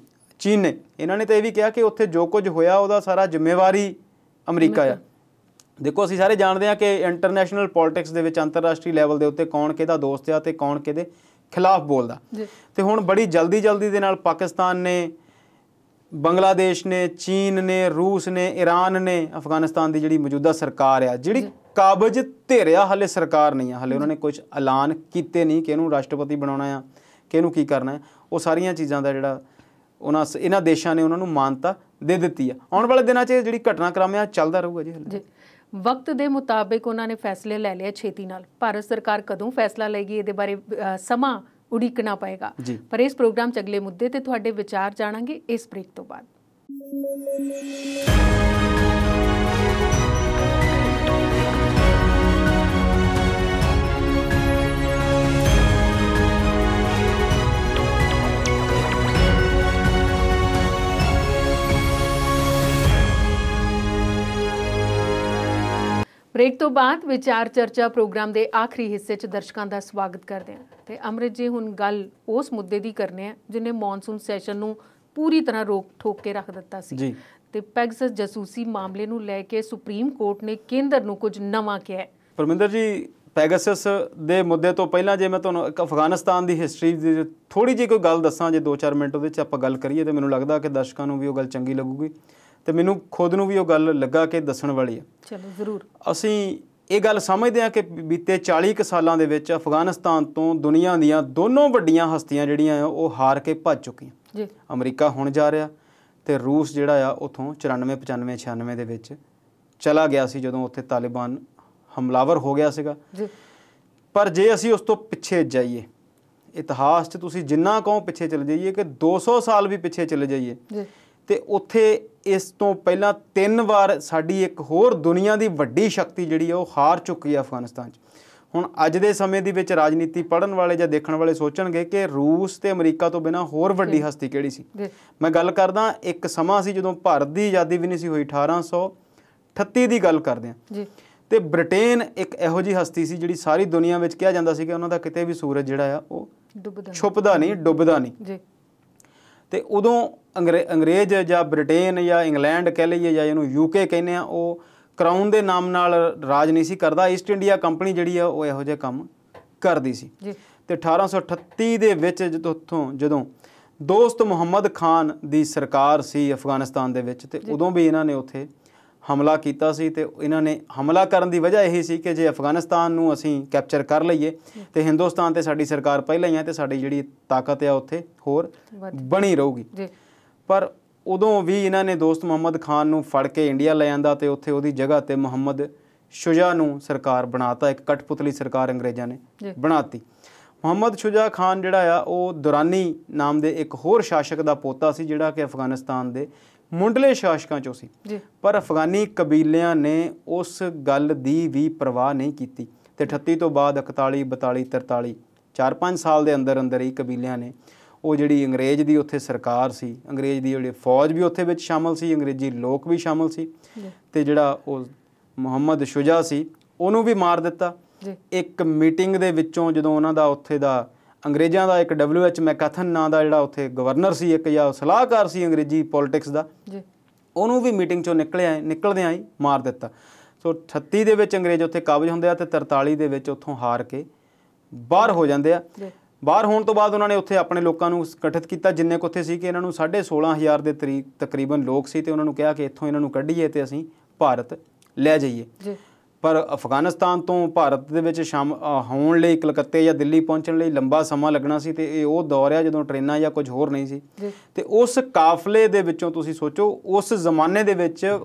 ਚੀਨ ਨੇ ਇਹਨਾਂ ਨੇ ਤਾਂ ਇਹ ਵੀ ਕਿਹਾ ਕਿ ਉੱਥੇ ਜੋ ਕੁਝ ਹੋਇਆ ਉਹਦਾ ਸਾਰਾ ਜ਼ਿੰਮੇਵਾਰੀ ਅਮਰੀਕਾ ਆ। ਦੇਖੋ ਅਸੀਂ ਸਾਰੇ ਜਾਣਦੇ ਹਾਂ ਕਿ ਇੰਟਰਨੈਸ਼ਨਲ ਪੋਲਿਟਿਕਸ ਦੇ ਵਿੱਚ ਅੰਤਰਰਾਸ਼ਟਰੀ ਲੈਵਲ ਦੇ ਉੱਤੇ ਕੌਣ ਕਿਹਦਾ ਦੋਸਤ ਆ ਤੇ ਕੌਣ ਕਿਹਦੇ ਖਿਲਾਫ ਬੋਲਦਾ। ਤੇ ਹੁਣ ਬੜੀ ਜਲਦੀ ਦੇ ਨਾਲ ਪਾਕਿਸਤਾਨ ਨੇ, ਬੰਗਲਾਦੇਸ਼ ਨੇ, ਚੀਨ ਨੇ, ਰੂਸ ਨੇ, ਈਰਾਨ ਨੇ ਅਫਗਾਨਿਸਤਾਨ ਦੀ ਜਿਹੜੀ ਮੌਜੂਦਾ ਸਰਕਾਰ ਆ, ਜਿਹੜੀ ਕਾਬਜ਼ ਧਿਰ ਆ, ਹਾਲੇ ਸਰਕਾਰ ਨਹੀਂ ਆ, ਹਾਲੇ ਉਹਨਾਂ ਨੇ ਕੁਝ ਐਲਾਨ ਕੀਤੇ ਨਹੀਂ ਕਿ ਇਹਨੂੰ ਰਾਸ਼ਟਰਪਤੀ ਬਣਾਉਣਾ ਆ, ਕਿ ਇਹਨੂੰ ਕੀ ਕਰਨਾ ਹੈ। ਉਹ ਸਾਰੀਆਂ ਚੀਜ਼ਾਂ ਦਾ ਜਿਹੜਾ ਇਹਨਾਂ ਦੇਸ਼ਾਂ ਨੇ ਉਹਨਾਂ ਨੂੰ ਮਾਨਤਾ ਦੇ ਦਿੱਤੀ ਆ। ਆਉਣ ਵਾਲੇ ਦਿਨਾਂ 'ਚ ਜਿਹੜੀ ਘਟਨਾਕ੍ਰਮ ਆ ਚੱਲਦਾ ਰਹੂਗਾ ਜੀ। ਹਾਲੇ
ਵਕਤ ਦੇ ਮੁਤਾਬਿਕ ਉਹਨਾਂ ਨੇ ਫੈਸਲੇ ਲੈ ਲਿਆ ਛੇਤੀ ਨਾਲ। ਭਾਰਤ ਸਰਕਾਰ ਕਦੋਂ ਫੈਸਲਾ ਲਏਗੀ ਇਹਦੇ ਬਾਰੇ ਸਮਾਂ ਉਡੀਕਣਾ ਪਏਗਾ। ਪਰ ਇਸ ਪ੍ਰੋਗਰਾਮ 'ਚ ਅਗਲੇ ਮੁੱਦੇ ਤੇ ਤੁਹਾਡੇ ਵਿਚਾਰ ਜਾਣਾਂਗੇ ਇਸ ਬ੍ਰੇਕ ਤੋਂ ਬਾਅਦ। ਬ੍ਰੇਕ ਤੋਂ ਬਾਅਦ ਵਿਚਾਰ ਚਰਚਾ ਪ੍ਰੋਗਰਾਮ ਦੇ ਆਖਰੀ ਹਿੱਸੇ 'ਚ ਦਰਸ਼ਕਾਂ ਦਾ ਸਵਾਗਤ ਕਰਦੇ ਹਾਂ। ਤੇ ਅੰਮ੍ਰਿਤ ਜੀ, ਹੁਣ ਗੱਲ ਉਸ ਮੁੱਦੇ ਦੀ ਕਰਨੇ ਆ ਜਿਹਨੇ ਮੌਨਸੂਨ ਸੈਸ਼ਨ ਨੂੰ ਪੂਰੀ ਤਰ੍ਹਾਂ ਰੋਕ ਠੋਕ ਕੇ ਰੱਖ ਦਿੱਤਾ ਸੀ। ਤੇ ਪੈਗਸਸ ਜਾਸੂਸੀ ਮਾਮਲੇ ਨੂੰ ਲੈ ਕੇ ਸੁਪਰੀਮ ਕੋਰਟ ਨੇ ਕੇਂਦਰ ਨੂੰ ਕੁਝ ਨਵਾਂ ਕਿਹਾ ਹੈ।
ਪਰਮਿੰਦਰ ਜੀ, ਪੈਗਸਸ ਦੇ ਮੁੱਦੇ ਤੋਂ ਪਹਿਲਾਂ ਜੇ ਮੈਂ ਤੁਹਾਨੂੰ ਇੱਕ ਅਫਗਾਨਿਸਤਾਨ ਦੀ ਹਿਸਟਰੀ ਦੀ ਥੋੜ੍ਹੀ ਜਿਹੀ ਕੋਈ ਗੱਲ ਦੱਸਾਂ, ਜੇ 2-4 ਮਿੰਟ ਉਹਦੇ 'ਚ ਆਪਾਂ ਗੱਲ ਕਰੀਏ ਤਾਂ ਮੈਨੂੰ ਲੱਗਦਾ ਕਿ ਦਰਸ਼ਕਾਂ ਨੂੰ ਵੀ ਉਹ ਗੱਲ ਚੰਗੀ ਲੱਗੂਗੀ ਤੇ ਮੈਨੂੰ ਖੁਦ ਨੂੰ ਵੀ ਉਹ ਗੱਲ ਲੱਗਾ ਕਿ ਦੱਸਣ ਵਾਲੀ ਆ।
ਚਲੋ ਜ਼ਰੂਰ।
ਅਸੀਂ ਇਹ ਗੱਲ ਸਮਝਦੇ ਹਾਂ ਕਿ ਬੀਤੇ 40 ਕੁ ਸਾਲਾਂ ਦੇ ਵਿੱਚ ਅਫਗਾਨਿਸਤਾਨ ਤੋਂ ਦੁਨੀਆ ਦੀਆਂ ਦੋਨੋਂ ਵੱਡੀਆਂ ਹਸਤੀਆਂ ਜਿਹੜੀਆਂ ਆ ਉਹ ਹਾਰ ਕੇ ਭੱਜ ਚੁੱਕੀਆਂ। ਅਮਰੀਕਾ ਹੁਣ ਜਾ ਰਿਹਾ ਤੇ ਰੂਸ ਜਿਹੜਾ ਆ ਉੱਥੋਂ 94, 95, 96 ਦੇ ਵਿੱਚ ਚਲਾ ਗਿਆ ਸੀ ਜਦੋਂ ਉੱਥੇ ਤਾਲਿਬਾਨ ਹਮਲਾਵਰ ਹੋ ਗਿਆ ਸੀਗਾ। ਪਰ ਜੇ ਅਸੀਂ ਉਸ ਤੋਂ ਪਿੱਛੇ ਜਾਈਏ, ਇਤਿਹਾਸ 'ਚ ਤੁਸੀਂ ਜਿੰਨਾ ਕਹੋ ਪਿੱਛੇ ਚਲੇ ਜਾਈਏ, ਕਿ 200 ਸਾਲ ਵੀ ਪਿੱਛੇ ਚਲੇ ਜਾਈਏ ਤੇ ਉੱਥੇ ਇਸ ਤੋਂ ਪਹਿਲਾਂ 3 ਵਾਰ ਸਾਡੀ ਇੱਕ ਹੋਰ ਦੁਨੀਆ ਦੀ ਵੱਡੀ ਸ਼ਕਤੀ ਜਿਹੜੀ ਆ ਉਹ ਹਾਰ ਚੁੱਕੀ ਆ ਅਫਗਾਨਿਸਤਾਨ 'ਚ। ਹੁਣ ਅੱਜ ਦੇ ਸਮੇਂ ਦੇ ਵਿੱਚ ਰਾਜਨੀਤੀ ਪੜ੍ਹਨ ਵਾਲੇ ਜਾਂ ਦੇਖਣ ਵਾਲੇ ਸੋਚਣਗੇ ਕਿ ਰੂਸ ਤੇ ਅਮਰੀਕਾ ਤੋਂ ਬਿਨਾਂ ਹੋਰ ਵੱਡੀ ਹਸਤੀ ਕਿਹੜੀ ਸੀ। ਮੈਂ ਗੱਲ ਕਰਦਾ ਇੱਕ ਸਮਾਂ ਸੀ ਜਦੋਂ ਭਾਰਤ ਦੀ ਆਜ਼ਾਦੀ ਵੀ ਨਹੀਂ ਸੀ ਹੋਈ, 1838 ਦੀ ਗੱਲ ਕਰਦੇ ਹਾਂ। ਤੇ ਬ੍ਰਿਟੇਨ ਇੱਕ ਇਹੋ ਜਿਹੀ ਹਸਤੀ ਸੀ ਜਿਹੜੀ ਸਾਰੀ ਦੁਨੀਆ ਵਿੱਚ ਕਿਹਾ ਜਾਂਦਾ ਸੀ ਕਿ ਉਹਨਾਂ ਦਾ ਕਿਤੇ ਵੀ ਸੂਰਜ ਜਿਹੜਾ ਆ ਉਹ ਛੁਪਦਾ ਨਹੀਂ, ਡੁੱਬਦਾ ਨਹੀਂ। ਤੇ ਉਦੋਂ ਅੰਗਰੇਜ਼ ਜਾਂ ਬ੍ਰਿਟੇਨ ਜਾਂ ਇੰਗਲੈਂਡ ਕਹਿ ਲਈਏ ਜਾਂ ਇਹਨੂੰ UK ਕਹਿੰਦੇ ਆ, ਉਹ ਕਰਾਊਨ ਦੇ ਨਾਮ ਨਾਲ ਰਾਜ ਨਹੀਂ ਸੀ ਕਰਦਾ। ਈਸਟ ਇੰਡੀਆ ਕੰਪਨੀ ਜਿਹੜੀ ਆ ਉਹ ਇਹੋ ਜਿਹੇ ਕੰਮ ਕਰਦੀ ਸੀ। ਤੇ 1838 ਦੇ ਵਿੱਚ ਜਦੋਂ ਦੋਸਤ ਮੁਹੰਮਦ ਖਾਨ ਦੀ ਸਰਕਾਰ ਸੀ ਅਫਗਾਨਿਸਤਾਨ ਦੇ ਵਿੱਚ, ਤੇ ਉਦੋਂ ਵੀ ਇਹਨਾਂ ਨੇ ਉੱਥੇ ਹਮਲਾ ਕੀਤਾ ਸੀ ਤੇ ਇਹਨਾਂ ਨੇ ਹਮਲਾ ਕਰਨ ਦੀ ਵਜ੍ਹਾ ਇਹੀ ਸੀ ਕਿ ਜੇ ਅਫਗਾਨਿਸਤਾਨ ਨੂੰ ਅਸੀਂ ਕੈਪਚਰ ਕਰ ਲਈਏ ਤੇ ਹਿੰਦੁਸਤਾਨ ਤੇ ਸਾਡੀ ਸਰਕਾਰ ਪਹਿਲਾਂ ਹੀ ਆ ਤੇ ਸਾਡੀ ਜਿਹੜੀ ਤਾਕਤ ਆ ਉੱਥੇ ਹੋਰ ਬਣੀ ਰਹੂਗੀ। ਪਰ ਉਦੋਂ ਵੀ ਇਹਨਾਂ ਨੇ ਦੋਸਤ ਮੁਹੰਮਦ ਖਾਨ ਨੂੰ ਫੜ ਕੇ ਇੰਡੀਆ ਲੈ ਆਂਦਾ ਤੇ ਉੱਥੇ ਉਹਦੀ ਜਗ੍ਹਾ ਤੇ ਮੁਹੰਮਦ ਸ਼ੁਜਾ ਨੂੰ ਸਰਕਾਰ ਬਣਾਤਾ। ਇੱਕ ਕਠਪੁਤਲੀ ਸਰਕਾਰ ਅੰਗਰੇਜ਼ਾਂ ਨੇ ਬਣਾਤੀ। ਮੁਹੰਮਦ ਸ਼ੁਜਾ ਖਾਨ ਜਿਹੜਾ ਆ ਉਹ ਦੁਰਾਨੀ ਨਾਮ ਦੇ ਇੱਕ ਹੋਰ ਸ਼ਾਸਕ ਦਾ ਪੋਤਾ ਸੀ ਜਿਹੜਾ ਕਿ ਅਫਗਾਨਿਸਤਾਨ ਦੇ ਮੁੱਢਲੇ ਸ਼ਾਸਕਾਂ 'ਚੋਂ ਸੀ। ਪਰ ਅਫਗਾਨੀ ਕਬੀਲਿਆਂ ਨੇ ਉਸ ਗੱਲ ਦੀ ਵੀ ਪਰਵਾਹ ਨਹੀਂ ਕੀਤੀ ਤੇ 38 ਤੋਂ ਬਾਅਦ 41, 42, 43 4-5 ਸਾਲ ਦੇ ਅੰਦਰ ਅੰਦਰ ਹੀ ਕਬੀਲਿਆਂ ਨੇ ਉਹ ਜਿਹੜੀ ਅੰਗਰੇਜ਼ ਦੀ ਉੱਥੇ ਸਰਕਾਰ ਸੀ, ਅੰਗਰੇਜ਼ ਦੀ ਜਿਹੜੀ ਫੌਜ ਵੀ ਉੱਥੇ ਵਿੱਚ ਸ਼ਾਮਲ ਸੀ, ਅੰਗਰੇਜ਼ੀ ਲੋਕ ਵੀ ਸ਼ਾਮਲ ਸੀ ਤੇ ਜਿਹੜਾ ਉਹ ਮੁਹੰਮਦ ਸ਼ੁਜਾ ਸੀ ਉਹਨੂੰ ਵੀ ਮਾਰ ਦਿੱਤਾ। ਇੱਕ ਮੀਟਿੰਗ ਦੇ ਵਿੱਚੋਂ ਜਦੋਂ ਉਹਨਾਂ ਦਾ ਉੱਥੇ ਦਾ ਅੰਗਰੇਜ਼ਾਂ ਦਾ ਇੱਕ WH ਮੈਕਾਥਨ ਨਾਂ ਦਾ ਜਿਹੜਾ ਉੱਥੇ ਗਵਰਨਰ ਸੀ, ਇੱਕ ਜਾਂ ਸਲਾਹਕਾਰ ਸੀ ਅੰਗਰੇਜ਼ੀ ਪੋਲਿਟਿਕਸ ਦਾ, ਉਹਨੂੰ ਵੀ ਮੀਟਿੰਗ 'ਚੋਂ ਨਿਕਲਦਿਆਂ ਹੀ ਮਾਰ ਦਿੱਤਾ। ਸੋ 38 ਦੇ ਵਿੱਚ ਅੰਗਰੇਜ਼ ਉੱਥੇ ਕਾਬਜ ਹੁੰਦੇ ਆ ਤੇ 43 ਦੇ ਵਿੱਚ ਉੱਥੋਂ ਹਾਰ ਕੇ ਬਾਹਰ ਹੋ ਜਾਂਦੇ ਆ। ਬਾਹਰ ਹੋਣ ਤੋਂ ਬਾਅਦ ਉਹਨਾਂ ਨੇ ਉੱਥੇ ਆਪਣੇ ਲੋਕਾਂ ਨੂੰ ਗਠਿਤ ਕੀਤਾ ਜਿੰਨੇ ਕੁ ਉੱਥੇ ਸੀ ਕਿ ਇਹਨਾਂ ਨੂੰ 16,500 ਦੇ ਤਕਰੀਬਨ ਲੋਕ ਸੀ ਤੇ ਉਹਨਾਂ ਨੂੰ ਕਿਹਾ ਕਿ ਇੱਥੋਂ ਇਹਨਾਂ ਨੂੰ ਕੱਢੀਏ ਤੇ ਅਸੀਂ ਭਾਰਤ ਲੈ ਜਾਈਏ। ਪਰ ਅਫਗਾਨਿਸਤਾਨ ਤੋਂ ਭਾਰਤ ਦੇ ਵਿੱਚ ਹੋਣ ਲਈ ਕਲਕੱਤੇ ਜਾਂ ਦਿੱਲੀ ਪਹੁੰਚਣ ਲਈ ਲੰਬਾ ਸਮਾਂ ਲੱਗਣਾ ਸੀ ਤੇ ਇਹ ਉਹ ਦੌਰ ਆ ਜਦੋਂ ਟ੍ਰੇਨਾਂ ਜਾਂ ਕੁਝ ਹੋਰ ਨਹੀਂ ਸੀ ਤੇ ਉਸ ਕਾਫਲੇ ਦੇ ਵਿੱਚੋਂ ਤੁਸੀਂ ਸੋਚੋ ਉਸ ਜ਼ਮਾਨੇ ਦੇ ਵਿੱਚ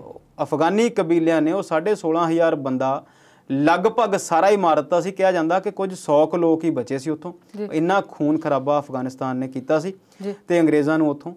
ਅਫਗਾਨੀ ਕਬੀਲਿਆਂ ਨੇ ਉਹ 16,500 ਬੰਦਾ ਲਗਭਗ ਸਾਰਾ ਹੀ ਮਾਰ ਦਿੱਤਾ ਸੀ। ਕਿਹਾ ਜਾਂਦਾ ਕਿ ਕੁਝ 100 ਕੁ ਲੋਕ ਹੀ ਬਚੇ ਸੀ ਉੱਥੋਂ। ਇੰਨਾ ਖੂਨ ਖਰਾਬਾ ਅਫਗਾਨਿਸਤਾਨ ਨੇ ਕੀਤਾ ਸੀ ਤੇ ਅੰਗਰੇਜ਼ਾਂ ਨੂੰ ਉੱਥੋਂ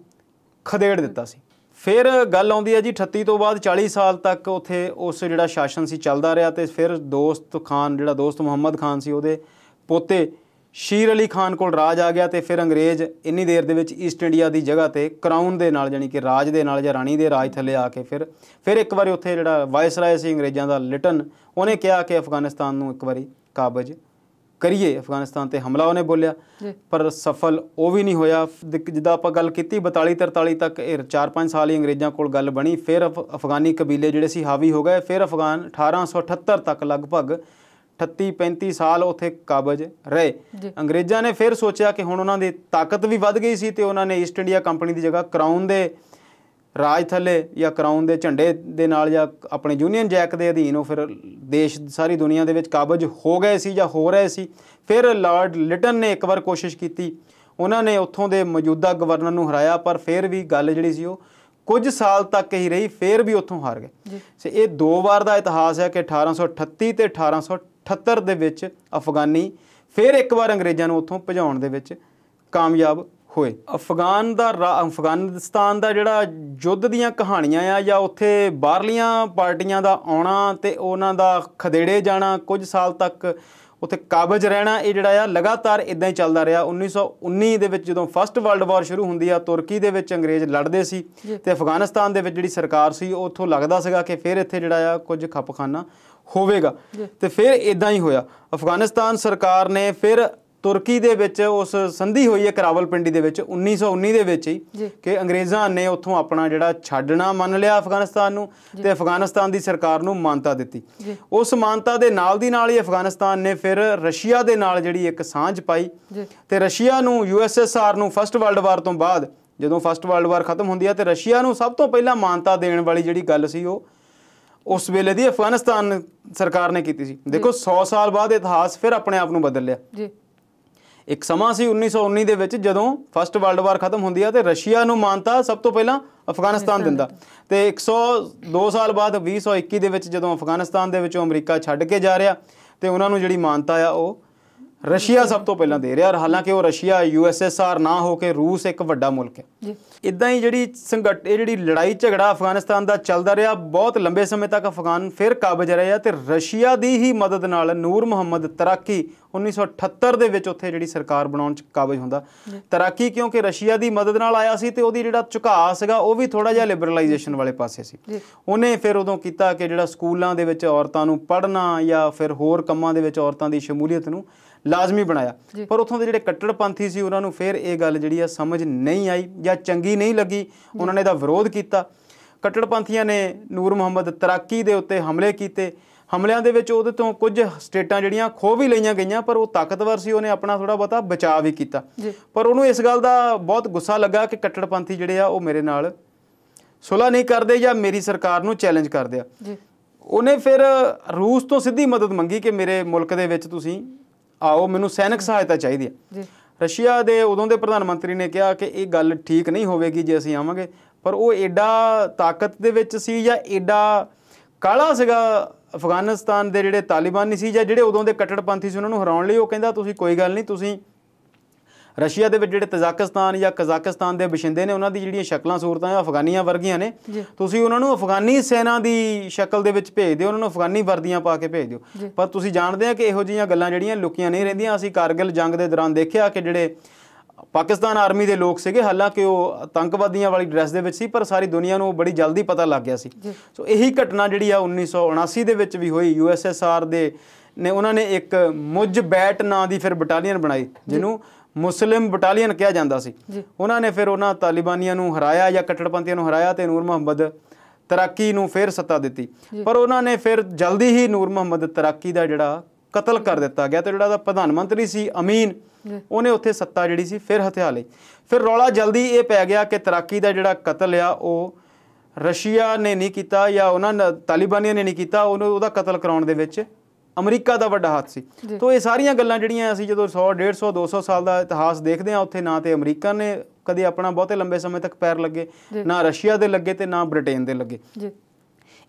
ਖਦੇੜ ਦਿੱਤਾ ਸੀ। ਫਿਰ ਗੱਲ ਆਉਂਦੀ ਹੈ ਜੀ 38 ਤੋਂ ਬਾਅਦ 40 ਸਾਲ ਤੱਕ ਉੱਥੇ ਉਸ ਜਿਹੜਾ ਸ਼ਾਸਨ ਸੀ ਚੱਲਦਾ ਰਿਹਾ ਤੇ ਫਿਰ ਦੋਸਤ ਮੁਹੰਮਦ ਖਾਨ ਸੀ ਉਹਦੇ ਪੋਤੇ ਸ਼ੀਰ ਅਲੀ ਖਾਨ ਕੋਲ ਰਾਜ ਆ ਗਿਆ ਤੇ ਫਿਰ ਅੰਗਰੇਜ਼ ਇੰਨੀ ਦੇਰ ਦੇ ਵਿੱਚ ਈਸਟ ਇੰਡੀਆ ਦੀ ਜਗ੍ਹਾ ਤੇ ਕਰਾਊਨ ਦੇ ਨਾਲ ਜਾਣੀ ਕਿ ਰਾਜ ਦੇ ਨਾਲ ਜਾਂ ਰਾਣੀ ਦੇ ਰਾਜ ਥੱਲੇ ਆ ਕੇ ਫਿਰ ਇੱਕ ਵਾਰੀ ਉੱਥੇ ਜਿਹੜਾ ਵਾਇਸਰਾਏ ਸੀ ਅੰਗਰੇਜ਼ਾਂ ਦਾ ਲਿਟਨ ਉਹਨੇ ਕਿਹਾ ਕਿ ਅਫਗਾਨਿਸਤਾਨ ਨੂੰ ਇੱਕ ਵਾਰੀ ਕਾਬਜ ਕਰੀਏ, ਅਫਗਾਨਿਸਤਾਨ ਤੇ ਹਮਲਾ ਉਹਨੇ ਬੋਲਿਆ ਪਰ ਸਫਲ ਉਹ ਵੀ ਨਹੀਂ ਹੋਇਆ। ਜਿੱਦਾਂ ਆਪਾਂ ਗੱਲ ਕੀਤੀ 42-43 ਤੱਕ ਇਹ 4-5 ਸਾਲ ਹੀ ਅੰਗਰੇਜ਼ਾਂ ਕੋਲ ਗੱਲ ਬਣੀ। ਫਿਰ ਅਫਗਾਨੀ ਕਬੀਲੇ ਜਿਹੜੇ ਸੀ ਹਾਵੀ ਹੋ ਗਏ। ਫਿਰ ਅਫਗਾਨ 1878 ਤੱਕ ਲਗਭਗ 38-35 ਸਾਲ ਉੱਥੇ ਕਾਬਜ ਰਹੇ। ਅੰਗਰੇਜ਼ਾਂ ਨੇ ਫਿਰ ਸੋਚਿਆ ਕਿ ਹੁਣ ਉਹਨਾਂ ਦੀ ਤਾਕਤ ਵੀ ਵੱਧ ਗਈ ਸੀ ਤੇ ਉਹਨਾਂ ਨੇ ਈਸਟ ਇੰਡੀਆ ਕੰਪਨੀ ਦੀ ਜਗ੍ਹਾ ਕਰਾਊਨ ਦੇ ਰਾਜ ਥੱਲੇ ਜਾਂ ਕਰਾਊਨ ਦੇ ਝੰਡੇ ਦੇ ਨਾਲ ਜਾਂ ਆਪਣੇ ਯੂਨੀਅਨ ਜੈਕ ਦੇ ਅਧੀਨ ਉਹ ਫਿਰ ਦੇਸ਼ ਸਾਰੀ ਦੁਨੀਆ ਦੇ ਵਿੱਚ ਕਾਬਜ ਹੋ ਗਏ ਸੀ ਜਾਂ ਹੋ ਰਹੇ ਸੀ। ਫਿਰ ਲਾਰਡ ਲਿਟਨ ਨੇ ਇੱਕ ਵਾਰ ਕੋਸ਼ਿਸ਼ ਕੀਤੀ, ਉਹਨਾਂ ਨੇ ਉੱਥੋਂ ਦੇ ਮੌਜੂਦਾ ਗਵਰਨਰ ਨੂੰ ਹਰਾਇਆ ਪਰ ਫਿਰ ਵੀ ਗੱਲ ਜਿਹੜੀ ਸੀ ਉਹ ਕੁਝ ਸਾਲ ਤੱਕ ਹੀ ਰਹੀ, ਫਿਰ ਵੀ ਉੱਥੋਂ ਹਾਰ ਗਏ। ਸੋ ਇਹ ਦੋ ਵਾਰ ਦਾ ਇਤਿਹਾਸ ਹੈ ਕਿ 1838 ਤੇ 1878 ਦੇ ਵਿੱਚ ਅਫਗਾਨੀ ਫਿਰ ਇੱਕ ਵਾਰ ਅੰਗਰੇਜ਼ਾਂ ਨੂੰ ਉੱਥੋਂ ਭਜਾਉਣ ਦੇ ਵਿੱਚ ਕਾਮਯਾਬ ਹੋਏ। ਅਫਗਾਨਿਸਤਾਨ ਦਾ ਜਿਹੜਾ ਯੁੱਧ ਦੀਆਂ ਕਹਾਣੀਆਂ ਆ ਜਾਂ ਉੱਥੇ ਬਾਹਰਲੀਆਂ ਪਾਰਟੀਆਂ ਦਾ ਆਉਣਾ ਤੇ ਉਹਨਾਂ ਦਾ ਖਦੇੜੇ ਜਾਣਾ, ਕੁਝ ਸਾਲ ਤੱਕ ਉੱਥੇ ਕਾਬਜ ਰਹਿਣਾ, ਇਹ ਜਿਹੜਾ ਆ ਲਗਾਤਾਰ ਇੱਦਾਂ ਹੀ ਚੱਲਦਾ ਰਿਹਾ। 1919 ਦੇ ਵਿੱਚ ਜਦੋਂ ਫਸਟ ਵਰਲਡ ਵਾਰ ਸ਼ੁਰੂ ਹੁੰਦੀ ਆ, ਤੁਰਕੀ ਦੇ ਵਿੱਚ ਅੰਗਰੇਜ਼ ਲੜਦੇ ਸੀ ਤੇ ਅਫਗਾਨਿਸਤਾਨ ਦੇ ਵਿੱਚ ਜਿਹੜੀ ਸਰਕਾਰ ਸੀ ਉਹ ਉੱਥੋਂ ਲੱਗਦਾ ਸੀਗਾ ਕਿ ਫਿਰ ਇੱਥੇ ਜਿਹੜਾ ਆ ਕੁਝ ਖੱਪਖਾਨਾ ਹੋਵੇਗਾ ਤੇ ਫਿਰ ਇੱਦਾਂ ਹੀ ਹੋਇਆ। ਅਫਗਾਨਿਸਤਾਨ ਸਰਕਾਰ ਨੇ ਫਿਰ ਤੁਰਕੀ ਦੇ ਵਿੱਚ ਉਸ ਸੰਧੀ ਹੋਈ ਹੈ ਰਾਵਲਪਿੰਡੀ ਦੇ ਵਿੱਚ 1919 ਦੇ ਵਿੱਚ ਹੀ ਕਿ ਅੰਗਰੇਜ਼ਾਂ ਨੇ ਉੱਥੋਂ ਆਪਣਾ ਜਿਹੜਾ ਛੱਡਣਾ ਮੰਨ ਲਿਆ ਅਫਗਾਨਿਸਤਾਨ ਨੂੰ ਤੇ ਅਫਗਾਨਿਸਤਾਨ ਦੀ ਸਰਕਾਰ ਨੂੰ ਮਾਨਤਾ ਦਿੱਤੀ। ਉਸ ਮਾਨਤਾ ਦੇ ਨਾਲ ਦੀ ਨਾਲ ਹੀ ਅਫਗਾਨਿਸਤਾਨ ਨੇ ਫਿਰ ਰਸ਼ੀਆ ਦੇ ਨਾਲ ਜਿਹੜੀ ਇੱਕ ਸਾਂਝ ਪਾਈ ਤੇ ਰਸ਼ੀਆ ਨੂੰ USSR ਨੂੰ ਫਸਟ ਵਰਲਡ ਵਾਰ ਤੋਂ ਬਾਅਦ ਜਦੋਂ ਫਸਟ ਵਰਲਡ ਵਾਰ ਖਤਮ ਹੁੰਦੀ ਹੈ ਤੇ ਰਸ਼ੀਆ ਨੂੰ ਸਭ ਤੋਂ ਪਹਿਲਾਂ ਮਾਨਤਾ ਦੇਣ ਵਾਲੀ ਜਿਹੜੀ ਗੱਲ ਸੀ ਉਹ ਉਸ ਵੇਲੇ ਦੀ ਅਫਗਾਨਿਸਤਾਨ ਸਰਕਾਰ ਨੇ ਕੀਤੀ ਸੀ। ਦੇਖੋ 100 ਸਾਲ ਬਾਅਦ ਇਤਿਹਾਸ ਫਿਰ ਆਪਣੇ ਆਪ ਨੂੰ ਬਦਲ ਲਿਆ। ਇੱਕ ਸਮਾਂ ਸੀ 1919 ਦੇ ਵਿੱਚ ਜਦੋਂ ਫਸਟ ਵਰਲਡ ਵਾਰ ਖਤਮ ਹੁੰਦੀ ਆ ਤੇ ਰਸ਼ੀਆ ਨੂੰ ਮਾਨਤਾ ਸਭ ਤੋਂ ਪਹਿਲਾਂ ਅਫਗਾਨਿਸਤਾਨ ਦਿੰਦਾ ਤੇ 102 ਸਾਲ ਬਾਅਦ 2021 ਦੇ ਵਿੱਚ ਜਦੋਂ ਅਫਗਾਨਿਸਤਾਨ ਦੇ ਵਿੱਚੋਂ ਅਮਰੀਕਾ ਛੱਡ ਕੇ ਜਾ ਰਿਹਾ ਤੇ ਉਹਨਾਂ ਨੂੰ ਜਿਹੜੀ ਮਾਨਤਾ ਆ ਉਹ ਰਸ਼ੀਆ ਸਭ ਤੋਂ ਪਹਿਲਾਂ ਦੇ ਰਿਹਾ। ਔਰ ਹਾਲਾਂਕਿ ਉਹ ਰਸ਼ੀਆ USSR ਨਾ ਹੋ ਕੇ ਰੂਸ ਇੱਕ ਵੱਡਾ ਮੁਲਕ ਹੈ। ਇੱਦਾਂ ਹੀ ਜਿਹੜੀ ਇਹ ਜਿਹੜੀ ਲੜਾਈ ਝਗੜਾ ਅਫਗਾਨਿਸਤਾਨ ਦਾ ਚੱਲਦਾ ਰਿਹਾ ਬਹੁਤ ਲੰਬੇ ਸਮੇਂ ਤੱਕ ਅਫਗਾਨ ਫਿਰ ਕਾਬਜ ਰਹੇ ਆ ਤੇ ਰਸ਼ੀਆ ਦੀ ਹੀ ਮਦਦ ਨਾਲ ਨੂਰ ਮੁਹੰਮਦ ਤਰਾਕੀ 1978 ਦੇ ਵਿੱਚ ਉੱਥੇ ਜਿਹੜੀ ਸਰਕਾਰ ਬਣਾਉਣ 'ਚ ਕਾਬਜ ਹੁੰਦਾ। ਤਰਾਕੀ ਕਿਉਂਕਿ ਰਸ਼ੀਆ ਦੀ ਮਦਦ ਨਾਲ ਆਇਆ ਸੀ ਤੇ ਉਹਦੀ ਜਿਹੜਾ ਝੁਕਾਅ ਸੀਗਾ ਉਹ ਵੀ ਥੋੜ੍ਹਾ ਜਿਹਾ ਲਿਬਰਲਾਈਜੇਸ਼ਨ ਵਾਲੇ ਪਾਸੇ ਸੀ। ਉਹਨੇ ਫਿਰ ਉਦੋਂ ਕੀਤਾ ਕਿ ਜਿਹੜਾ ਸਕੂਲਾਂ ਦੇ ਵਿੱਚ ਔਰਤਾਂ ਨੂੰ ਪੜ੍ਹਨਾ ਜਾਂ ਫਿਰ ਹੋਰ ਕੰਮਾਂ ਦੇ ਵਿੱਚ ਔਰਤਾਂ ਦੀ ਸ਼ਮੂਲੀਅਤ ਨੂੰ ਲਾਜ਼ਮੀ ਬਣਾਇਆ। ਪਰ ਉੱਥੋਂ ਦੇ ਜਿਹੜੇ ਕੱਟੜਪੰਥੀ ਸੀ ਉਹਨਾਂ ਨੂੰ ਫਿਰ ਇਹ ਗੱਲ ਜਿਹੜੀ ਆ ਸਮਝ ਨਹੀਂ ਆਈ ਜਾਂ ਚੰਗੀ ਨਹੀਂ ਲੱਗੀ, ਉਹਨਾਂ ਨੇ ਇਹਦਾ ਵਿਰੋਧ ਕੀਤਾ। ਕੱਟੜਪੰਥੀਆਂ ਨੇ ਨੂਰ ਮੁਹੰਮਦ ਤਰਾਕੀ ਦੇ ਉੱਤੇ ਹਮਲੇ ਕੀਤੇ। ਹਮਲਿਆਂ ਦੇ ਵਿੱਚ ਉਹਦੇ ਤੋਂ ਕੁਝ ਸਟੇਟਾਂ ਜਿਹੜੀਆਂ ਖੋਹ ਵੀ ਲਈਆਂ ਗਈਆਂ ਪਰ ਉਹ ਤਾਕਤਵਰ ਸੀ, ਉਹਨੇ ਆਪਣਾ ਥੋੜ੍ਹਾ ਬਹੁਤਾ ਬਚਾਅ ਵੀ ਕੀਤਾ। ਪਰ ਉਹਨੂੰ ਇਸ ਗੱਲ ਦਾ ਬਹੁਤ ਗੁੱਸਾ ਲੱਗਾ ਕਿ ਕੱਟੜਪੰਥੀ ਜਿਹੜੇ ਆ ਉਹ ਮੇਰੇ ਨਾਲ ਸੁਲ੍ਹਾ ਨਹੀਂ ਕਰਦੇ ਜਾਂ ਮੇਰੀ ਸਰਕਾਰ ਨੂੰ ਚੈਲੰਜ ਕਰਦੇ ਆ। ਉਹਨੇ ਫਿਰ ਰੂਸ ਤੋਂ ਸਿੱਧੀ ਮਦਦ ਮੰਗੀ ਕਿ ਮੇਰੇ ਮੁਲਕ ਦੇ ਵਿੱਚ ਤੁਸੀਂ ਆਓ, ਮੈਨੂੰ ਸੈਨਿਕ ਸਹਾਇਤਾ ਚਾਹੀਦੀ ਹੈ। ਰਸ਼ੀਆ ਦੇ ਉਦੋਂ ਦੇ ਪ੍ਰਧਾਨ ਮੰਤਰੀ ਨੇ ਕਿਹਾ ਕਿ ਇਹ ਗੱਲ ਠੀਕ ਨਹੀਂ ਹੋਵੇਗੀ ਜੇ ਅਸੀਂ ਆਵਾਂਗੇ, ਪਰ ਉਹ ਐਡਾ ਤਾਕਤ ਦੇ ਵਿੱਚ ਸੀ ਜਾਂ ਐਡਾ ਕਾਲਾ ਸੀਗਾ ਅਫਗਾਨਿਸਤਾਨ ਦੇ ਜਿਹੜੇ ਤਾਲਿਬਾਨੀ ਸੀ ਜਾਂ ਜਿਹੜੇ ਉਦੋਂ ਦੇ ਕੱਟੜਪੰਥੀ ਸੀ ਉਹਨਾਂ ਨੂੰ ਹਰਾਉਣ ਲਈ। ਉਹ ਕਹਿੰਦਾ ਤੁਸੀਂ ਕੋਈ ਗੱਲ ਨਹੀਂ, ਤੁਸੀਂ ਰਸ਼ੀਆ ਦੇ ਵਿੱਚ ਜਿਹੜੇ ਤਜ਼ਾਕਿਸਤਾਨ ਜਾਂ ਕਜ਼ਾਕਿਸਤਾਨ ਦੇ ਬਸ਼ਿੰਦੇ ਨੇ ਉਹਨਾਂ ਦੀ ਜਿਹੜੀਆਂ ਸ਼ਕਲਾਂ ਸੂਰਤਾਂ ਅਫਗਾਨੀਆਂ ਵਰਗੀਆਂ ਨੇ, ਤੁਸੀਂ ਉਹਨਾਂ ਨੂੰ ਅਫਗਾਨੀ ਸੈਨਾ ਦੀ ਸ਼ਕਲ ਦੇ ਵਿੱਚ ਭੇਜ ਦਿਓ, ਉਹਨਾਂ ਨੂੰ ਅਫਗਾਨੀ ਵਰਦੀਆਂ ਪਾ ਕੇ ਭੇਜ ਦਿਓ। ਪਰ ਤੁਸੀਂ ਜਾਣਦੇ ਆ ਕਿ ਇਹੋ ਜਿਹੀਆਂ ਗੱਲਾਂ ਜਿਹੜੀਆਂ ਲੁਕੀਆਂ ਨਹੀਂ ਰਹਿੰਦੀਆਂ। ਅਸੀਂ ਕਾਰਗਿਲ ਜੰਗ ਦੇ ਦੌਰਾਨ ਦੇਖਿਆ ਕਿ ਜਿਹੜੇ ਪਾਕਿਸਤਾਨ ਆਰਮੀ ਦੇ ਲੋਕ ਸੀਗੇ, ਹਾਲਾਂਕਿ ਉਹ ਆਤੰਕਵਾਦੀਆਂ ਵਾਲੀ ਡਰੈਸ ਦੇ ਵਿੱਚ ਸੀ, ਪਰ ਸਾਰੀ ਦੁਨੀਆ ਨੂੰ ਬੜੀ ਜਲਦੀ ਪਤਾ ਲੱਗ ਗਿਆ ਸੀ। ਸੋ ਇਹੀ ਘਟਨਾ ਜਿਹੜੀ ਆ 1979 ਦੇ ਵਿੱਚ ਵੀ ਹੋਈ। USSR ਦੇ ਨੇ ਉਹਨਾਂ ਨੇ ਇੱਕ ਮੁਜਬੈਟ ਨਾਂ ਦੀ ਫਿਰ ਬਟਾਲੀਅਨ ਬਣਾਈ, ਜਿਹਨੂੰ ਮੁਸਲਿਮ ਬਟਾਲੀਅਨ ਕਿਹਾ ਜਾਂਦਾ ਸੀ। ਉਹਨਾਂ ਨੇ ਫਿਰ ਉਹਨਾਂ ਤਾਲਿਬਾਨੀਆਂ ਨੂੰ ਹਰਾਇਆ ਜਾਂ ਕੱਟੜਪੰਥੀਆਂ ਨੂੰ ਹਰਾਇਆ ਤੇ ਨੂਰ ਮੁਹੰਮਦ ਤਰਾਕੀ ਨੂੰ ਫਿਰ ਸੱਤਾ ਦਿੱਤੀ। ਪਰ ਉਹਨਾਂ ਨੇ ਫਿਰ ਜਲਦੀ ਹੀ ਨੂਰ ਮੁਹੰਮਦ ਤਰਾਕੀ ਦਾ ਜਿਹੜਾ ਕਤਲ ਕਰ ਦਿੱਤਾ ਗਿਆ ਤੇ ਜਿਹੜਾ ਦਾ ਪ੍ਰਧਾਨ ਮੰਤਰੀ ਸੀ ਅਮੀਨ, ਉਹਨੇ ਉੱਥੇ ਸੱਤਾ ਜਿਹੜੀ ਸੀ ਫਿਰ ਹਥਿਆ ਲਈ। ਫਿਰ ਰੌਲਾ ਜਲਦੀ ਇਹ ਪੈ ਗਿਆ ਕਿ ਤਰਾਕੀ ਦਾ ਜਿਹੜਾ ਕਤਲ ਆ ਉਹ ਰਸ਼ੀਆ ਨੇ ਨਹੀਂ ਕੀਤਾ ਜਾਂ ਉਹਨਾਂ ਤਾਲਿਬਾਨੀਆਂ ਨੇ ਨਹੀਂ ਕੀਤਾ, ਉਹਦਾ ਕਤਲ ਕਰਾਉਣ ਦੇ ਵਿੱਚ ਅਮਰੀਕਾ ਦਾ ਵੱਡਾ ਹੱਥ ਸੀ। ਤੋ ਇਹ ਸਾਰੀਆਂ ਗੱਲਾਂ ਜਿਹੜੀਆਂ ਅਸੀਂ ਜਦੋਂ 100, 150, 200 ਸਾਲ ਦਾ ਇਤਿਹਾਸ ਦੇਖਦੇ ਹਾਂ, ਉੱਥੇ ਨਾ ਤੇ ਅਮਰੀਕਾ ਨੇ ਕਦੇ ਆਪਣਾ ਬਹੁਤੇ ਲੰਬੇ ਸਮੇਂ ਤੱਕ ਪੈਰ ਲੱਗੇ, ਨਾ ਰਸ਼ੀਆ ਦੇ ਲੱਗੇ ਤੇ ਨਾ ਬ੍ਰਿਟੇਨ ਦੇ ਲੱਗੇ।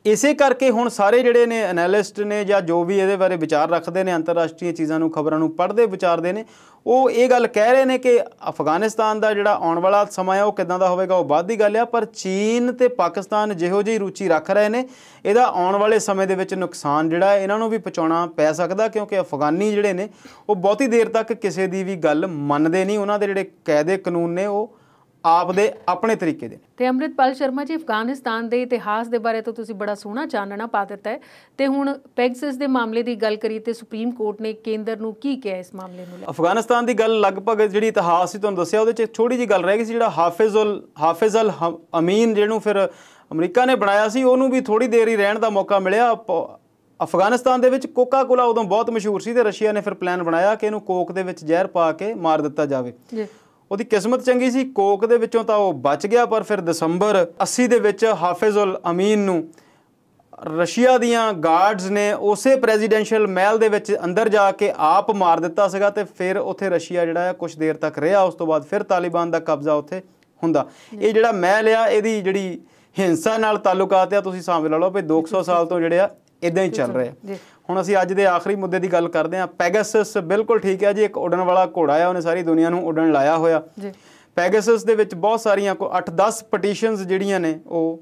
ਇਸੇ ਕਰਕੇ ਹੁਣ ਸਾਰੇ ਜਿਹੜੇ ਨੇ ਐਨਾਲਿਸਟ ਨੇ ਜਾਂ ਜੋ ਵੀ ਇਹਦੇ ਬਾਰੇ ਵਿਚਾਰ ਰੱਖਦੇ ਨੇ, ਅੰਤਰਰਾਸ਼ਟਰੀ ਚੀਜ਼ਾਂ ਨੂੰ, ਖਬਰਾਂ ਨੂੰ ਪੜ੍ਹਦੇ ਵਿਚਾਰਦੇ ਨੇ, ਉਹ ਇਹ ਗੱਲ ਕਹਿ ਰਹੇ ਨੇ ਕਿ ਅਫਗਾਨਿਸਤਾਨ ਦਾ ਜਿਹੜਾ ਆਉਣ ਵਾਲਾ ਸਮਾਂ ਆ ਉਹ ਕਿੱਦਾਂ ਦਾ ਹੋਵੇਗਾ ਉਹ ਬਾਅਦ ਦੀ ਗੱਲ ਆ। ਪਰ ਚੀਨ ਤੇ ਪਾਕਿਸਤਾਨ ਜਿਹੋ ਜਿਹੀ ਰੁਚੀ ਰੱਖ ਰਹੇ ਨੇ, ਇਹਦਾ ਆਉਣ ਵਾਲੇ ਸਮੇਂ ਦੇ ਵਿੱਚ ਨੁਕਸਾਨ ਜਿਹੜਾ ਇਹਨਾਂ ਨੂੰ ਵੀ ਪਹੁੰਚਾਉਣਾ ਪੈ ਸਕਦਾ, ਕਿਉਂਕਿ ਅਫਗਾਨੀ ਜਿਹੜੇ ਨੇ ਉਹ ਬਹੁਤੀ ਦੇਰ ਤੱਕ ਕਿਸੇ ਦੀ ਵੀ ਗੱਲ ਮੰਨਦੇ ਨਹੀਂ। ਉਹਨਾਂ ਦੇ ਜਿਹੜੇ ਕਾਇਦੇ ਕਾਨੂੰਨ ਨੇ ਉਹ ਆਪ ਦੇ ਆਪਣੇ ਤਰੀਕੇ ਦੇ।
ਤੇ ਅੰਮ੍ਰਿਤਪਾਲ ਸ਼ਰਮਾ ਜੀ, ਅਫਗਾਨਿਸਤਾਨ ਦੇ ਇਤਿਹਾਸ ਦੇ ਬਾਰੇ ਤਾਂ ਤੁਸੀਂ ਬੜਾ ਸੋਹਣਾ ਚਾਨਣਾ ਪਾ ਦਿੱਤਾ ਹੈ, ਤੇ ਹੁਣ ਪੈਗਸਸ ਦੇ ਮਾਮਲੇ ਦੀ ਗੱਲ ਕਰੀਏ ਤੇ ਸੁਪਰੀਮ ਕੋਰਟ ਨੇ ਕੇਂਦਰ ਨੂੰ ਕੀ ਕਿਹਾ ਇਸ ਮਾਮਲੇ ਨੂੰ ਲੈ?
ਅਫਗਾਨਿਸਤਾਨ ਦੀ ਗੱਲ ਲਗਭਗ ਜਿਹੜੀ ਇਤਿਹਾਸ ਸੀ ਤੁਹਾਨੂੰ ਦੱਸਿਆ, ਉਹਦੇ 'ਚ ਥੋੜ੍ਹੀ ਜਿਹੀ ਗੱਲ ਰਹਿ ਗਈ ਸੀ। ਜਿਹੜਾ ਹਾਫਿਜ਼ ਅਲ ਅਮੀਨ ਜਿਹਨੂੰ ਫਿਰ ਅਮਰੀਕਾ ਨੇ ਬਣਾਇਆ ਸੀ, ਉਹਨੂੰ ਵੀ ਥੋੜ੍ਹੀ ਦੇਰ ਹੀ ਰਹਿਣ ਦਾ ਮੌਕਾ ਮਿਲਿਆ। ਅਫਗਾਨਿਸਤਾਨ ਦੇ ਵਿੱਚ ਕੋਕਾ ਕੋਲਾ ਉਦੋਂ ਬਹੁਤ ਮਸ਼ਹੂਰ ਸੀ ਤੇ ਰਸ਼ੀਆ ਨੇ ਫਿਰ ਪਲਾਨ ਬਣਾਇਆ ਕਿ ਇਹਨੂੰ ਕੋਕ ਦੇ ਵਿੱਚ ਜ਼ਹਿਰ ਪਾ ਕੇ ਮਾਰ ਦਿੱਤਾ ਜਾਵੇ। ਉਹਦੀ ਕਿਸਮਤ ਚੰਗੀ ਸੀ, ਕੋਕ ਦੇ ਵਿੱਚੋਂ ਤਾਂ ਉਹ ਬਚ ਗਿਆ, ਪਰ ਫਿਰ ਦਸੰਬਰ 80 ਦੇ ਵਿੱਚ ਹਾਫਿਜ਼ ਉਲ ਅਮੀਨ ਨੂੰ ਰਸ਼ੀਆ ਦੀਆਂ ਗਾਰਡਸ ਨੇ ਉਸੇ ਪ੍ਰੈਜ਼ੀਡੈਂਸ਼ੀਅਲ ਮਹਿਲ ਦੇ ਵਿੱਚ ਅੰਦਰ ਜਾ ਕੇ ਆਪ ਮਾਰ ਦਿੱਤਾ ਸੀਗਾ। ਤੇ ਫਿਰ ਉੱਥੇ ਰਸ਼ੀਆ ਜਿਹੜਾ ਹੈ ਕੁਛ ਦੇਰ ਤੱਕ ਰਿਹਾ, ਉਸ ਤੋਂ ਬਾਅਦ ਫਿਰ ਤਾਲਿਬਾਨ ਦਾ ਕਬਜ਼ਾ ਉੱਥੇ ਹੁੰਦਾ। ਇਹ ਜਿਹੜਾ ਮਹਿਲ ਆ, ਇਹਦੀ ਜਿਹੜੀ ਹਿੰਸਾ ਨਾਲ ਤਾਲੁਕਾਤ ਆ, ਤੁਸੀਂ ਸਮਝ ਲਓ ਵੀ 200 ਸਾਲ ਤੋਂ ਜਿਹੜੇ ਆ ਇੱਦਾਂ ਹੀ ਚੱਲ ਰਹੇ ਆ। ਹੁਣ ਅਸੀਂ ਅੱਜ ਦੇ ਆਖਰੀ ਮੁੱਦੇ ਦੀ ਗੱਲ ਕਰਦੇ ਹਾਂ। ਪੈਗਾਸਸ ਬਿਲਕੁਲ ਠੀਕ ਹੈ ਜੀ, ਇੱਕ ਉੱਡਣ ਵਾਲਾ ਘੋੜਾ ਆ, ਉਹਨੇ ਸਾਰੀ ਦੁਨੀਆ ਨੂੰ ਉੱਡਣ ਲਾਇਆ ਹੋਇਆ। ਪੈਗਾਸਸ ਦੇ ਵਿੱਚ ਬਹੁਤ ਸਾਰੀਆਂ 8-10 ਪਟੀਸ਼ਨਸ ਜਿਹੜੀਆਂ ਨੇ ਉਹ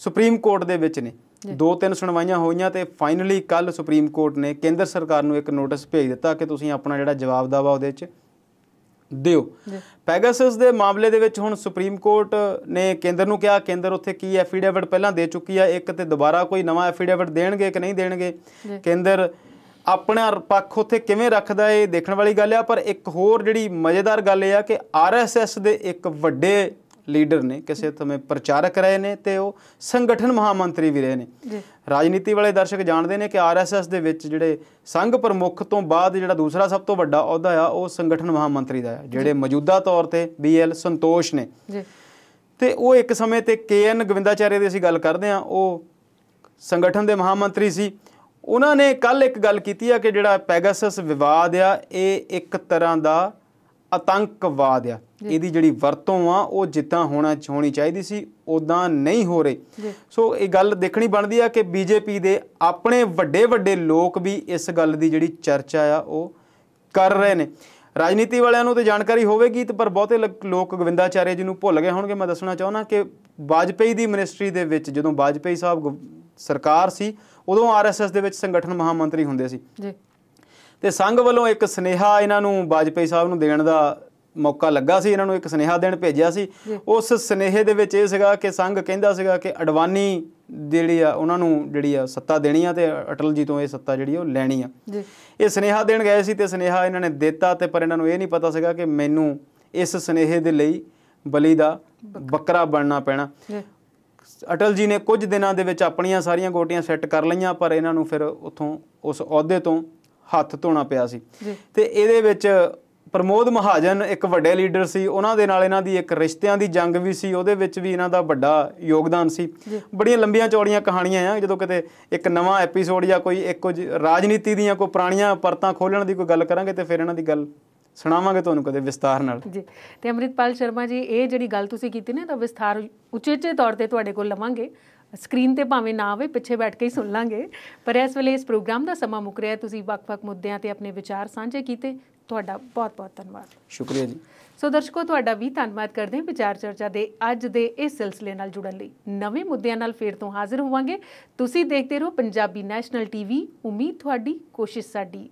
ਸੁਪਰੀਮ ਕੋਰਟ ਦੇ ਵਿੱਚ ਨੇ। 2-3 ਸੁਣਵਾਈਆਂ ਹੋਈਆਂ ਤੇ ਫਾਈਨਲੀ ਕੱਲ ਸੁਪਰੀਮ ਕੋਰਟ ਨੇ ਕੇਂਦਰ ਸਰਕਾਰ ਨੂੰ ਇੱਕ ਨੋਟਿਸ ਭੇਜ ਦਿੱਤਾ ਕਿ ਤੁਸੀਂ ਆਪਣਾ ਜਿਹੜਾ ਜਵਾਬ ਦਾਵਾ ਉਹਦੇ 'ਚ ਦਿਓ। ਪੈਗਾਸਸ ਦੇ ਮਾਮਲੇ ਦੇ ਵਿੱਚ ਹੁਣ ਸੁਪਰੀਮ ਕੋਰਟ ਨੇ ਕੇਂਦਰ ਨੂੰ ਕਿਹਾ, ਕੇਂਦਰ ਉੱਥੇ ਕੀ ਐਫੀਡੇਵਿਟ ਪਹਿਲਾਂ ਦੇ ਚੁੱਕੀ ਆ ਇੱਕ, ਤੇ ਦੁਬਾਰਾ ਕੋਈ ਨਵਾਂ ਐਫੀਡੇਵਿਟ ਦੇਣਗੇ ਕਿ ਨਹੀਂ ਦੇਣਗੇ, ਕੇਂਦਰ ਆਪਣਾ ਪੱਖ ਉੱਥੇ ਕਿਵੇਂ ਰੱਖਦਾ ਇਹ ਦੇਖਣ ਵਾਲੀ ਗੱਲ ਆ। ਪਰ ਇੱਕ ਹੋਰ ਜਿਹੜੀ ਮਜ਼ੇਦਾਰ ਗੱਲ ਇਹ ਆ ਕਿ RSS ਦੇ ਇੱਕ ਵੱਡੇ ਲੀਡਰ ਨੇ, ਕਿਸੇ ਸਮੇਂ ਪ੍ਰਚਾਰਕ ਰਹੇ ਨੇ ਤੇ ਉਹ ਸੰਗਠਨ ਮਹਾਮੰਤਰੀ ਵੀ ਰਹੇ ਨੇ। ਰਾਜਨੀਤੀ ਵਾਲੇ ਦਰਸ਼ਕ ਜਾਣਦੇ ਨੇ ਕਿ RSS ਦੇ ਵਿੱਚ ਜਿਹੜੇ ਸੰਘ ਪ੍ਰਮੁੱਖ ਤੋਂ ਬਾਅਦ ਜਿਹੜਾ ਦੂਸਰਾ ਸਭ ਤੋਂ ਵੱਡਾ ਅਹੁਦਾ ਆ ਉਹ ਸੰਗਠਨ ਮਹਾਮੰਤਰੀ ਦਾ ਹੈ, ਜਿਹੜੇ ਮੌਜੂਦਾ ਤੌਰ ਤੇ BL ਸੰਤੋਸ਼ ਨੇ। ਤੇ ਉਹ ਇੱਕ ਸਮੇਂ ਤੇ KN ਗੋਵਿੰਦਾਚਾਰਿਆ ਦੀ ਅਸੀਂ ਗੱਲ ਕਰਦੇ ਹਾਂ, ਉਹ ਸੰਗਠਨ ਦੇ ਮਹਾਮੰਤਰੀ ਸੀ। ਉਹਨਾਂ ਨੇ ਕੱਲ੍ਹ ਇੱਕ ਗੱਲ ਕੀਤੀ ਆ ਕਿ ਜਿਹੜਾ ਪੈਗਾਸਸ ਵਿਵਾਦ ਆ ਇਹ ਇੱਕ ਤਰ੍ਹਾਂ ਦਾ ਆਤੰਕਵਾਦ ਆ, ਇਹਦੀ ਜਿਹੜੀ ਵਰਤੋਂ ਆ ਉਹ ਜਿੱਦਾਂ ਹੋਣੀ ਚਾਹੀਦੀ ਸੀ ਉੱਦਾਂ ਨਹੀਂ ਹੋ ਰਹੀ। ਸੋ ਇਹ ਗੱਲ ਦੇਖਣੀ ਬਣਦੀ ਆ ਕਿ BJP ਦੇ ਆਪਣੇ ਵੱਡੇ ਲੋਕ ਵੀ ਇਸ ਗੱਲ ਦੀ ਜਿਹੜੀ ਚਰਚਾ ਆ ਉਹ ਕਰ ਰਹੇ ਨੇ। ਰਾਜਨੀਤੀ ਵਾਲਿਆਂ ਨੂੰ ਤਾਂ ਜਾਣਕਾਰੀ ਹੋਵੇਗੀ ਤੇ ਪਰ ਬਹੁਤੇ ਲੋਕ ਗੋਵਿੰਦਾਚਾਰਿਆ ਜੀ ਨੂੰ ਭੁੱਲ ਗਏ ਹੋਣਗੇ। ਮੈਂ ਦੱਸਣਾ ਚਾਹੁੰਦਾ ਕਿ ਵਾਜਪੇਈ ਦੀ ਮਿਨਿਸਟਰੀ ਦੇ ਵਿੱਚ ਜਦੋਂ ਵਾਜਪੇਈ ਸਾਹਿਬ ਸਰਕਾਰ ਸੀ ਉਦੋਂ RSS ਦੇ ਵਿੱਚ ਸੰਗਠਨ ਮਹਾਮੰਤਰੀ ਹੁੰਦੇ ਸੀ ਤੇ ਸੰਘ ਵੱਲੋਂ ਇੱਕ ਸੁਨੇਹਾ ਇਹਨਾਂ ਨੂੰ ਵਾਜਪੇਈ ਸਾਹਿਬ ਨੂੰ ਦੇਣ ਦਾ ਮੌਕਾ ਲੱਗਾ ਸੀ। ਇਹਨਾਂ ਨੂੰ ਇੱਕ ਸੁਨੇਹਾ ਦੇਣ ਭੇਜਿਆ ਸੀ। ਉਸ ਸੁਨੇਹੇ ਦੇ ਵਿੱਚ ਇਹ ਸੀਗਾ ਕਿ ਸੰਘ ਕਹਿੰਦਾ ਸੀਗਾ ਕਿ ਅਡਵਾਨੀ ਜਿਹੜੀ ਆ ਉਹਨਾਂ ਨੂੰ ਜਿਹੜੀ ਆ ਸੱਤਾ ਦੇਣੀ ਆ ਤੇ ਅਟਲ ਜੀ ਤੋਂ ਇਹ ਸੱਤਾ ਜਿਹੜੀ ਉਹ ਲੈਣੀ ਆ। ਇਹ ਸੁਨੇਹਾ ਦੇਣ ਗਏ ਸੀ ਤੇ ਸੁਨੇਹਾ ਇਹਨਾਂ ਨੇ ਦਿੱਤਾ ਤੇ ਪਰ ਇਹਨਾਂ ਨੂੰ ਇਹ ਨਹੀਂ ਪਤਾ ਸੀਗਾ ਕਿ ਮੈਨੂੰ ਇਸ ਸੁਨੇਹੇ ਦੇ ਲਈ ਬਲੀ ਦਾ ਬੱਕਰਾ ਬਣਨਾ ਪੈਣਾ। ਅਟਲ ਜੀ ਨੇ ਕੁਝ ਦਿਨਾਂ ਦੇ ਵਿੱਚ ਆਪਣੀਆਂ ਸਾਰੀਆਂ ਗੋਟੀਆਂ ਸੈੱਟ ਕਰ ਲਈਆਂ, ਪਰ ਇਹਨਾਂ ਨੂੰ ਫਿਰ ਉੱਥੋਂ ਉਸ ਅਹੁਦੇ ਤੋਂ ਹੱਥ ਧੋਣਾ ਪਿਆ ਸੀ। ਤੇ ਇਹਦੇ ਵਿੱਚ ਪ੍ਰਮੋਦ ਮਹਾਜਨ ਇੱਕ ਵੱਡੇ ਲੀਡਰ ਸੀ, ਉਹਨਾਂ ਦੇ ਨਾਲ ਇਹਨਾਂ ਦੀ ਇੱਕ ਰਿਸ਼ਤਿਆਂ ਦੀ ਜੰਗ ਵੀ ਸੀ, ਉਹਦੇ ਵਿੱਚ ਵੀ ਇਹਨਾਂ ਦਾ ਵੱਡਾ ਯੋਗਦਾਨ ਸੀ। ਬੜੀਆਂ ਲੰਬੀਆਂ ਚੌੜੀਆਂ ਕਹਾਣੀਆਂ ਆ, ਜਦੋਂ ਕਿਤੇ ਇੱਕ ਨਵਾਂ ਐਪੀਸੋਡ ਜਾਂ ਕੋਈ ਇੱਕ ਕੁਝ ਰਾਜਨੀਤੀ ਦੀਆਂ ਕੋਈ ਪੁਰਾਣੀਆਂ ਪਰਤਾਂ ਖੋਲ੍ਹਣ ਦੀ ਕੋਈ ਗੱਲ ਕਰਾਂਗੇ ਤੇ ਫਿਰ ਇਹਨਾਂ ਦੀ ਗੱਲ ਸੁਣਾਵਾਂਗੇ ਤੁਹਾਨੂੰ ਕਦੇ ਵਿਸਤਾਰ ਨਾਲ ਜੀ।
ਤੇ ਅੰਮ੍ਰਿਤਪਾਲ ਸ਼ਰਮਾ ਜੀ, ਇਹ ਜਿਹੜੀ ਗੱਲ ਤੁਸੀਂ ਕੀਤੀ ਨਾ ਤਾਂ ਵਿਸਥਾਰ ਉਚੇਚੇ ਤੌਰ ਤੇ ਤੁਹਾਡੇ ਕੋਲ ਲਵਾਂਗੇ, ਸਕਰੀਨ ਤੇ ਭਾਵੇਂ ਨਾ ਆਵੇ, ਪਿੱਛੇ ਬੈਠ ਕੇ ਹੀ ਸੁਣ ਲਾਂਗੇ। ਪਰ ਇਸ ਵੇਲੇ ਇਸ ਪ੍ਰੋਗਰਾਮ ਦਾ ਸਮਾਂ ਮੁੱਕ ਰਿਹਾ, ਤੁਸੀਂ ਵੱਖ-ਵੱਖ ਮੁੱਦਿਆਂ ਤੇ ਆਪਣੇ ਵਿਚਾਰ ਸਾਂਝੇ ਕੀਤੇ, ਤੁਹਾਡਾ ਬਹੁਤ-ਬਹੁਤ ਧੰਨਵਾਦ।
ਸ਼ੁਕਰੀਆ ਜੀ।
ਸੋ ਦਰਸ਼ਕੋ, ਤੁਹਾਡਾ ਵੀ ਧੰਨਵਾਦ ਕਰਦੇ ਹਾਂ ਵਿਚਾਰ ਚਰਚਾ ਦੇ ਅੱਜ ਦੇ ਇਸ ਸਿਲਸਿਲੇ ਨਾਲ ਜੁੜਨ ਲਈ। ਨਵੇਂ ਮੁੱਦਿਆਂ ਨਾਲ ਫੇਰ ਤੋਂ ਹਾਜ਼ਰ ਹੋਵਾਂਗੇ। ਤੁਸੀਂ ਦੇਖਦੇ ਰਹੋ ਪੰਜਾਬੀ ਨੈਸ਼ਨਲ ਟੀਵੀ। ਉਮੀਦ ਤੁਹਾਡੀ, ਕੋਸ਼ਿਸ਼ ਸਾਡੀ।